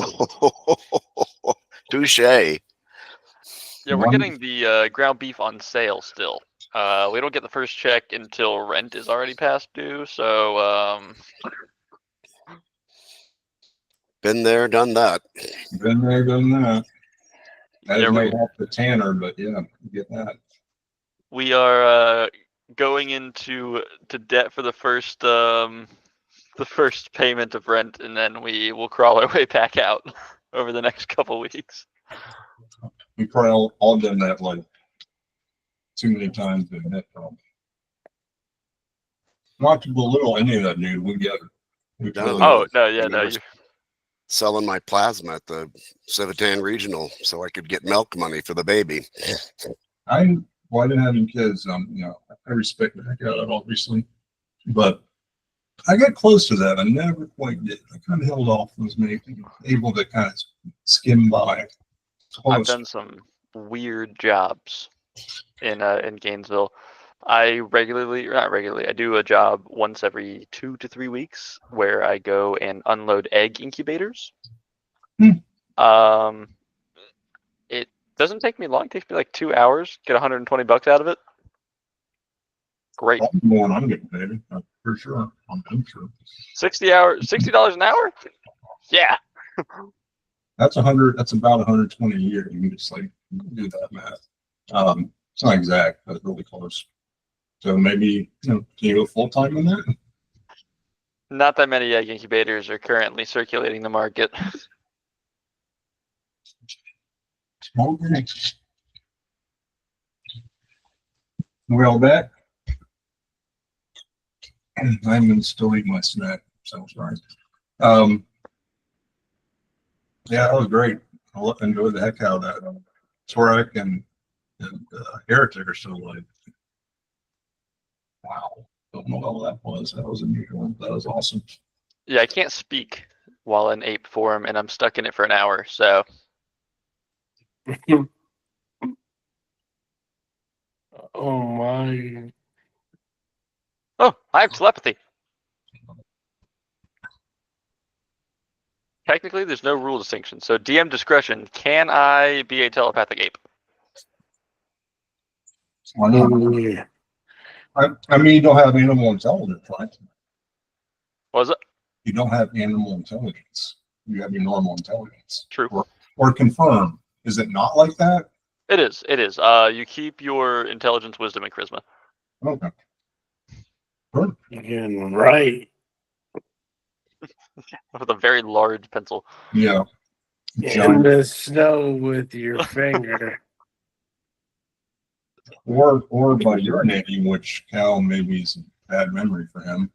Touche. we're One- getting the ground beef on sale still. We don't get the first check until rent is already past due. So Been there, done that. Been there, done that. That yeah, is no help to Tanner, but yeah, get that. we are going into debt for the first payment of rent, and then we will crawl our way back out over the next couple weeks. We probably all done that like too many times in that problem. Not to belittle any of that, dude. We get it. We totally No. Oh no, yeah, no, Remember you selling my plasma at the Civitan Regional so I could get milk money for the baby. I didn't have any kids. I respect the heck out of it, obviously, but I got close to that. I never quite did. I kind of held off. Was maybe able to kind of skim by. I've Close. done some weird jobs in Gainesville. I not regularly, I do a job once every 2 to 3 weeks where I go and unload egg incubators. Hmm. It doesn't take me long. It takes me like 2 hours, get $120 out of it. Great. I'm going. I'm getting paid for sure. I'm sure. $60 an hour? Yeah. That's 100. That's about 120 a year. You can just like do that math. It's not exact, but really close. So maybe can you go full time on that? Not that many egg incubators are currently circulating the market. Okay. We all back? I'm gonna still eat my snack. Sounds right. Yeah, that was great. I enjoyed the heck out of that. Torek and Heretic are still like, wow. Don't know what all that was. That was unusual. That was awesome. Yeah, I can't speak while in ape form, and I'm stuck in it for an hour. So Oh my. I have telepathy. Technically, there's no rule distinction. So DM discretion. Can I be a telepathic ape? Why not? Yeah. I mean, you don't have animal intelligence, right? What was it? You don't have animal intelligence. You have your normal intelligence. True. Or confirm. Is it not like that? It is. It is. You keep your intelligence, wisdom, and charisma. Okay. Good. You can write With a very large pencil. Yeah. in Giant. the snow with your finger. Or by urinating, which Cal maybe is a bad memory for him.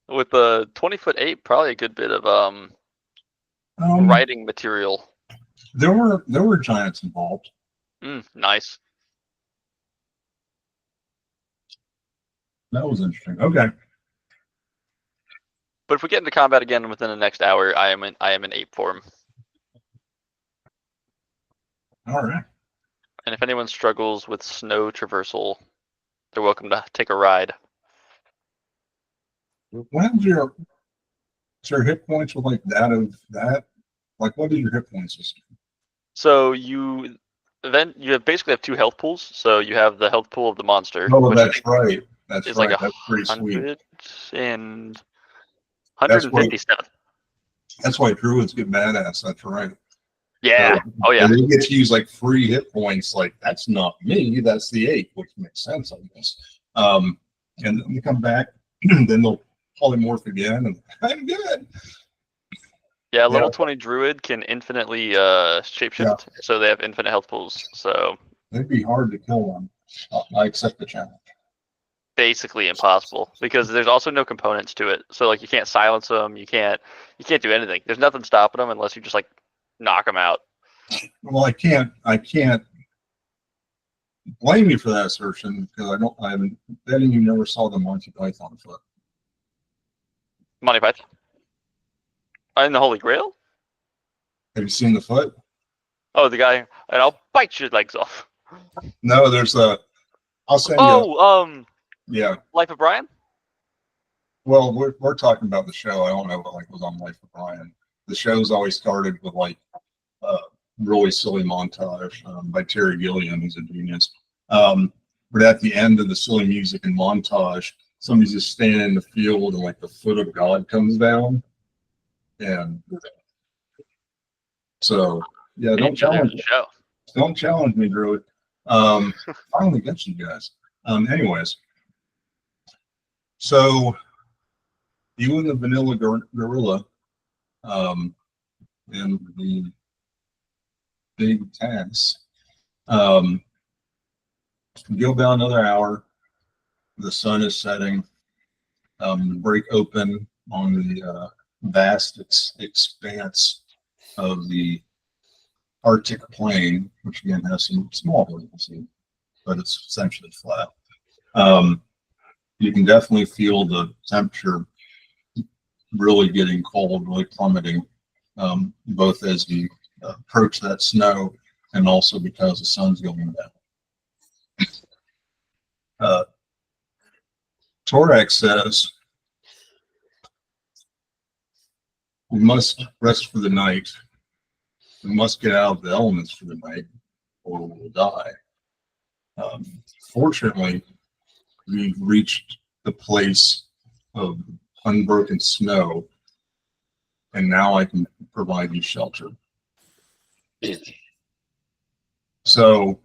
With a 20-foot ape, probably a good bit of writing material. There were giants involved. Nice. That was interesting. Okay. But if we get into combat again within the next hour, I am in ape form. All right. And if anyone struggles with snow traversal, they're welcome to take a ride. What is your hit points with like that of that? Like, what is your hit point system? So you basically have two health pools. So you have the health pool of the monster. Oh, which that's right. That's is right. like That's pretty sweet. 157. That's why druids get badass. That's right. Yeah. Oh yeah. And they get to use like free hit points. Like, that's not me. That's the ape, which makes sense, I guess. And then they come back, then they'll polymorph again, and I'm good. Yeah, level 20 druid can infinitely shapeshift, so they have infinite health pools. So It'd be hard to kill them. I accept the challenge. basically impossible because there's also no components to it. So like you can't silence them, you can't do anything. There's nothing stopping them unless you just like knock them out. Well, I can't blame you for that assertion because I haven't betting you never saw the Monty Python foot. Monty Python. In the Holy Grail? Have you seen the foot? Oh, the guy, and I'll bite your legs off. No, there's I'll send you. Yeah. Life of Brian? Well, we're talking about the show. I don't know what like was on Life of Brian. The show's always started with like really silly montage by Terry Gilliam, who's a genius. But at the end of the silly music and montage, somebody's just standing in the field and like the foot of God comes down. And so yeah, don't challenge me, Druid. Finally get you guys. Anyways. So you and the vanilla gorilla and the big task go about another hour. The sun is setting. Break open on the vast expanse of the Arctic plain, which again has some small hills, but it's essentially flat. You can definitely feel the temperature really getting cold, really plummeting, both as you approach that snow and also because the sun's going down. Torax says, we must rest for the night. We must get out of the elements for the night or we will die. Fortunately, we've reached the place of unbroken snow, and now I can provide you shelter. So,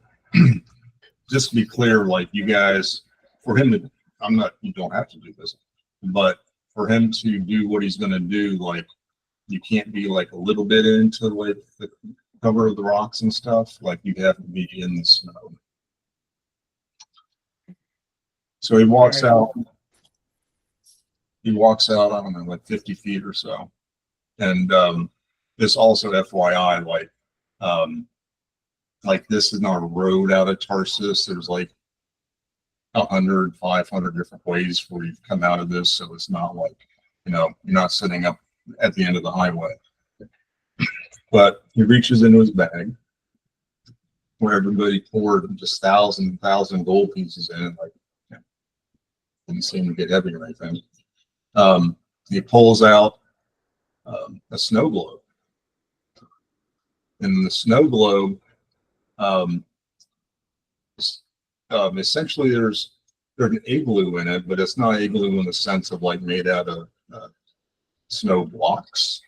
just to be clear, like you guys, for him to, you don't have to do this, but for him to do what he's going to do, like, you can't be like a little bit into like the cover of the rocks and stuff, like you have to be in the snow. So he walks out. I don't know, like 50 feet or so. And this also FYI, like this is not a road out of Tarsus. There's like 100, 500 different ways where you've come out of this. So it's not like, you're not sitting up at the end of the highway. But he reaches into his bag where everybody poured just thousand gold pieces in, like, didn't seem to get heavy or anything. And He pulls out a snow globe. And the snow globe, essentially there's an igloo in it, but it's not igloo in the sense of like made out of snow blocks.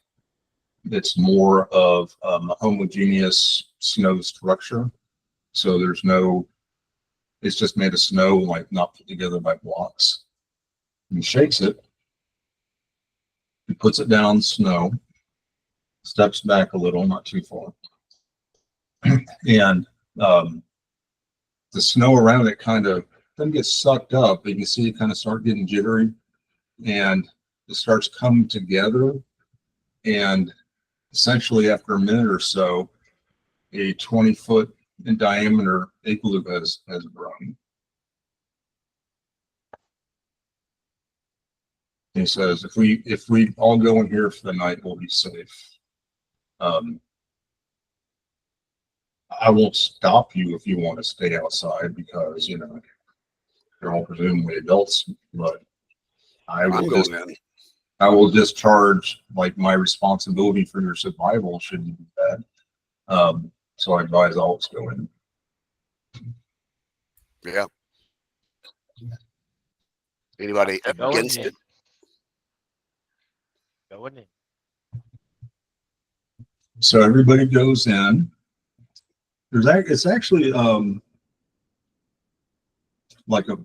It's more of a homogeneous snow structure. So there's no, it's just made of snow, like not put together by blocks. He shakes it. He puts it down in the snow, steps back a little, not too far. And the snow around it kind of doesn't get sucked up, but you can see it kind of start getting jittery, and it starts coming together. And essentially, after a minute or so, a 20-foot in diameter igloo has grown. He says, if we all go in here for the night, we'll be safe. I won't stop you if you want to stay outside because, you know, they're all presumably adults, but I will discharge like my responsibility for your survival should you do that. So I advise all to go in. Yeah. Anybody against it? Going in. So everybody goes in. It's actually like a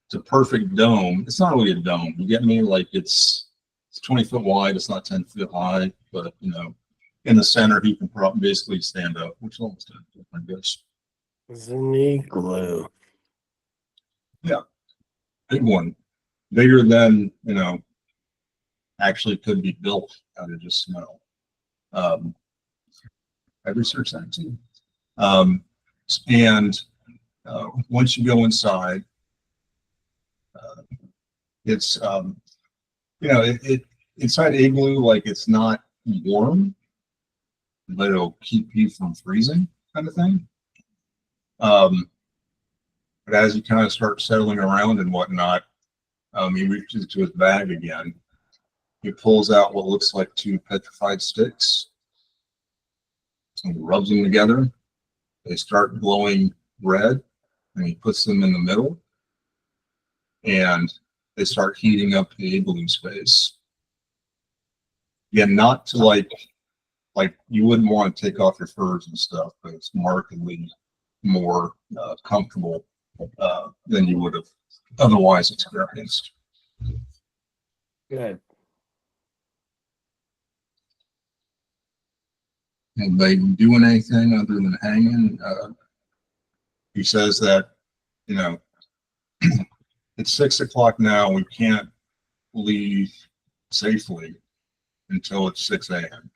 it's a perfect dome. It's not really a dome. You get me? Like it's 20 foot wide. It's not 10 feet high, but you know, in the center he can probably basically stand up, which is almost I guess. It's an igloo. Yeah, big one, bigger than you know. Actually, could be built out of just snow. I researched that too. And once you go inside, it's you know it inside igloo, like it's not warm, but it'll keep you from freezing, kind of thing. But as you kind of start settling around and whatnot, he reaches into his bag again. He pulls out what looks like 2 petrified sticks and rubs them together. They start glowing red, and he puts them in the middle, and they start heating up the igloo space. Again, not to like you wouldn't want to take off your furs and stuff, but it's markedly more comfortable than you would have otherwise experienced. Good. Anybody doing anything other than hanging? He says that, you know, it's 6 o'clock now. We can't leave safely until it's 6 a.m.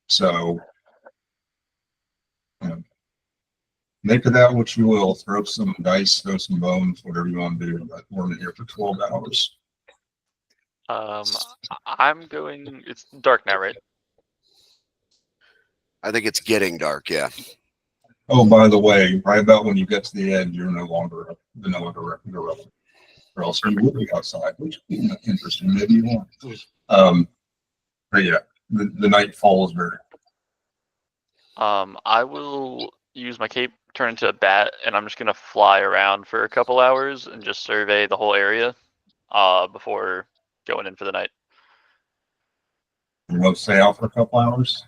So, you know, make of that what you will. Throw some dice, throw some bones, whatever you want to do. But we're in here for 12 hours. I'm going. It's dark now, right? I think it's getting dark. Yeah. Oh, by the way, right about when you get to the end, you're no longer a vanilla gorilla, or else you would be outside, which would be interesting. Maybe you want. But yeah, the night falls very. I will use my cape, turn into a bat, and I'm just gonna fly around for a couple hours and just survey the whole area before going in for the night. You want to stay out for a couple hours?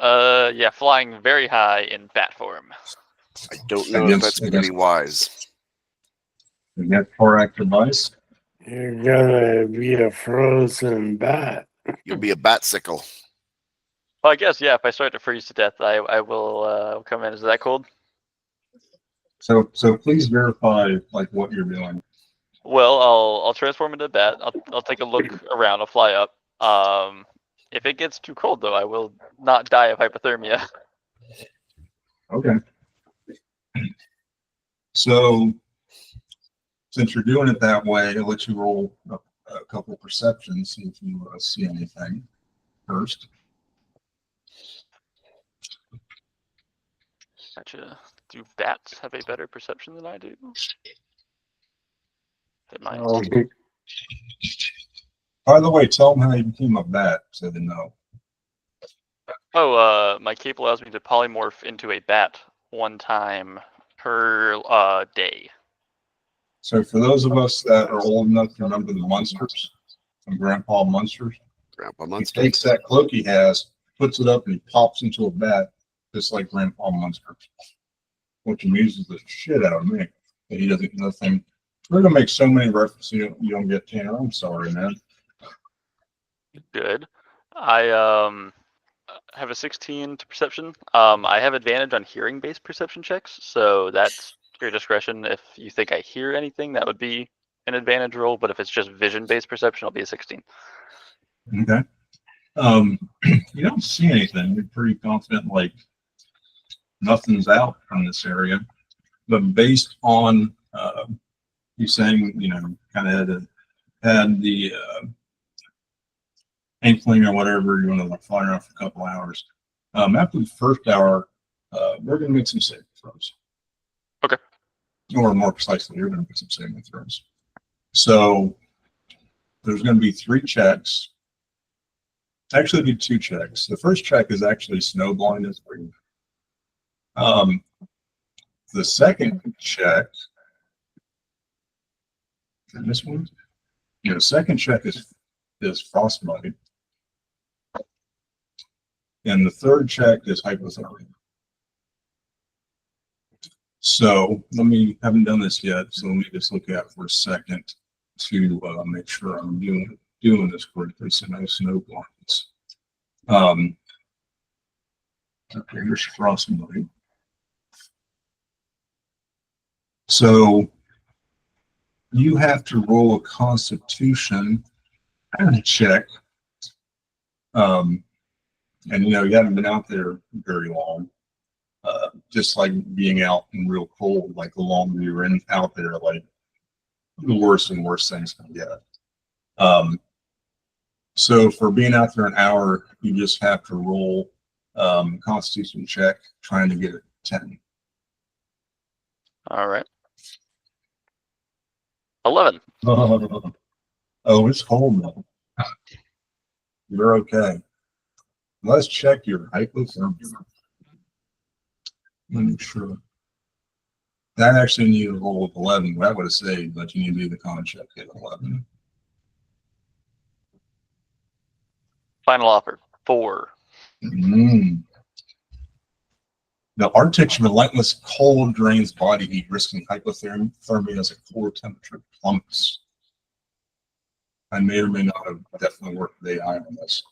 Yeah, flying very high in bat form. I don't know if that's going to be wise. You get 4-act advice. You're gonna be a frozen bat. You'll be a batsicle. Well, I guess yeah. If I start to freeze to death, I will come in. Is that cold? So please verify like what you're doing. Well, I'll transform into a bat. I'll take a look around. I'll fly up. If it gets too cold though, I will not die of hypothermia. Okay. So since you're doing it that way, I'll let you roll a couple perceptions, see if you see anything first. Gotcha. Do bats have a better perception than I do? They might. Oh, By the way, tell them how you became a bat, so they know. Oh, my cape allows me to polymorph into a bat 1 time per day. So for those of us that are old enough to remember the Munsters, from Grandpa Munsters, Grandpa he Munster. takes that cloak he has, puts it up, and he pops into a bat, just like Grandpa Munster, which amuses the shit out of me. That he doesn't get nothing. We're gonna make so many references you don't get 10. I'm sorry, man. Good. I have a 16 to perception. I have advantage on hearing-based perception checks, so that's your discretion. If you think I hear anything, that would be an advantage roll. But if it's just vision-based perception, it'll be a 16. Okay. You don't see anything. You're pretty confident, like nothing's out from this area. But based on you saying, kind of had the inkling or whatever, you want to like fly around for a couple hours. After the first hour, we're going to make some saving throws. Okay. Or more precisely, you're going to make some saving throws. So there's going to be 3 checks. Actually, be 2 checks. The first check is actually snow blindness. The second check, and this one, second check is frostbite, and the third check is hypothermia. So haven't done this yet, so let me just look at it for a second to make sure I'm doing this correctly. So no snow blindness. Okay, here's frostbite. So you have to roll a Constitution check. And you haven't been out there very long. Just like being out in real cold, like the longer you're out there, like the worse and worse things can get. So for being out there an hour, you just have to roll Constitution check, trying to get a 10. All right. 11. Oh, it's cold though. You're okay. Let's check your hypothermia. Let me make sure. That actually needed a roll of 11. That would have saved, but you need to do the con check at 11. Final offer 4. The Arctic's relentless cold drains body heat, risking hypothermia as a core temperature plummets. I may or may not have definitely worked with AI on this,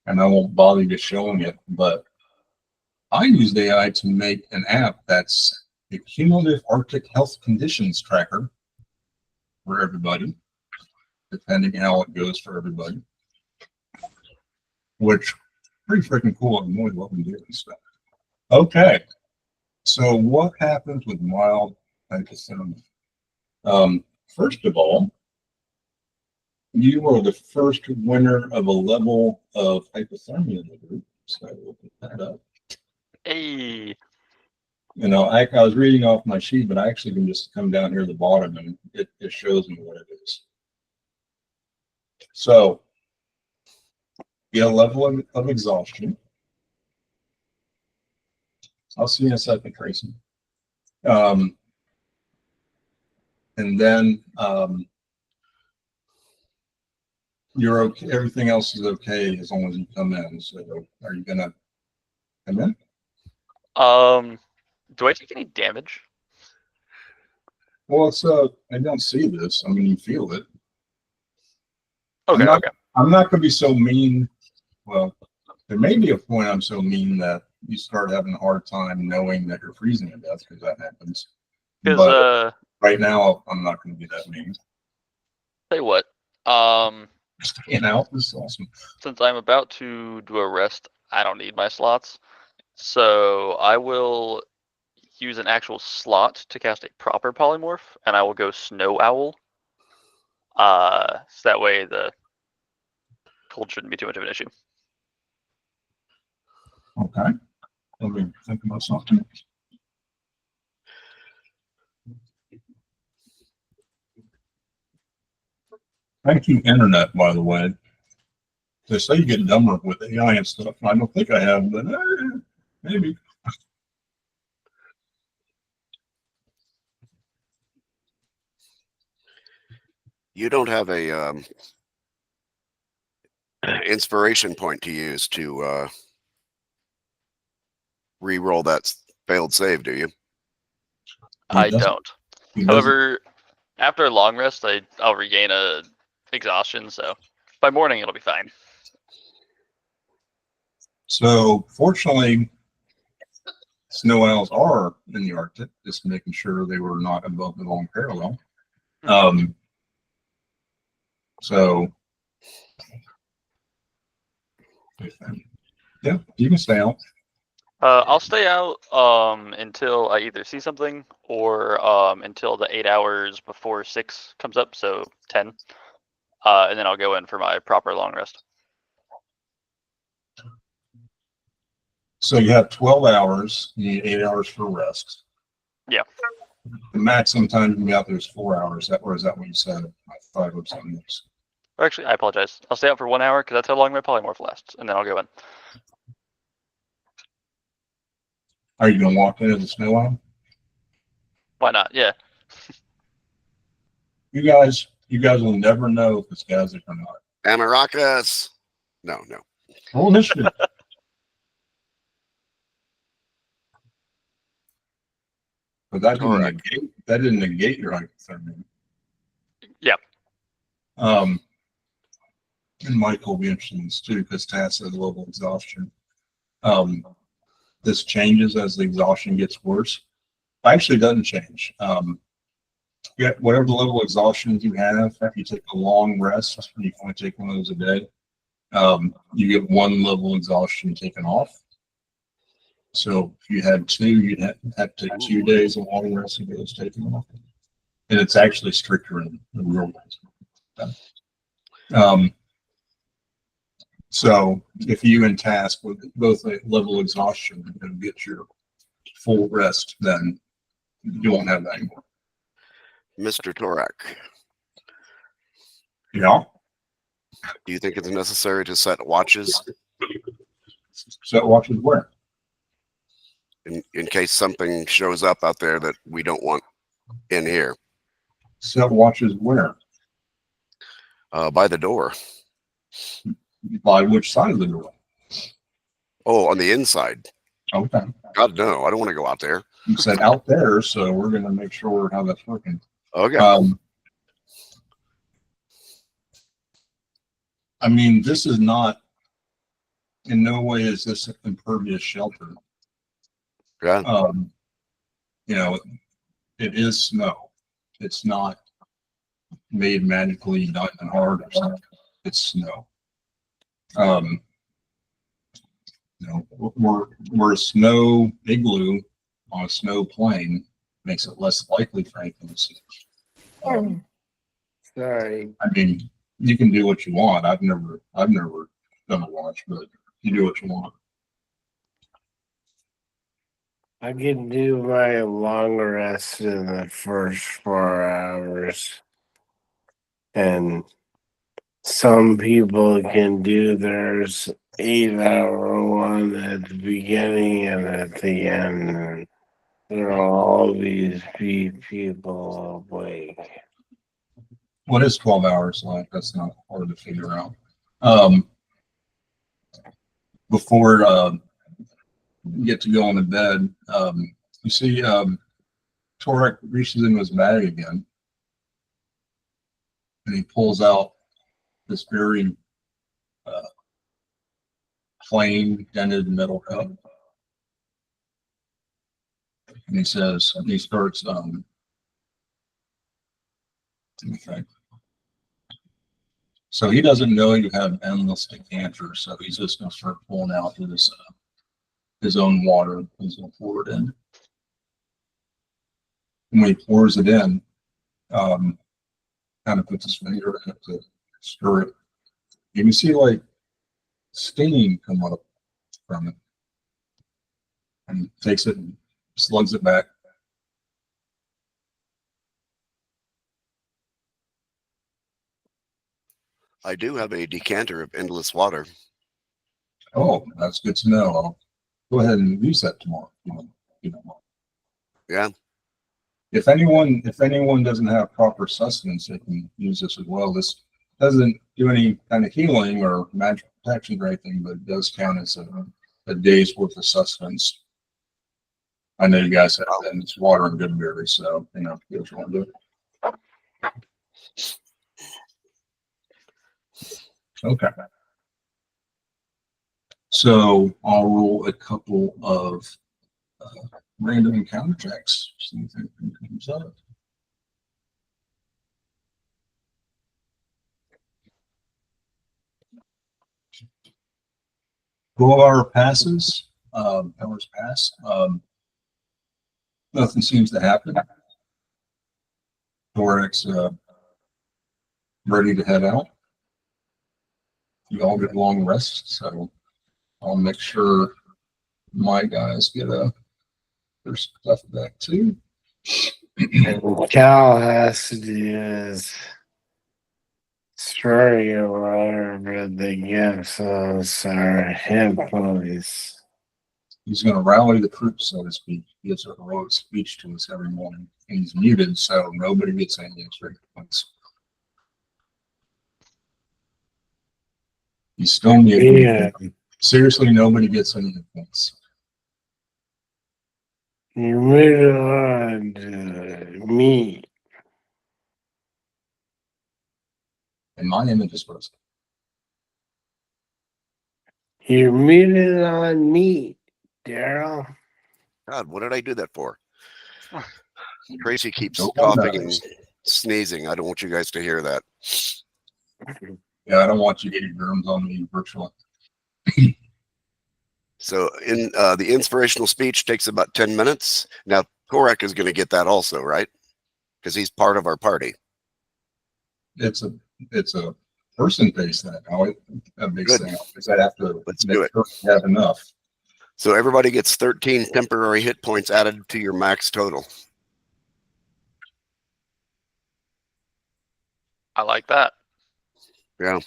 and I won't bother you showing it, but I used AI to make an app that's a cumulative Arctic health conditions tracker for everybody, depending how it goes for everybody, which pretty freaking cool. I'm really loving doing stuff. Okay, so what happens with mild hypothermia? First of all, you are the first winner of a level of hypothermia in the group, so we'll put that up. Hey. I was reading off my sheet, but I actually can just come down here at the bottom and it shows me what it is. So, get a level of exhaustion. I'll see you in a second, Tracy. And then you're okay. Everything else is okay as long as you come in. So, are you gonna come in? Do I take any damage? Well, it's I don't see this. I mean, you feel it. Okay. I'm not gonna be so mean. Well, there may be a point I'm so mean that you start having a hard time knowing that you're freezing to death, because that happens. But right now, I'm not going to be that mean. Tell you what. Staying out is awesome. Since I'm about to do a rest, I don't need my slots, so I will use an actual slot to cast a proper polymorph, and I will go Snow Owl. So that way the cold shouldn't be too much of an issue. Okay. Let me think about something. Thank you, internet, by the way. They say you get dumber with AI and stuff. I don't think I have, but maybe. You don't have a inspiration point to use to re-roll that failed save, do you? I doesn't- don't. He doesn't- However, after a long rest, I'll regain a exhaustion, so by morning it'll be fine. So fortunately, snow owls are in the Arctic, just making sure they were not above the long parallel. So yeah, you can stay out. I'll stay out until I either see something or until the 8 hours before 6 comes up, so 10. And then I'll go in for my proper long rest. So you have 12 hours, you need 8 hours for rest. Yeah. The maximum time you can be out there is 4 hours. Or is that what you said? I thought it was something else. Or actually, I apologize. I'll stay out for 1 hour because that's how long my polymorph lasts, and then I'll go in. Are you going to walk into the snow owl? Why not? Yeah. You guys will never know if it's Gazik or not. Amaracas. No. Roll initiative. But that didn't negate your hypothermia. Yeah. And Michael will be interested in this too, because Tass has level exhaustion. This changes as the exhaustion gets worse. Actually, it doesn't change. Yeah, whatever the level of exhaustion you have, if you take a long rest, you can only take one of those a day. You get one level of exhaustion taken off. So if you had 2, you'd have to take 2 days of long rest and get those taken off. And it's actually stricter in the real world. So if you and task with both a level of exhaustion and get your full rest, then you won't have that anymore. Mr. Torak, Yeah. do you think it's necessary to set watches So watches where? in case something shows up out there that we don't want in here? Set watches where? By the door. By which side of the door? Oh, on the inside. Okay. God, no, I don't want to go out there. You said out there, so we're going to make sure how that's working. Okay. I mean, this is not, in no way is this an impervious shelter. Yeah. You know, it is snow. It's not made magically diamond hard or something. It's snow. You know, we're a snow igloo on a snow plain makes it less likely for anything to see. Sorry. I mean, you can do what you want. I've never done a watch, but you do what you want. I can do my long rest in the first 4 hours. And some people can do theirs 8-hour one at the beginning and at the end. There will always be people awake. What is 12 hours like? That's not hard to figure out. Before you get to going to bed, you see Torek reaches into his bag again, and he pulls out this very plain dented metal cup, and he says, and he starts let me think. So he doesn't know you have endless decanters, so he's just going to start pulling out his own water. He's going to pour it in. And when he pours it in, kind of puts his finger in it to stir it. You can see like steam come up from it. And takes it and slugs it back. I do have a decanter of endless water. Oh, that's good to know. I'll go ahead and use that tomorrow. You know. Yeah. If anyone doesn't have proper sustenance, they can use this as well. This doesn't do any kind of healing or magic protection or anything, but it does count as a day's worth of sustenance. I know you guys have that, and it's water and good berries, so you know you want to do it. Okay. So I'll roll a couple of random encounter checks. See if anything comes up. Hour passes. Hours pass. Nothing seems to happen. Thorax ready to head out. You all get long rests, so I'll make sure my guys get their stuff back too. And Cal has to do is story or whatever they give us our hit points. He's going to rally the troops, so to speak. He gives a heroic speech to us every morning, and he's muted, so nobody gets any extra points. He's still muted. Yeah, Seriously, nobody gets any points. you really on me. And my image is first. You're muted on me, Daryl. God, what did I do that for? Tracy keeps Don't coughing and worry. sneezing. I don't want you guys to hear that. Yeah, I don't want you to get germs on me virtually. So in the inspirational speech takes about 10 minutes. Now, Korak is going to get that also, right? Because he's part of our party. It's a person-based thing. A big Good. thing because I have to Let's make do it. sure we have enough. So everybody gets 13 temporary hit points added to your max total. I like that. Yeah.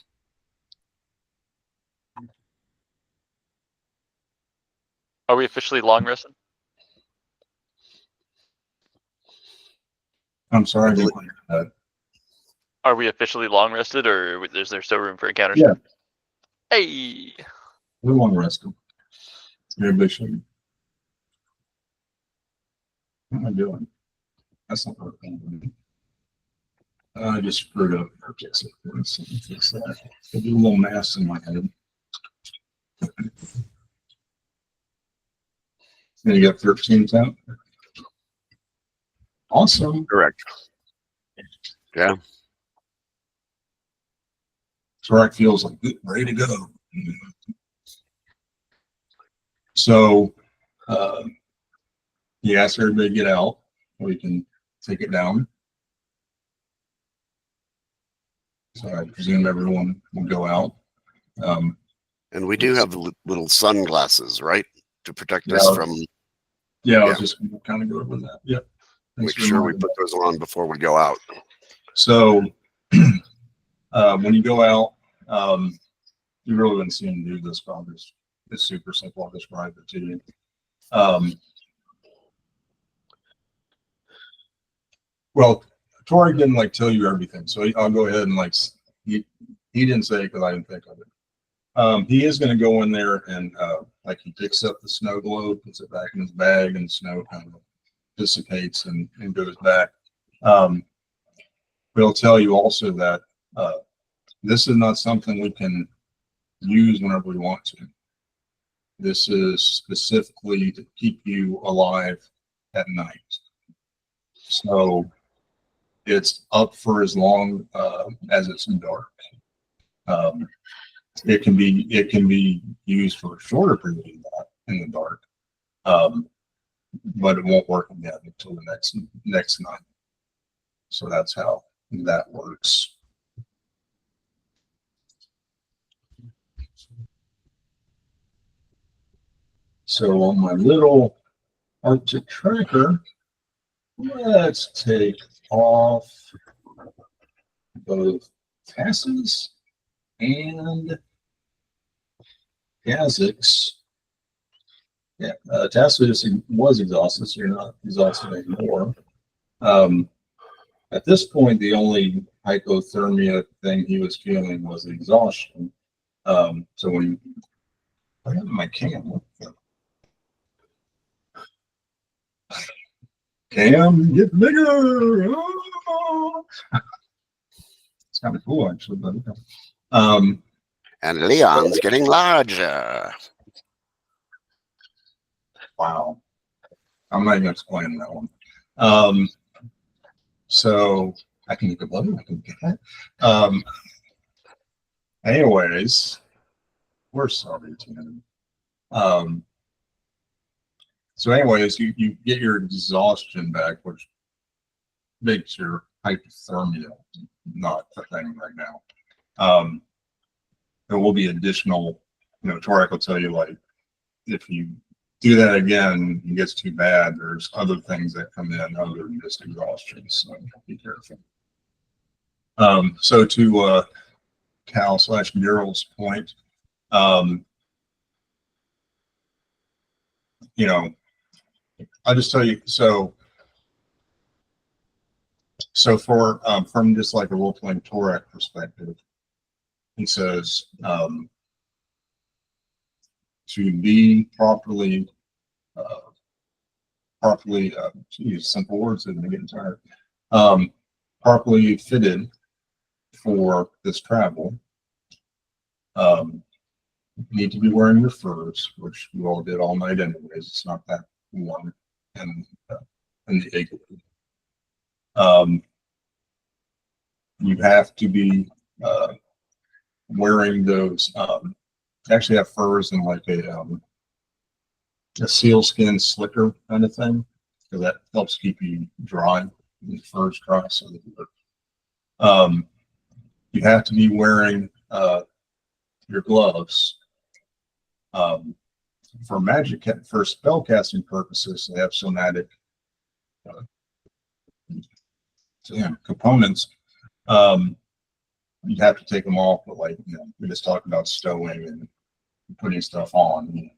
Are we officially long rested? I'm sorry. I didn't hear that. Are we officially long rested, or is there still room for encounters? Yeah. Hey. We want to rest them. Everybody should. What am I doing? That's not what I'm doing. I just screwed up. Okay, so let's fix that. I do a little mass in my head. And you got 13 out. Awesome. Correct. Yeah. Track feels like good, ready to go. So, you ask everybody to get out. We can take it down. So I presume everyone will go out. And we do have little sunglasses, right? To protect Yeah. us from, Yeah, I Yeah. was just gonna kind of go over that. Yep. Thanks make for sure we reminding put those on before we go out. So when you go out, you really wouldn't see him do this, but it's super simple. I'll describe it to you. Well, Tori didn't like tell you everything, so I'll go ahead and he didn't say it because I didn't think of it. He is going to go in there and he picks up the snow globe, puts it back in his bag, and the snow kind of dissipates and goes back. We'll tell you also that this is not something we can use whenever we want to. This is specifically to keep you alive at night. So it's up for as long as it's dark. It can be used for a shorter period of that in the dark, but it won't work again until the next night. So that's how that works. So on my little Arctic tracker, let's take off both passes And Kazak's. Yeah, Tacitus was exhausted, so you're not exhausted anymore. At this point, the only hypothermia thing he was feeling was exhaustion. So when I have my cam, Cam, get bigger. Oh! It's kind of cool, actually. But And Leon's getting larger. wow, I'm not even explaining that one. So I can get blood. I can get that. Anyways, we're sorry, Tim. So anyways, you get your exhaustion back, which makes your hypothermia not a thing right now. There will be additional, Torek will tell you, like, if you do that again, it gets too bad, there's other things that come in other than just exhaustion, so be careful. So to Cal/Daryl's point, I'll just tell you, so for from just like a role-playing Torek perspective, he says to be properly use simple words and get tired, properly fitted for this travel. Need to be wearing your furs, which you all did all night anyways. It's not that warm in the igloo. You have to be wearing those. Actually, have furs and like a sealskin slicker kind of thing, because that helps keep you dry. The furs dry, so you have to be wearing your gloves. For spell casting purposes, they have somatic components. You'd have to take them off, but we just talked about stowing and putting stuff on.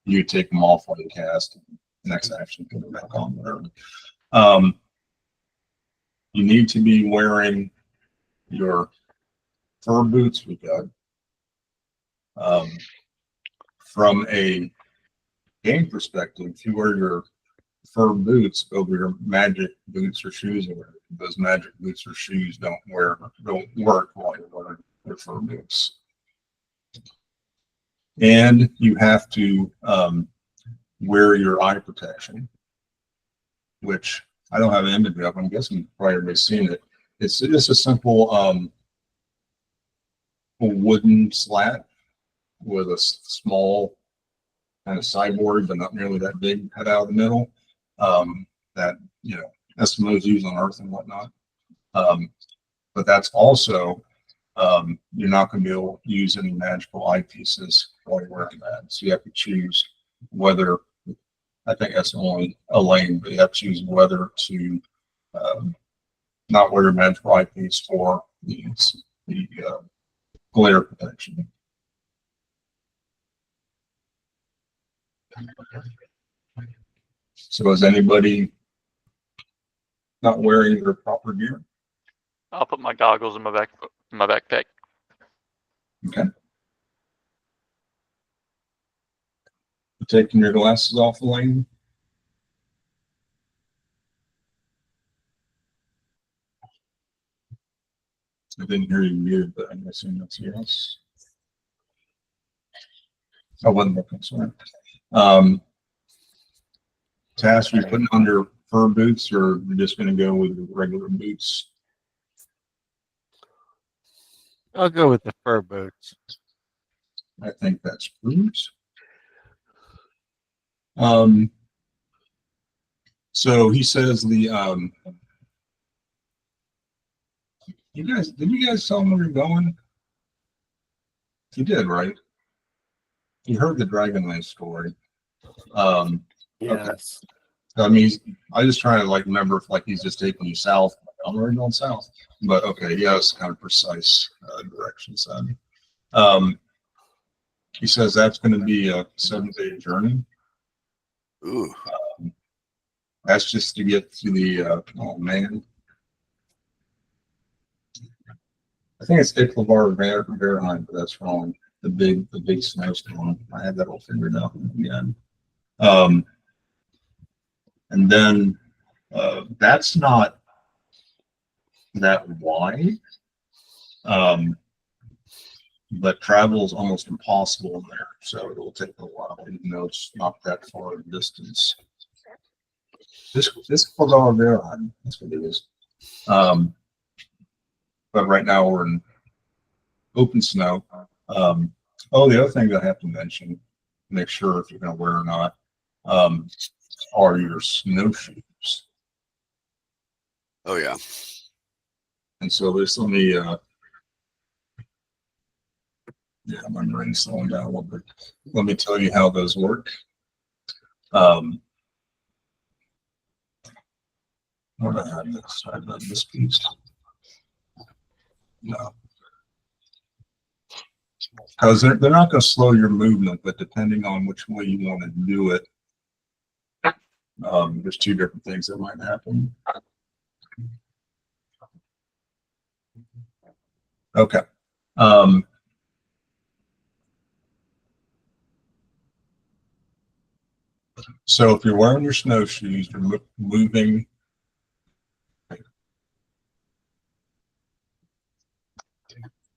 You take them off while you cast, and next action put them back on. Whatever. You need to be wearing your fur boots. We got from a game perspective, if you wear your fur boots over your magic boots or shoes, or those magic boots or shoes don't work while you're wearing your fur boots. And you have to wear your eye protection, which I don't have an image of. I'm guessing you've probably already seen it. It's just a simple wooden slat with a small kind of sideboard, but not nearly that big, cut out of the middle. That Eskimos use on Earth and whatnot. But that's also you're not going to be able to use any magical eyepieces while you're wearing that. So you have to choose whether. I think that's only a lane, but you have to choose whether to not wear a magical eyepiece for the glare protection. So is anybody not wearing their proper gear? I'll put my goggles in my backpack. Okay. You taking your glasses off, Elaine? I didn't hear you muted, but I'm assuming that's yes. I wasn't looking, sorry. Task, are you putting on your fur boots, or you're just going to go with your regular boots? I'll go with the fur boots. I think that's boots. So he says did you guys tell him where you're going? You did, right? You heard the DragonLance story. Yes. Okay. I mean, I just trying to remember if he's just taking you south. I'm already going south, but okay, he has kind of precise directions then. He says that's going to be a 7-day journey. Ooh. That's just to get to the, oh man. I think it's Icklavar Verheim, but that's wrong. The big snowstorm. I had that all figured out again. And then that's not that wide. But travel is almost impossible in there, so it'll take a while, even though it's not that far of a distance. This was all there. That's what it is. But right now we're in open snow. Oh, the other thing that I have to mention, make sure if you're going to wear or not, are your snowshoes. Oh yeah. And so this, let me, yeah, my brain's slowing down a little bit. Let me tell you how those work. What I had this, I had this piece. No. Because they're not going to slow your movement, but depending on which way you want to do it, there's two different things that might happen. Okay. So if you're wearing your snowshoes, you're moving.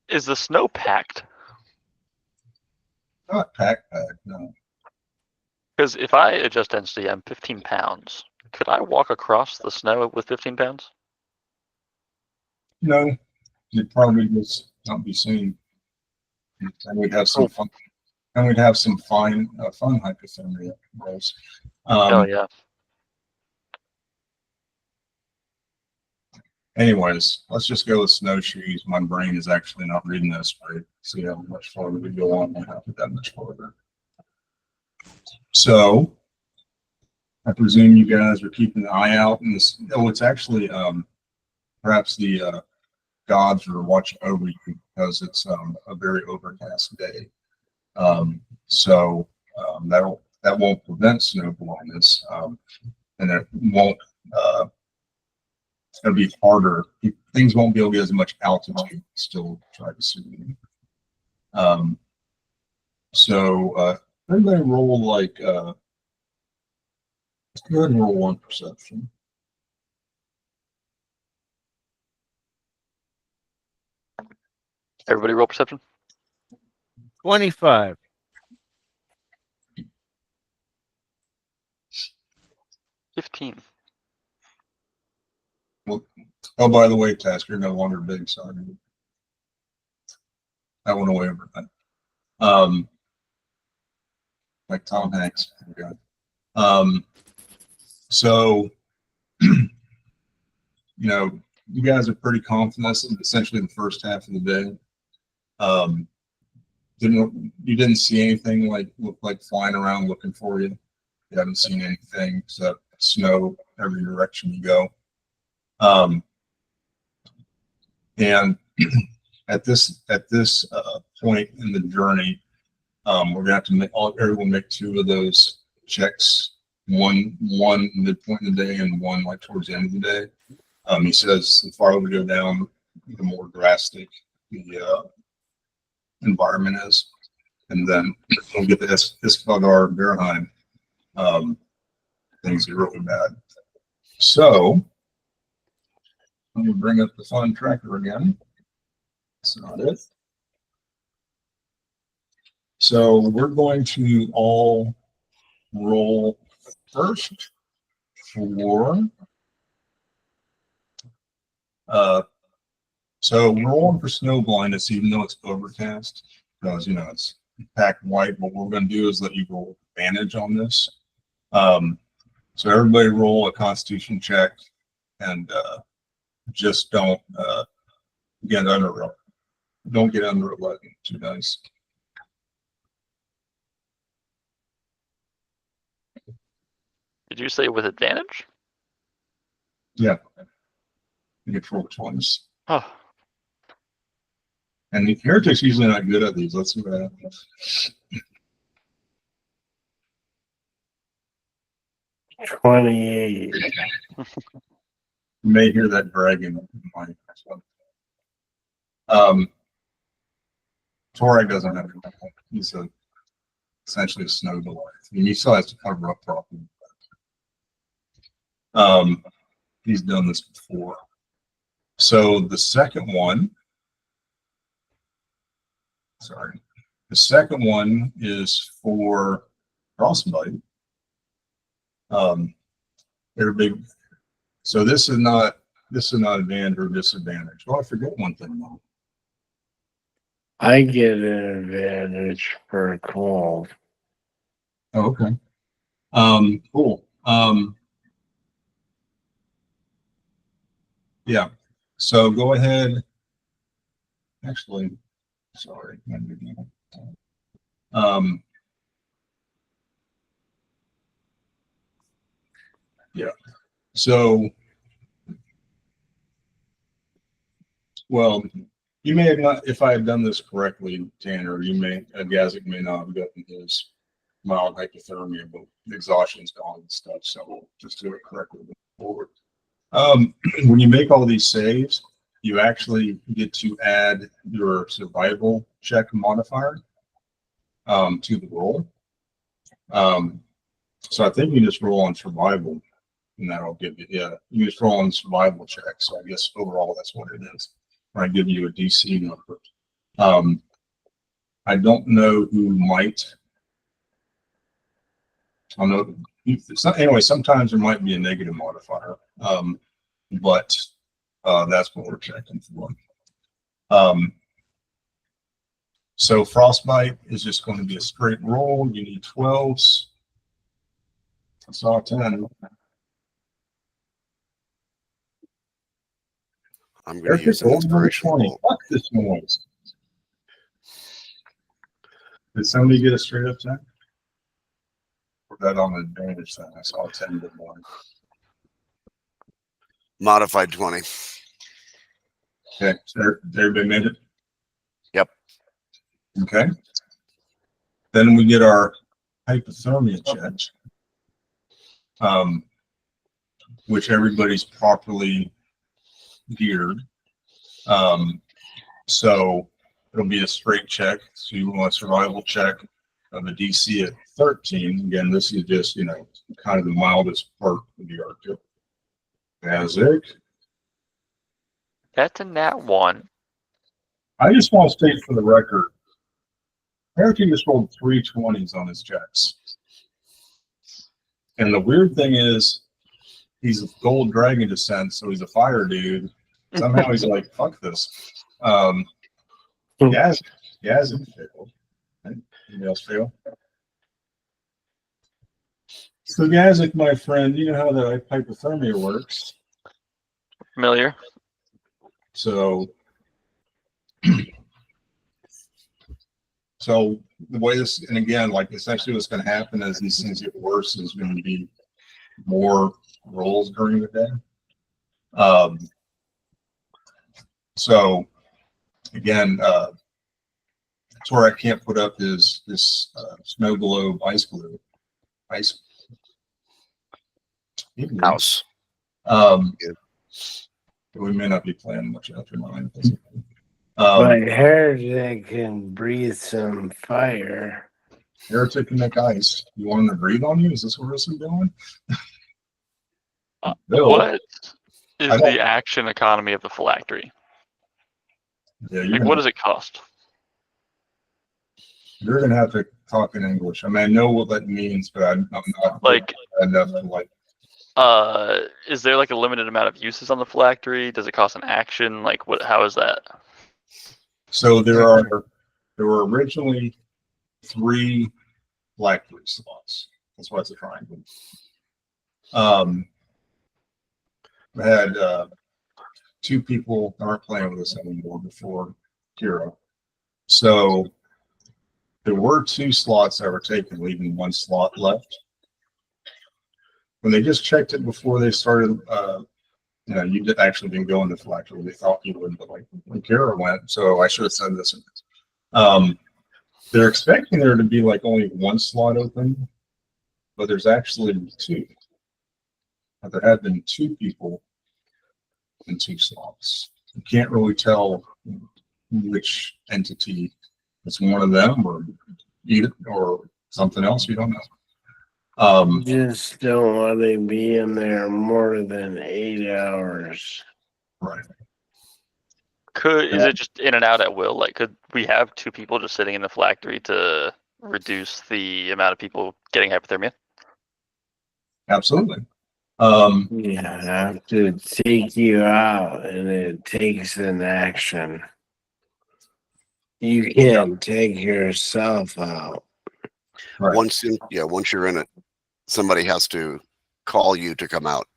Is the snow packed? Not pack, no. Because if I adjust density, I'm 15 pounds. Could I walk across the snow with 15 pounds? No, you'd probably just not be seen. And we'd have some fun. And we'd have some fun hypothermia. Oh yeah. Anyways, let's just go with snowshoes. My brain is actually not reading this right. See how much farther we go on. I have to that much farther. So I presume you guys are keeping an eye out in this. Oh, it's actually perhaps the gods are watching over you because it's a very overcast day. So that won't prevent snow blindness, and it won't. It's going to be harder. Things won't be able to get as much altitude. Still try to see. So everybody roll like. Go ahead and roll one perception. Everybody roll perception. 25. 15. Well, oh, by the way, Task, you're no longer big, sorry. That went away overnight. Like Tom Hanks. So, you know, you guys are pretty confident. This is essentially the first half of the day. You didn't see anything look like flying around looking for you. You haven't seen anything except snow every direction you go. And at this point in the journey, we're gonna have to make everyone make two of those checks. One midpoint in the day and one like towards the end of the day. He says the farther we go down, the more drastic the environment is, and then we'll get to Iskaldar Verheim. Things are really bad. So let me bring up the fun tracker again. That's not it. So we're going to all roll first for so we're rolling for snow blindness even though it's overcast because you know it's packed white. What we're going to do is let you roll advantage on this. So everybody roll a constitution check and just don't get under 11. Too nice. Did you say with advantage? Yeah. You get to roll twice. Oh. And the Heretic's usually not good at these. Let's see what happens. 28. You may hear that dragon. Torag doesn't have it. He's essentially a snow Goliath. I mean, he still has to cover up properly. He's done this before. So the second one, is for Frostbite. They're big. So this is not advantage or disadvantage. Oh, I forget one thing though. I get an advantage for cold. Oh, okay. Cool. Yeah. So go ahead. Actually, sorry. Yeah. So, well, you may have not, if I had done this correctly, Tanner, Gazik may not have gotten his mild hypothermia, but the exhaustion's gone and stuff. So we'll just do it correctly forward. When you make all these saves, you actually get to add your survival check modifier to the roll. So I think you just roll on survival, and that'll give you, you just roll on survival check. So I guess overall that's what it is. When I give you a DC number. I don't know who might. I know. Anyway, sometimes there might be a negative modifier, but that's what we're checking for. So Frostbite is just going to be a straight roll. You need 12s. I saw 10. I'm going to use an inspirational 20. bolt. Fuck this noise. Did somebody get a straight up 10? Or that on the advantage then? I saw 10 good morning. Modified 20. Okay, so everybody made it? Yep. Okay. Then we get our hypothermia check, which everybody's properly geared. So it'll be a straight check. So you want a survival check of a DC at 13. Again, this is just, kind of the mildest part of the Arctic. Gazik. That's a nat 1. I just want to state for the record, Heritage just rolled 3 20s on his checks. And the weird thing is, he's a gold dragon descent, so he's a fire dude. Somehow he's like, fuck this. Gazik failed. Anybody else fail? So Gazik, my friend, you know how the hypothermia works. Familiar? So the way this, and again, like essentially what's going to happen as these things get worse is going to be more rolls during the day. So again, Torag can't put up this snow globe ice glue. House. We may not be playing much after mine. But Heretic can breathe some fire. Heretic can make ice. You want him to breathe on you? Is this what this is doing? Bill, What is I don't- the action economy of the phylactery? Yeah, Like, what does it cost? You're gonna have to talk in English. I mean, I know what that means, but I'm not Like, enough to like. is there like a limited amount of uses on the phylactery? Does it cost an action? Like, what? How is that? So there were originally 3 phylactery slots. That's why it's a triangle. I had 2 people that aren't playing with us anymore before Kira. So there were 2 slots that were taken, leaving 1 slot left. When they just checked it before they started you know, you actually didn't go in the phylactery. They thought you would, but like when Kara went, so I should have said this. They're expecting there to be like only one slot open, but there's actually two. But there have been two people in two slots. You can't really tell which entity is one of them or either or something else. You don't know. Just don't want to be in there more than 8 hours. Right. Is it just in and out at will? Like, could we have two people just sitting in the phylactery to reduce the amount of people getting hypothermia? Absolutely. You have to take you out, and it takes an action. You can't take yourself out. Right. Once you're in it, somebody has to call you to come out.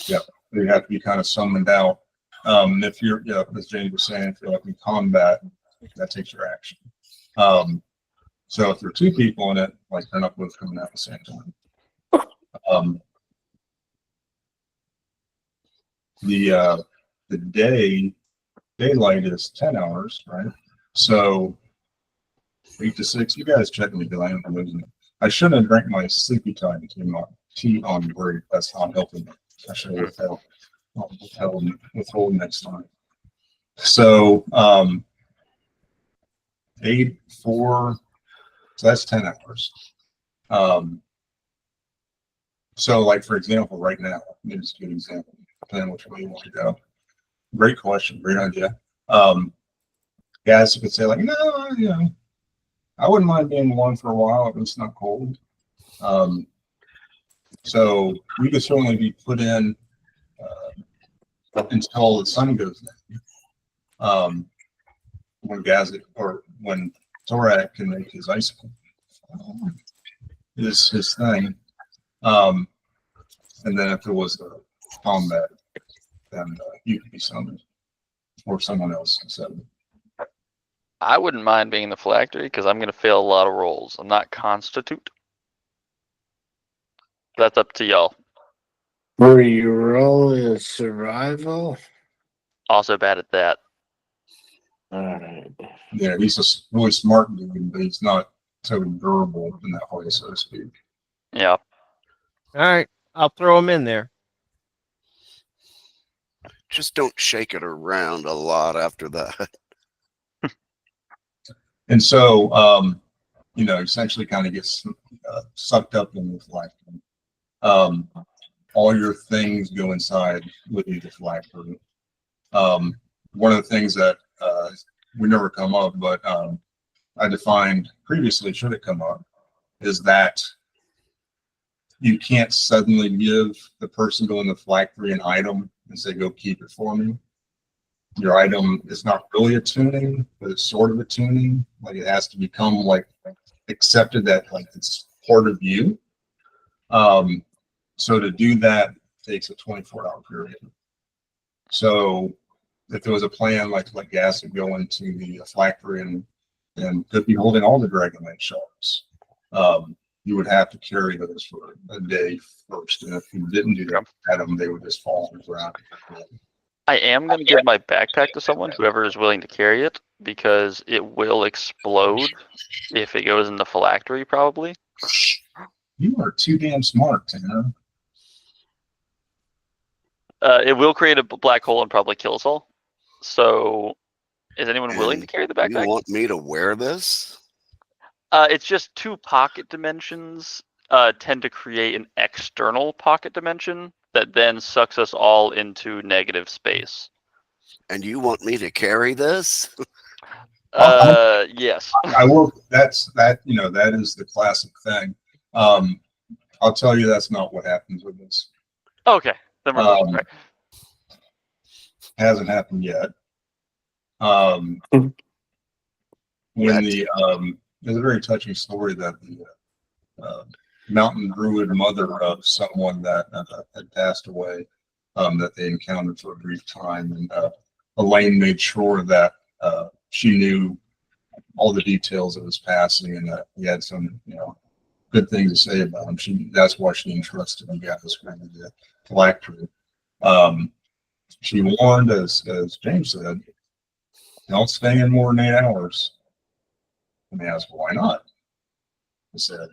You have to be kind of summoned out. If you're, as James was saying, if you're like in combat, that takes your action. So if there are two people in it, like they're not both coming out at the same time. The daylight is 10 hours, right? So 8 to 6. You guys check me because I am losing it. I shouldn't have drank my sleepy time tea on break. That's not helping me. I should have withhold next time. So 8, 4. So that's 10 hours. So like for example, right now, maybe it's a good example, depending on which way you want to go. Great question, great idea. Guys could say like, no, I wouldn't mind being one for a while if it's not cold. So we could certainly be put in until the sun goes down. When Gazet or when Thorak can make his icicle, is his thing. And then if there was a combat, then you could be summoned or someone else instead. I wouldn't mind being in the phylactery because I'm going to fail a lot of rolls. I'm not constitute. That's up to y'all. Were you rolling survival? Also bad at that. Alright. Yeah, he's a really smart dude, but he's not so durable in that way, so to speak. Yeah. All right, I'll throw him in there. Just don't shake it around a lot after that. And so, essentially kind of gets sucked up in the phylactery. All your things go inside with you, the phylactery. One of the things that we never come up, but I defined previously, should it come up, is that you can't suddenly give the person going to the phylactery an item and say, go keep it for me. Your item is not really a tuning, but it's sort of a tuning. Like it has to become like accepted that like it's part of you. So to do that takes a 24-hour period. So if there was a plan like Gas would go into the phylactery and could be holding all the DragonLance shards, you would have to carry those for a day first. And if you didn't do that, they would just fall on the ground. I am going to give my backpack to someone, whoever is willing to carry it, because it will explode if it goes in the phylactery, probably. You are too damn smart, Tanner. It will create a black hole and probably kill us all. So, is anyone willing to carry the backpack? You want me to wear this? It's just 2 pocket dimensions tend to create an external pocket dimension that then sucks us all into negative space. And you want me to carry this? Yes. I will. That is the classic thing. I'll tell you that's not what happens with this. Okay. Then we're right. Hasn't happened yet. When there's a very touching story that the mountain druid mother of someone that had passed away, that they encountered for a brief time, and Elaine made sure that she knew all the details of his passing and that he had some, good things to say about him. That's why she entrusted him with the phylactery. she warned, as James said, don't stay in more than 8 hours. And they asked, why not? I said,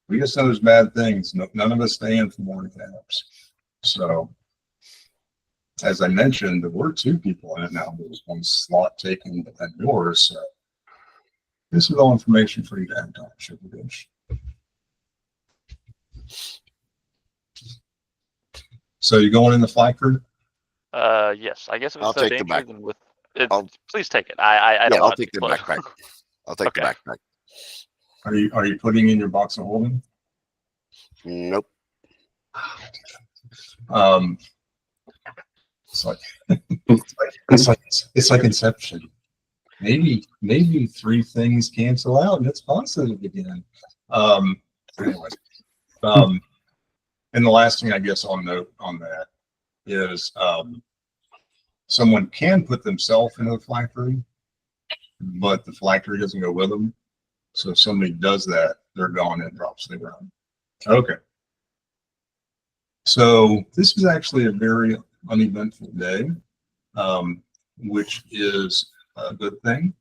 we just know there's bad things. None of us stay in for more than 8 hours. So, as I mentioned, there were 2 people in it now. There was 1 slot taken at yours. So this is all information for you to act on, should you wish. So you going in the fly crew? Yes. I guess if I'll it's no take the danger, back- then with it, I'll- please take it. I don't Yeah, I'll want take to the backpack. I'll take the Okay. backpack. Are you putting in your box of holding? Nope. It's like it's like Inception. Maybe 3 things cancel out and it's positive again. Anyway, and the last thing I guess I'll note on that is someone can put themselves into the fly crew, but the fly crew doesn't go with them. So if somebody does that, they're gone and drops the ground. Okay. So this is actually a very uneventful day, which is a good thing.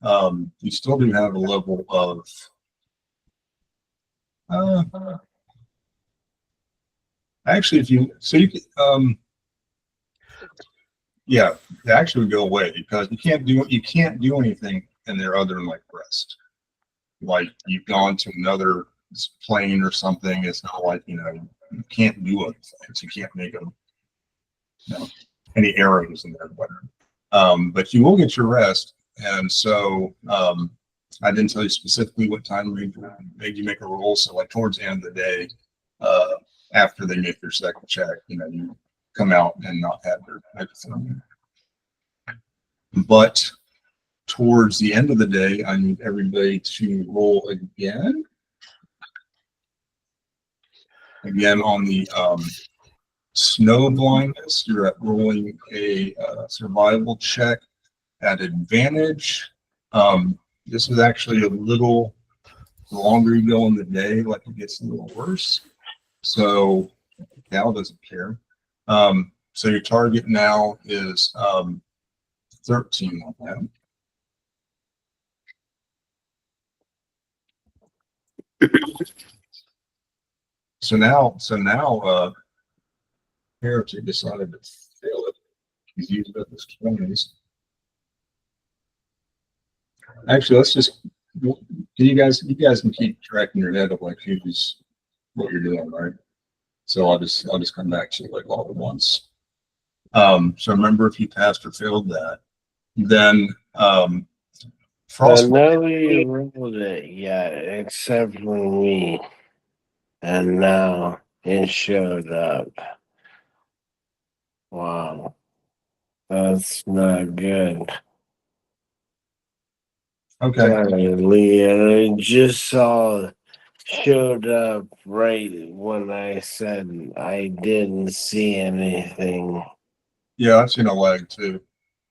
You still do have a level of actually, if you yeah, they actually would go away because you can't do anything in there other than like rest. Like you've gone to another plane or something. It's not like, you know, you can't do other things. You can't make them, you know, any arrows in there, whatever. But you will get your rest. And so I didn't tell you specifically what time we made you make a roll. So like towards the end of the day, after they make their second check, you know, you come out and not have their hypothermia. But towards the end of the day, I need everybody to roll again. Again, on the snow blindness, you're at rolling a survival check at advantage. This is actually a little, the longer you go in the day, like it gets a little worse. So Cal doesn't care. So your target now is 13 on that. So now, Heretic decided to fail it. He's used up his 20s. Actually, let's just, you guys can keep track in your head of like who's what you're doing, right? So I'll just come back to like all at once. So remember, if you passed or failed that, then Frost. Nobody rolled it yet except for me. And now it showed up. Wow. That's not good. Okay. Sorry, Leah. I just showed up right when I said I didn't see anything. Yeah, I've seen a lag too.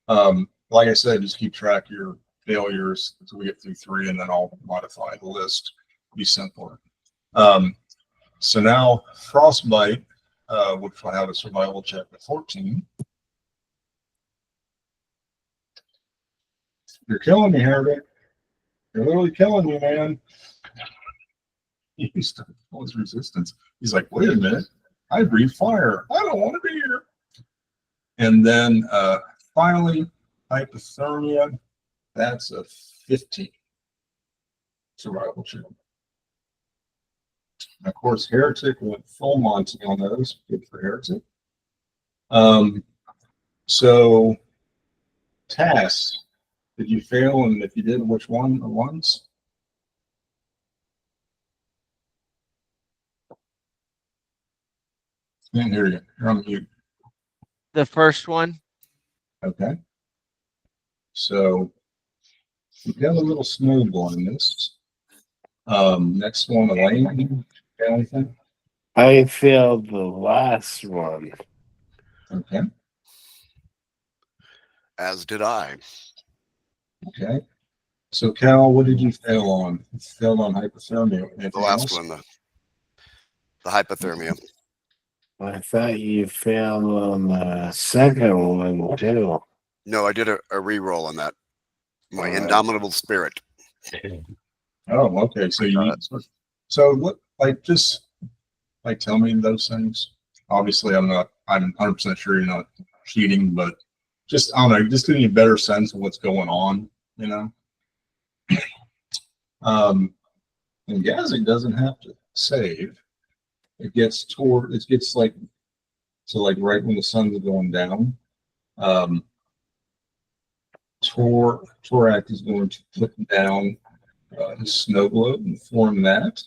Like I said, just keep track of your failures until we get through 3, and then I'll modify the list. Be simpler. So now Frostbite, which will have a survival check of 14. You're killing me, Herbert. You're literally killing me, man. He used to pull his resistance. He's like, wait a minute. I breathe fire. I don't want to be here. And then finally, hypothermia. That's a 15 survival check. Of course, Heretic went full Monty on those. Good for Heretic. So, Tass, did you fail? And if you did, which one at once? Can't hear you. You're on mute. The first one. Okay. So, you've got a little snow blindness. Next one, Elaine. Got anything? I failed the last one. Okay. As did I. Okay. So, Cal, what did you fail on? You failed on hypothermia. The Anything last else? one, the hypothermia. I thought you failed on the second one too. No, I did a re-roll on that. My Alright. indomitable spirit. Oh, okay. So you need, so what, like, just like tell me those things. Obviously, I'm 100% sure you're not cheating, but just, I don't know, just give me a better sense of what's going on, you know? And Gazzy doesn't have to save. It gets like, so like right when the sun's going down. Torak is going to put down his snow globe and form that.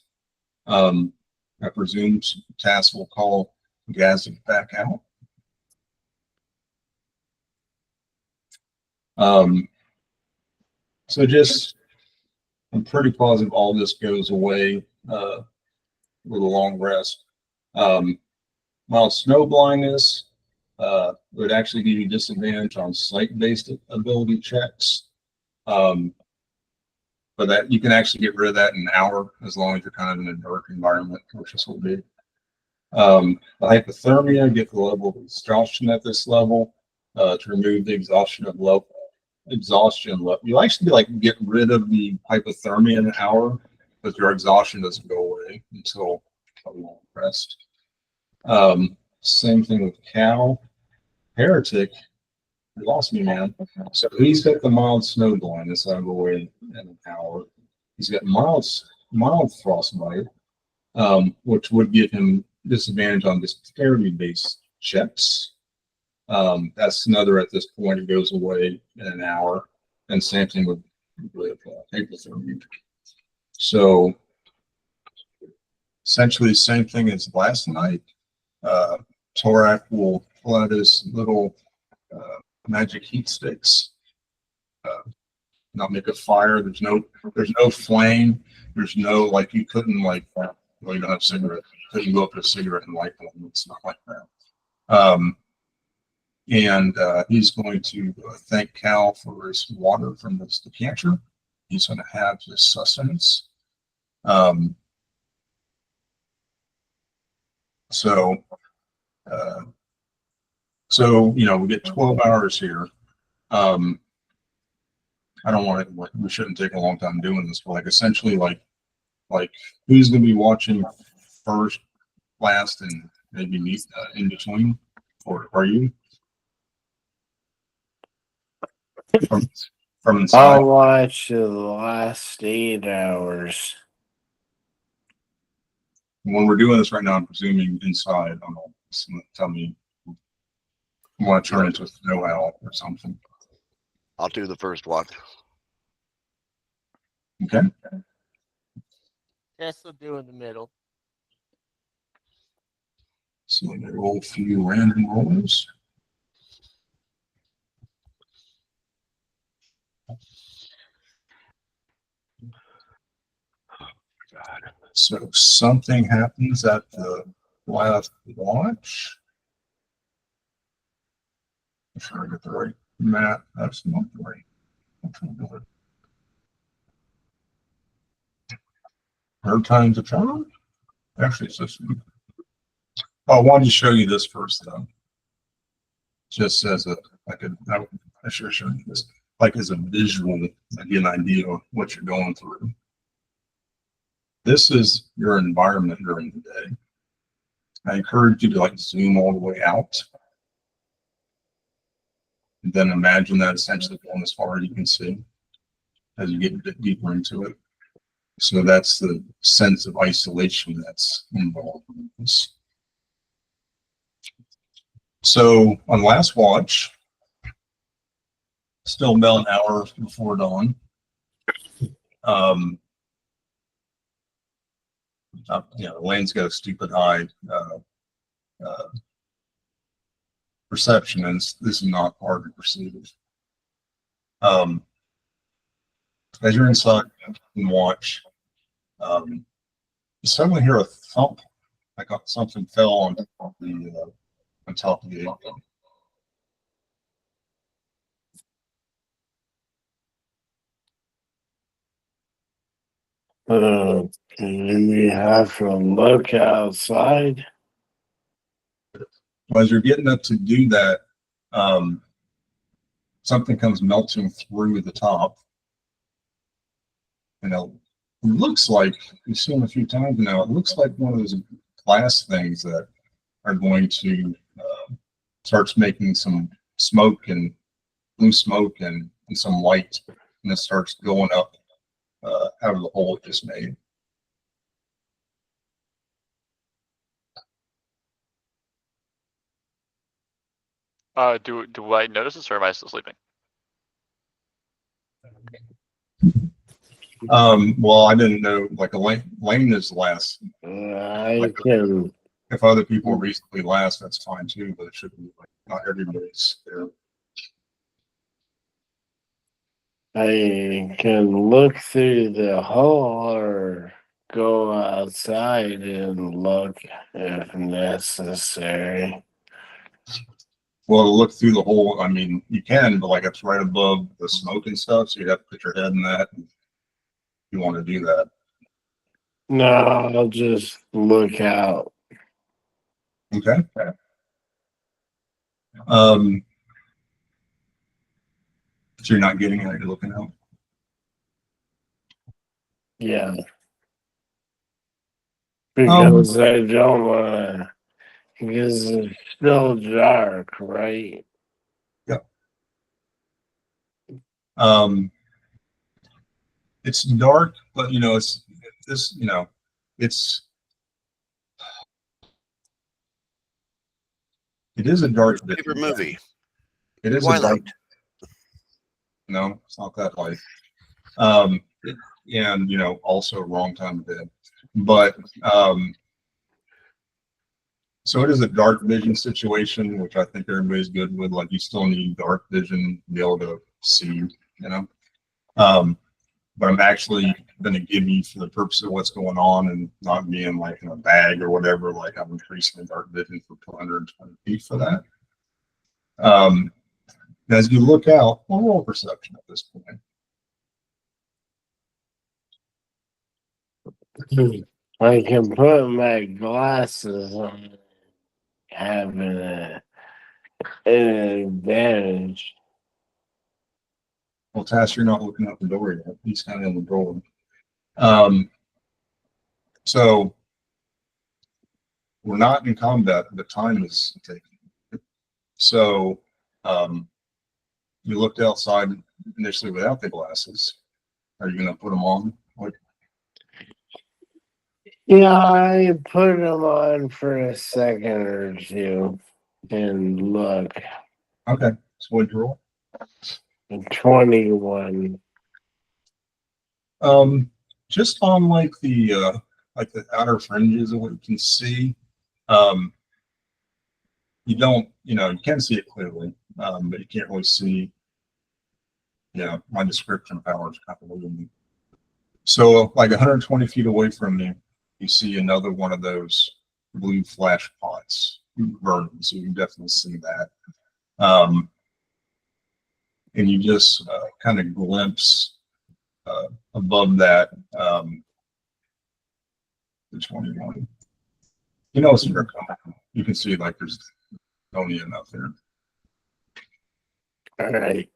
I presume Tass will call Gazzy back out. So just, I'm pretty positive all this goes away with a long rest. Mild snow blindness would actually give you disadvantage on sight-based ability checks. But that you can actually get rid of that in an hour as long as you're kind of in a dark environment, which this will be. The hypothermia, get the level of exhaustion at this level to remove the exhaustion level. You actually like get rid of the hypothermia in an hour, but your exhaustion doesn't go away until a long rest. Same thing with Cal. Heretic, you lost me, man. So he's got the mild snow blindness out of the way in an hour. He's got mild frostbite, which would give him disadvantage on dexterity-based checks. That's another at this point. It goes away in an hour, and same thing with hypothermia. So essentially the same thing as last night. Torak will pull out his little magic heat sticks. Not make a fire. There's no flame. There's no, like, you couldn't, like, well, you don't have cigarette. You couldn't go up to a cigarette and light them. It's not like that. And he's going to thank Cal for his water from the decanter. He's going to have his sustenance. So you know, we get 12 hours here. I don't want to, we shouldn't take a long time doing this, but like essentially like who's going to be watching first, last, and maybe meet in between, or are you from inside? I'll watch the last 8 hours. When we're doing this right now, I'm presuming inside. I don't know. Someone tell me. I want to turn into a snow owl or something. I'll do the first one. Okay. Tess will do in the middle. So let me roll a few random rolls. God. So something happens at the last watch. I'm sure I get the right map. That's not the right. Her time's a charm. Actually, it's this one. Oh, I wanted to show you this first, though. Just as a, I should show you this, like as a visual, get an idea of what you're going through. This is your environment during the day. I encourage you to like zoom all the way out. And then imagine that essentially going as far as you can see as you get a bit deeper into it. So that's the sense of isolation that's involved in this. So on last watch, still about an hour before dawn. You know, Lane's got a stupid high perception, and this is not hard to perceive. As you're inside and watch, you suddenly hear a thump, like something fell on top of the apron. And we have to look outside. as you're getting up to do that, something comes melting through the top. And it looks like, we've seen a few times now, it looks like one of those glass things that are going to starts making some smoke and blue smoke and some light, and it starts going up out of the hole it just made. Do I notice this, or am I still sleeping? Well, I didn't know, like Lane is last. I can If other people are recently last, that's fine too, but it should be like not everybody's there. I can look through the hole or go outside and look if necessary. Well, to look through the hole, I mean, you can, but like it's right above the smoke and stuff, so you have to put your head in that. If you want to do that. No, I'll just look out. Okay. So you're not getting it, you're looking out. Yeah. Because I don't want to, because it's still dark, right? It's dark, but you know, it's this, you know, it is a dark bit. Favorite movie? It is a dark. Twilight. No, it's not that light. And you know, also wrong time of day. But so it is a dark vision situation, which I think everybody's good with. Like you still need dark vision to be able to see, you know. But I'm actually going to give you, for the purpose of what's going on and not being like in a bag or whatever, like I'm increasing the dark vision for 220 feet for that. As you look out, well, roll perception at this point. I can put my glasses on, having an advantage. Well, Tass, you're not looking out the door yet. He's kind of in the door. So we're not in combat. The time is taken. So you looked outside initially without the glasses. Are you going to put them on? What? Yeah, I put them on for a second or two and look. Okay. So what'd you roll? 21. Just on like the outer fringes of what you can see, you don't, you know, you can see it clearly, but you can't really see. Yeah, my description power is kind of limited. So like 120 feet away from you, you see another one of those blue flash pots burning. So you can definitely see that. And you just kind of glimpse above that the 21. You know, it's a dark. You can see like there's only enough there. All right.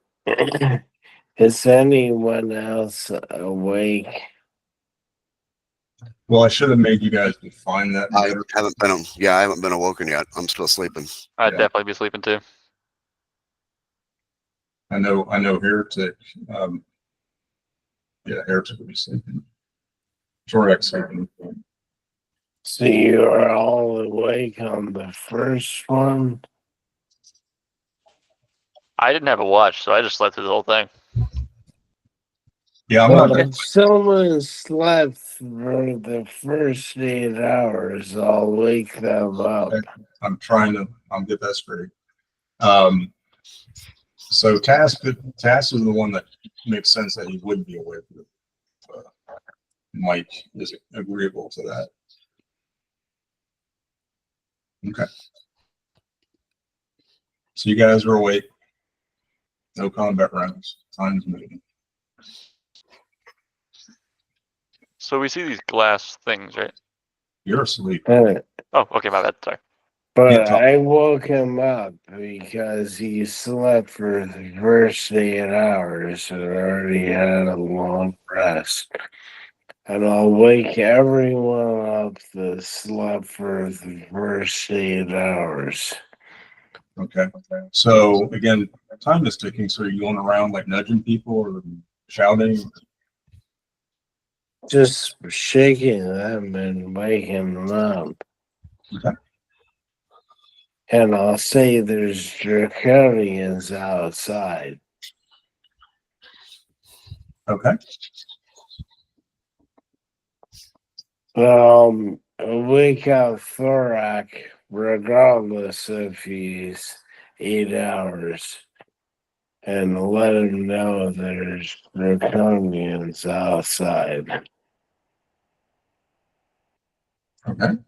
Is anyone else awake? Well, I should have made you guys define that. I haven't been. Yeah, I haven't been awoken yet. I'm still sleeping. I'd Yeah. definitely be sleeping too. I know Heretic. Yeah, Heretic will be sleeping. Jorex sleeping. So you are all awake on the first one? I didn't have a watch, so I just slept through the whole thing. Yeah, I'm Well, not. if someone slept for the first 8 hours, I'll wake them up. I'm trying to. I'll get that straight. So Tass is the one that makes sense that he would be awake with. Mike is agreeable to that. Okay. So you guys are awake. No combat rounds. Time's moving. So we see these glass things, right? You're asleep. Oh, okay, my bad. Sorry. But talk. I woke him up because he slept for the first 8 hours and already had a long rest. And I'll wake everyone up that slept for the first 8 hours. Okay. So again, time is ticking. So are you going around like nudging people or shouting? Just shaking them and waking them up. Okay. And I'll say there's draconians outside. Okay. Wake up Thorak regardless if he's 8 hours and let him know there's draconians outside. Okay.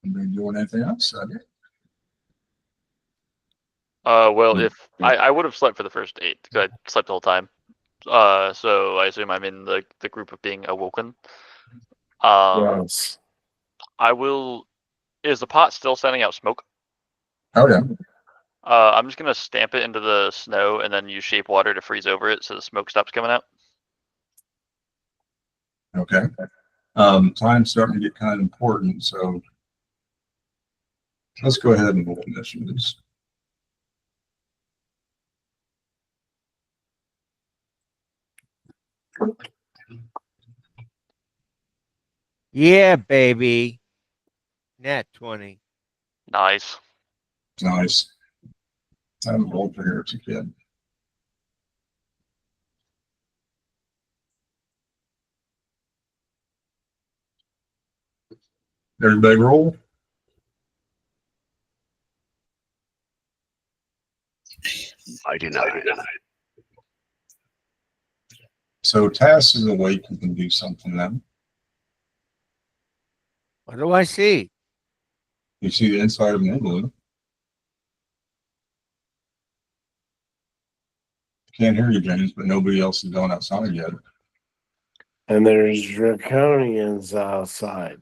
Anybody doing anything else? Well, if I would have slept for the first 8 because I slept the whole time. So I assume I'm in the group of being awoken. Yes. I will. Is the pot still sending out smoke? Oh yeah. I'm just gonna stamp it into the snow and then use shape water to freeze over it so the smoke stops coming out. Okay. Time's starting to get kind of important, so let's go ahead and roll initiatives. Yeah, baby. Nat 20. Nice. Nice. I haven't rolled for here as a kid. Everybody roll. I do not. So Tass is awake. You can do something then. What do I see? You see the inside of an igloo. Can't hear you, James, but nobody else has gone outside yet. And there's draconians outside.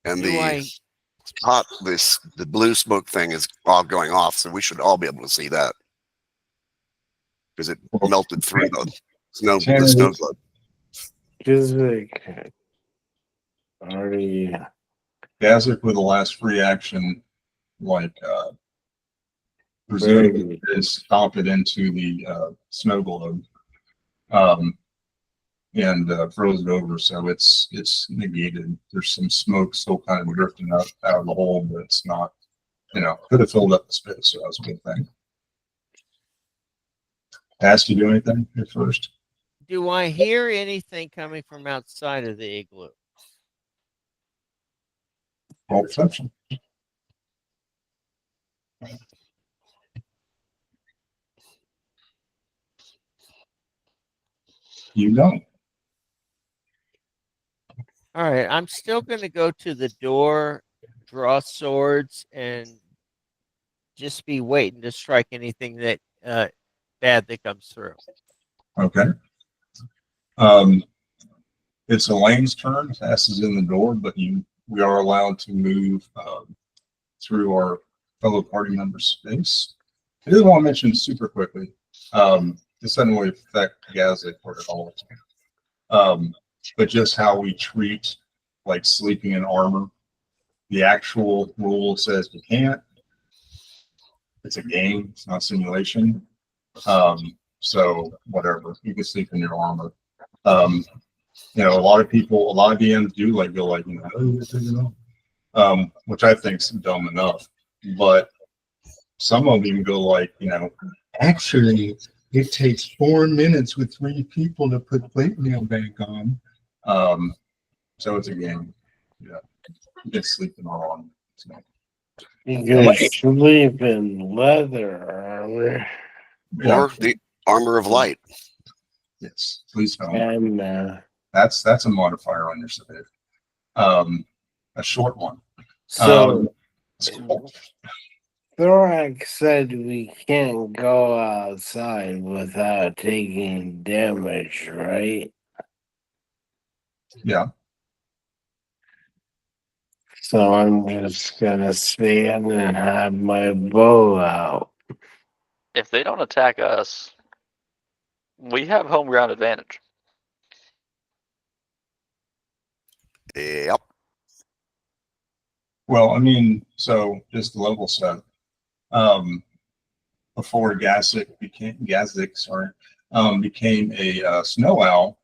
And Do I the blue smoke thing is all going off, so we should all be able to see that because it melted through the snow. The snow globe. Just like already. Dazzler with the last free action, like presumably is stomp it into the snow globe. And froze it over, so it's negated. There's some smoke still kind of drifting up out of the hole, but it's not, could have filled up the space, so that's a good thing. Ask you do anything at first? do I hear anything coming from outside of the igloo? Roll perception. You don't. All right, I'm still going to go to the door, draw swords, and just be waiting to strike anything that bad that comes through. Okay. It's Elaine's turn. Tass is in the door, but we are allowed to move through our fellow party members' space. I did want to mention super quickly. This doesn't really affect Gazette at all. But just how we treat like sleeping in armor. The actual rule says you can't. It's a game, it's not simulation. So whatever, you can sleep in your armor. A lot of DMs do go which I think is dumb enough. But some of them go like, actually it takes 4 minutes with 3 people to put plate mail back on. So it's a game. Yeah. You can sleep in our armor. So. You can sleep in leather armor. Or the armor of light. Yes, please don't. And That's a modifier on your save. A short one. so Thorax said we can't go outside without taking damage, right? Yeah. So I'm just gonna stand and have my bow out. If they don't attack us, we have home ground advantage. Yep. Well, I mean, so just the level set. Before Gazik became a snow owl.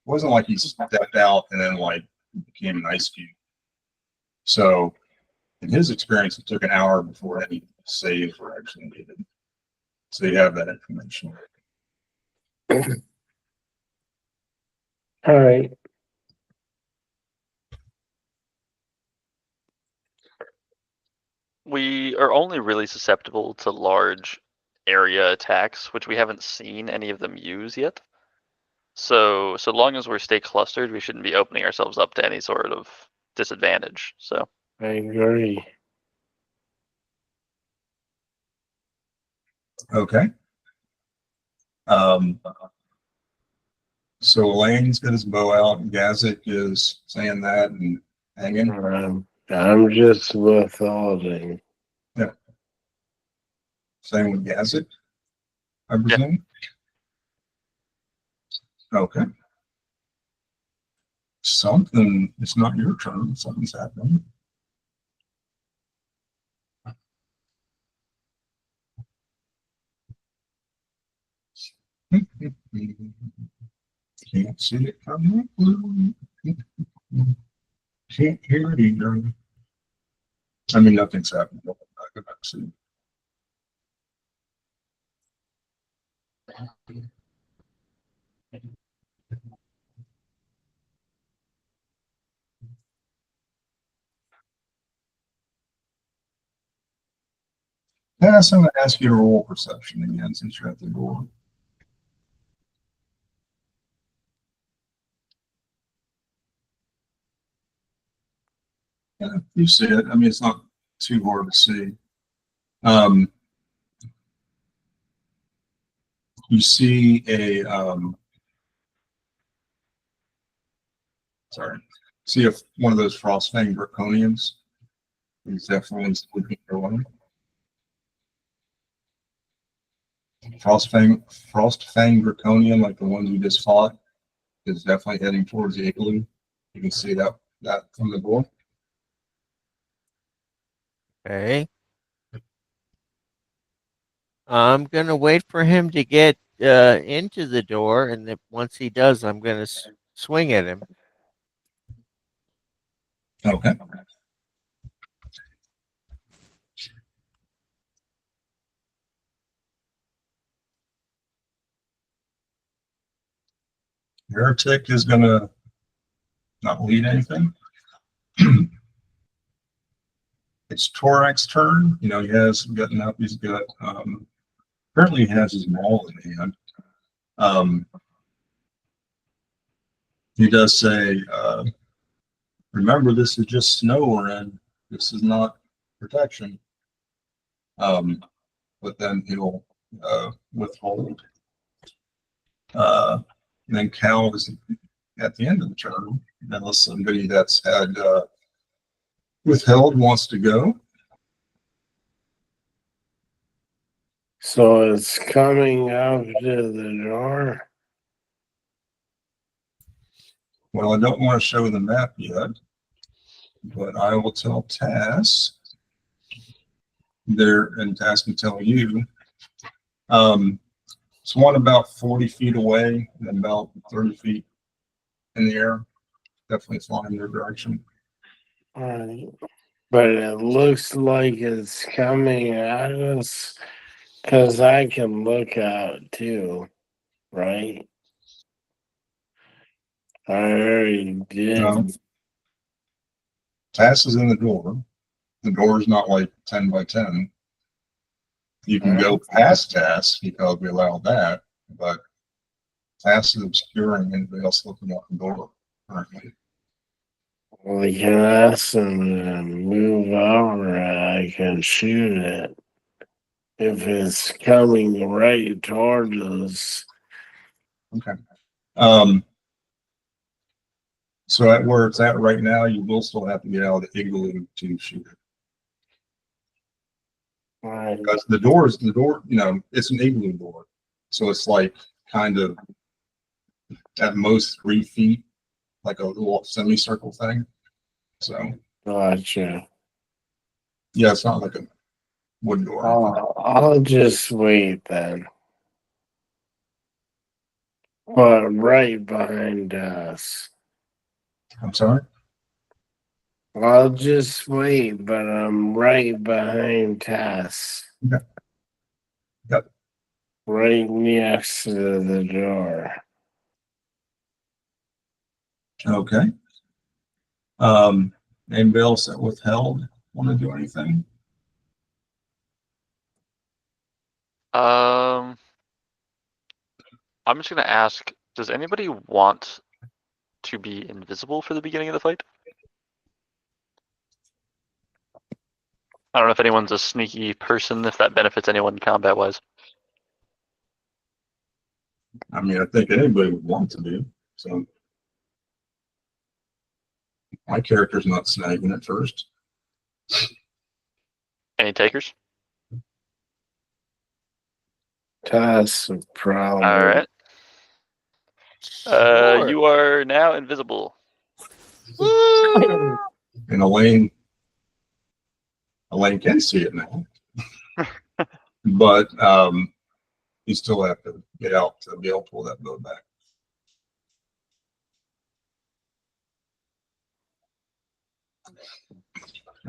Wasn't like he stepped out and then like became an ice cube. So in his experience, it took an hour before any saves were actually needed. So you have that information. All right. We are only really susceptible to large area attacks, which we haven't seen any of them use yet. So long as we stay clustered, we shouldn't be opening ourselves up to any sort of disadvantage. So I agree. Okay. So Elaine's got his bow out, and Gazik is saying that and hanging. I'm just withholding. Same with Gazik, I presume. Okay. Something, it's not your turn, something's happening. Can't see it coming. Can't hear it either. I mean, nothing's happening. I could not see. Yeah, so I'm going to ask you to roll perception again since you're at the door. Yeah, you see it. I mean, it's not too hard to see. You see a see if one of those Frostfang Draconians. He's definitely looking for one. Frostfang Draconian, like the ones we just fought, is definitely heading towards the igloo. You can see that from the door. Okay. I'm gonna wait for him to get into the door, and if once he does, I'm gonna swing at him. Okay. Heretic is gonna not lead anything. It's Torak's turn. You know, he has gotten up. He's got apparently he has his maul in hand. He does say, remember, this is just snow we're in. This is not protection. But then he'll withhold. And then Cal is at the end of the turn, unless somebody that's had withheld wants to go. So it's coming out to the door. Well, I don't want to show the map yet, but I will tell Tass there, and Tass can tell you. It's one about 40 feet away and about 30 feet in the air. Definitely flying in their direction. Right. But it looks like it's coming at us because I can look out too, right? I already did. Tass is in the door. The door is not like 10 by 10. You can go past Tass because we allow that, but Tass is obscuring anybody else looking out the door currently. We can ask them to move over. I can shoot it. If it's coming right toward us. Okay. So at where it's at right now, you will still have to get out of the igloo to shoot it. Right. Because the door, it's an igloo door. So it's like kind of at most 3 feet, like a little semicircle thing. So Gotcha. yeah, it's not like a wood door. or anything. I'll just wait then. But right behind us. I'm sorry. I'll just wait, but I'm right behind Tess. Okay. Yep. Right next to the door. Okay. Anybody else that withheld want to do anything? I'm just gonna ask, does anybody want to be invisible for the beginning of the fight? I don't know if anyone's a sneaky person, if that benefits anyone combat-wise. I mean, I think anybody would want to do. So my character's not snagging at first. Any takers? Tess, probably. All right. Sure. You are now invisible. Woo! And Elaine can see it now. But you still have to get out to be able to pull that boat back.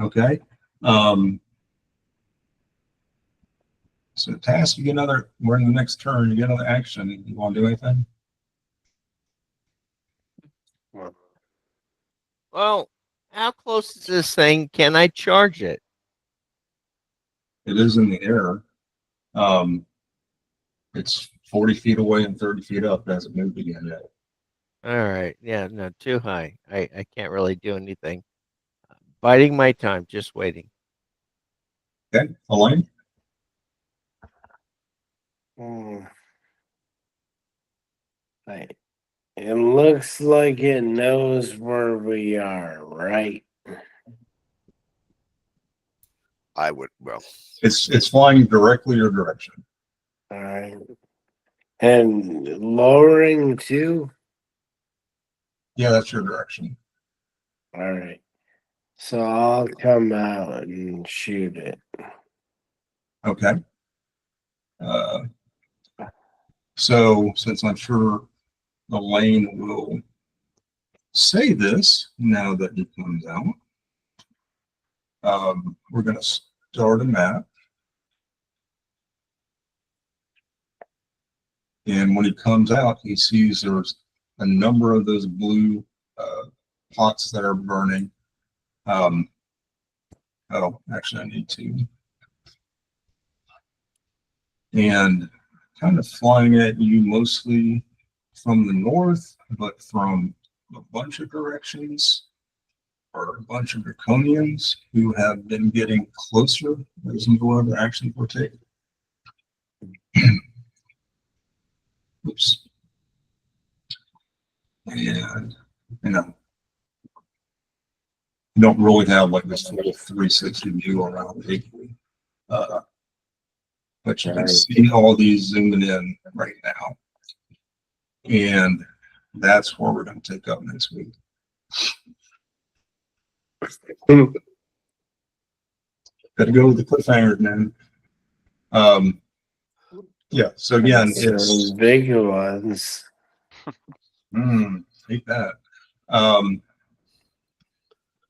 Okay. So task, you get another, we're in the next turn, you get another action. You want to do anything? Well, how close is this thing? Can I charge it? It is in the air. It's 40 feet away and 30 feet up. It hasn't moved again yet. All right. Yeah, no, too high. I can't really do anything. Biding my time, just waiting. Okay, Elaine? Right. It looks like it knows where we are, right? Well, It's flying directly your direction. All right. And lowering too? Yeah, that's your direction. All right. So I'll come out and shoot it. Okay. So since I'm sure Elaine will say this now that he comes out, we're going to start a map. And when he comes out, he sees there's a number of those blue pots that are burning. Oh, actually, I need to. And kind of flying at you mostly from the north, but from a bunch of directions, or a bunch of draconians who have been getting closer as more other actions were taken. Oops. And, you don't really have like this full 360 view around Hickory. But you can see all these zooming in right now. And that's where we're going to take up next week. Got to go with the cliffhangers, man. Yeah, so again, it's big ones. hate that.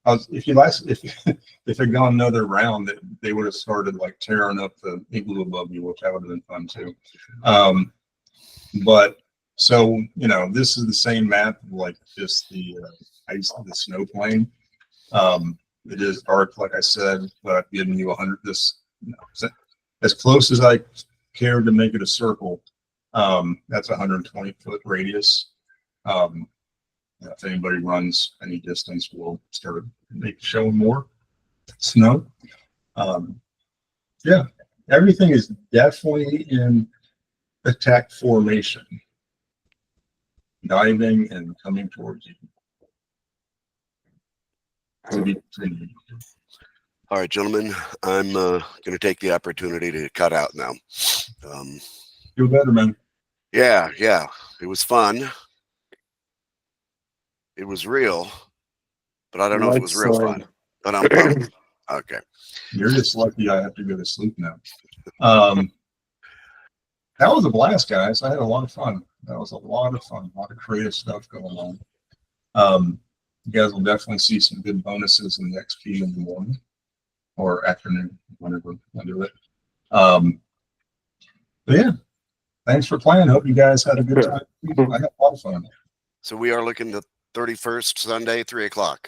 If they'd gone another round, they would have started like tearing up the igloo above you, which that would have been fun too. But so this is the same map, like just the ice, the snow plane. It is dark, like I said, but I've given you 100. As close as I cared to make it a circle. That's 120-foot radius. If anybody runs any distance, we'll start showing more snow. Yeah, everything is definitely in attack formation, diving and coming towards you. To be continued. All right, gentlemen, I'm going to take the opportunity to cut out now. Feel better, man. Yeah, it was fun. It was real, but I don't know if it was real fun. But I'm pumped. Okay. You're just lucky I have to go to sleep now. That was a blast, guys. I had a lot of fun. That was a lot of fun. A lot of creative stuff going on. You guys will definitely see some good bonuses in the XP in the morning or afternoon, whenever I do it. But yeah, thanks for playing. Hope you guys had a good time. I had a lot of fun. So we are looking at 31st Sunday, 3:00.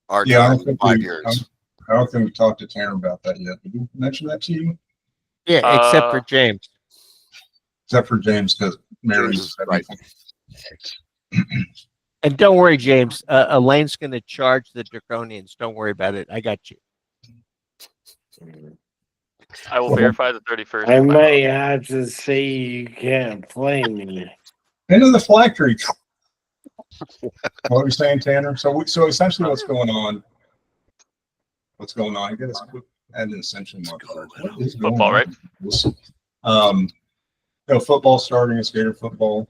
Our Yeah, I time, don't think 5 we, years. I don't think we talked to Tanner about that yet. Did we mention that to you? Yeah, except for James. Except for James, because Mary's James is right. And don't worry, James. Elaine's going to charge the Draconians. Don't worry about it. I got you. I will verify the 31st. I with my may phone. have to say you can't play me. Into the factory. What are we saying, Tanner? So essentially what's going on? I guess add an Ascension marker. What is going Football, on? right? Football starting is Gator football.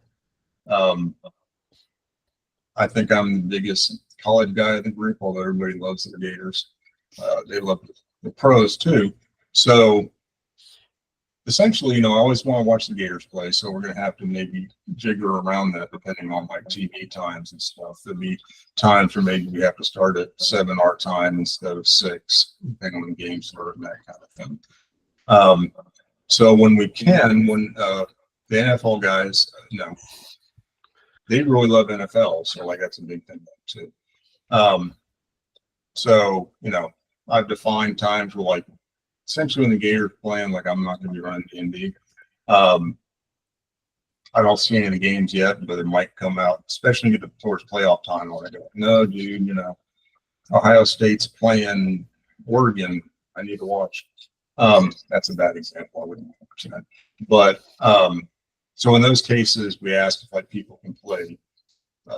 I think I'm the biggest college guy in the group, although everybody loves the Gators. They love the pros too. So essentially, I always want to watch the Gators play. So we're going to have to maybe jigger around that depending on like TV times and stuff. There'll be times where maybe we have to start at 7 our time instead of 6, depending on the game start and that kind of thing. So when we can, when the NFL guys, they really love NFL. So like that's a big thing too. So, I've defined times where like essentially when the Gators playing, like I'm not going to be running D&D. I don't see any of the games yet, but it might come out, especially get towards playoff time. When I go, no, dude, Ohio State's playing Oregon. I need to watch. That's a bad example. I wouldn't watch that. But so in those cases, we ask if like people can play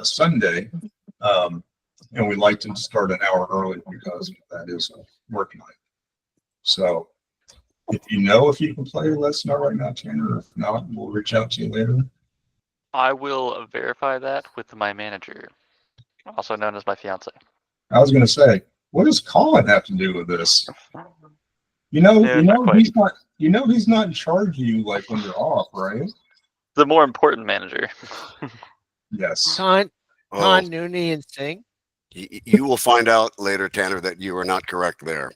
Sunday, and we like to start an hour early because that is a work night. So if you can play, let us know right now, Tanner. If not, we'll reach out to you later. I will verify that with my manager, also known as my fiance. I was going to say, what does Colin have to do with this? He's not in charge of you like when you're off, right? The more important manager. Yes. Khan, Oh, Nooney, and Singh. you will find out later, Tanner, that you are not correct there.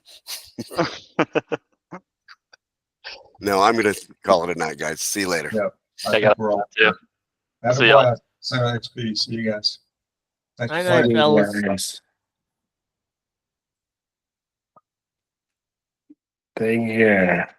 No, I'm going to call it a night, guys. See you later. Yeah. I I think got we're all it. Have See a y'all. blast. XP. See you guys. Thanks Night, for night, playing. fellas. Take care.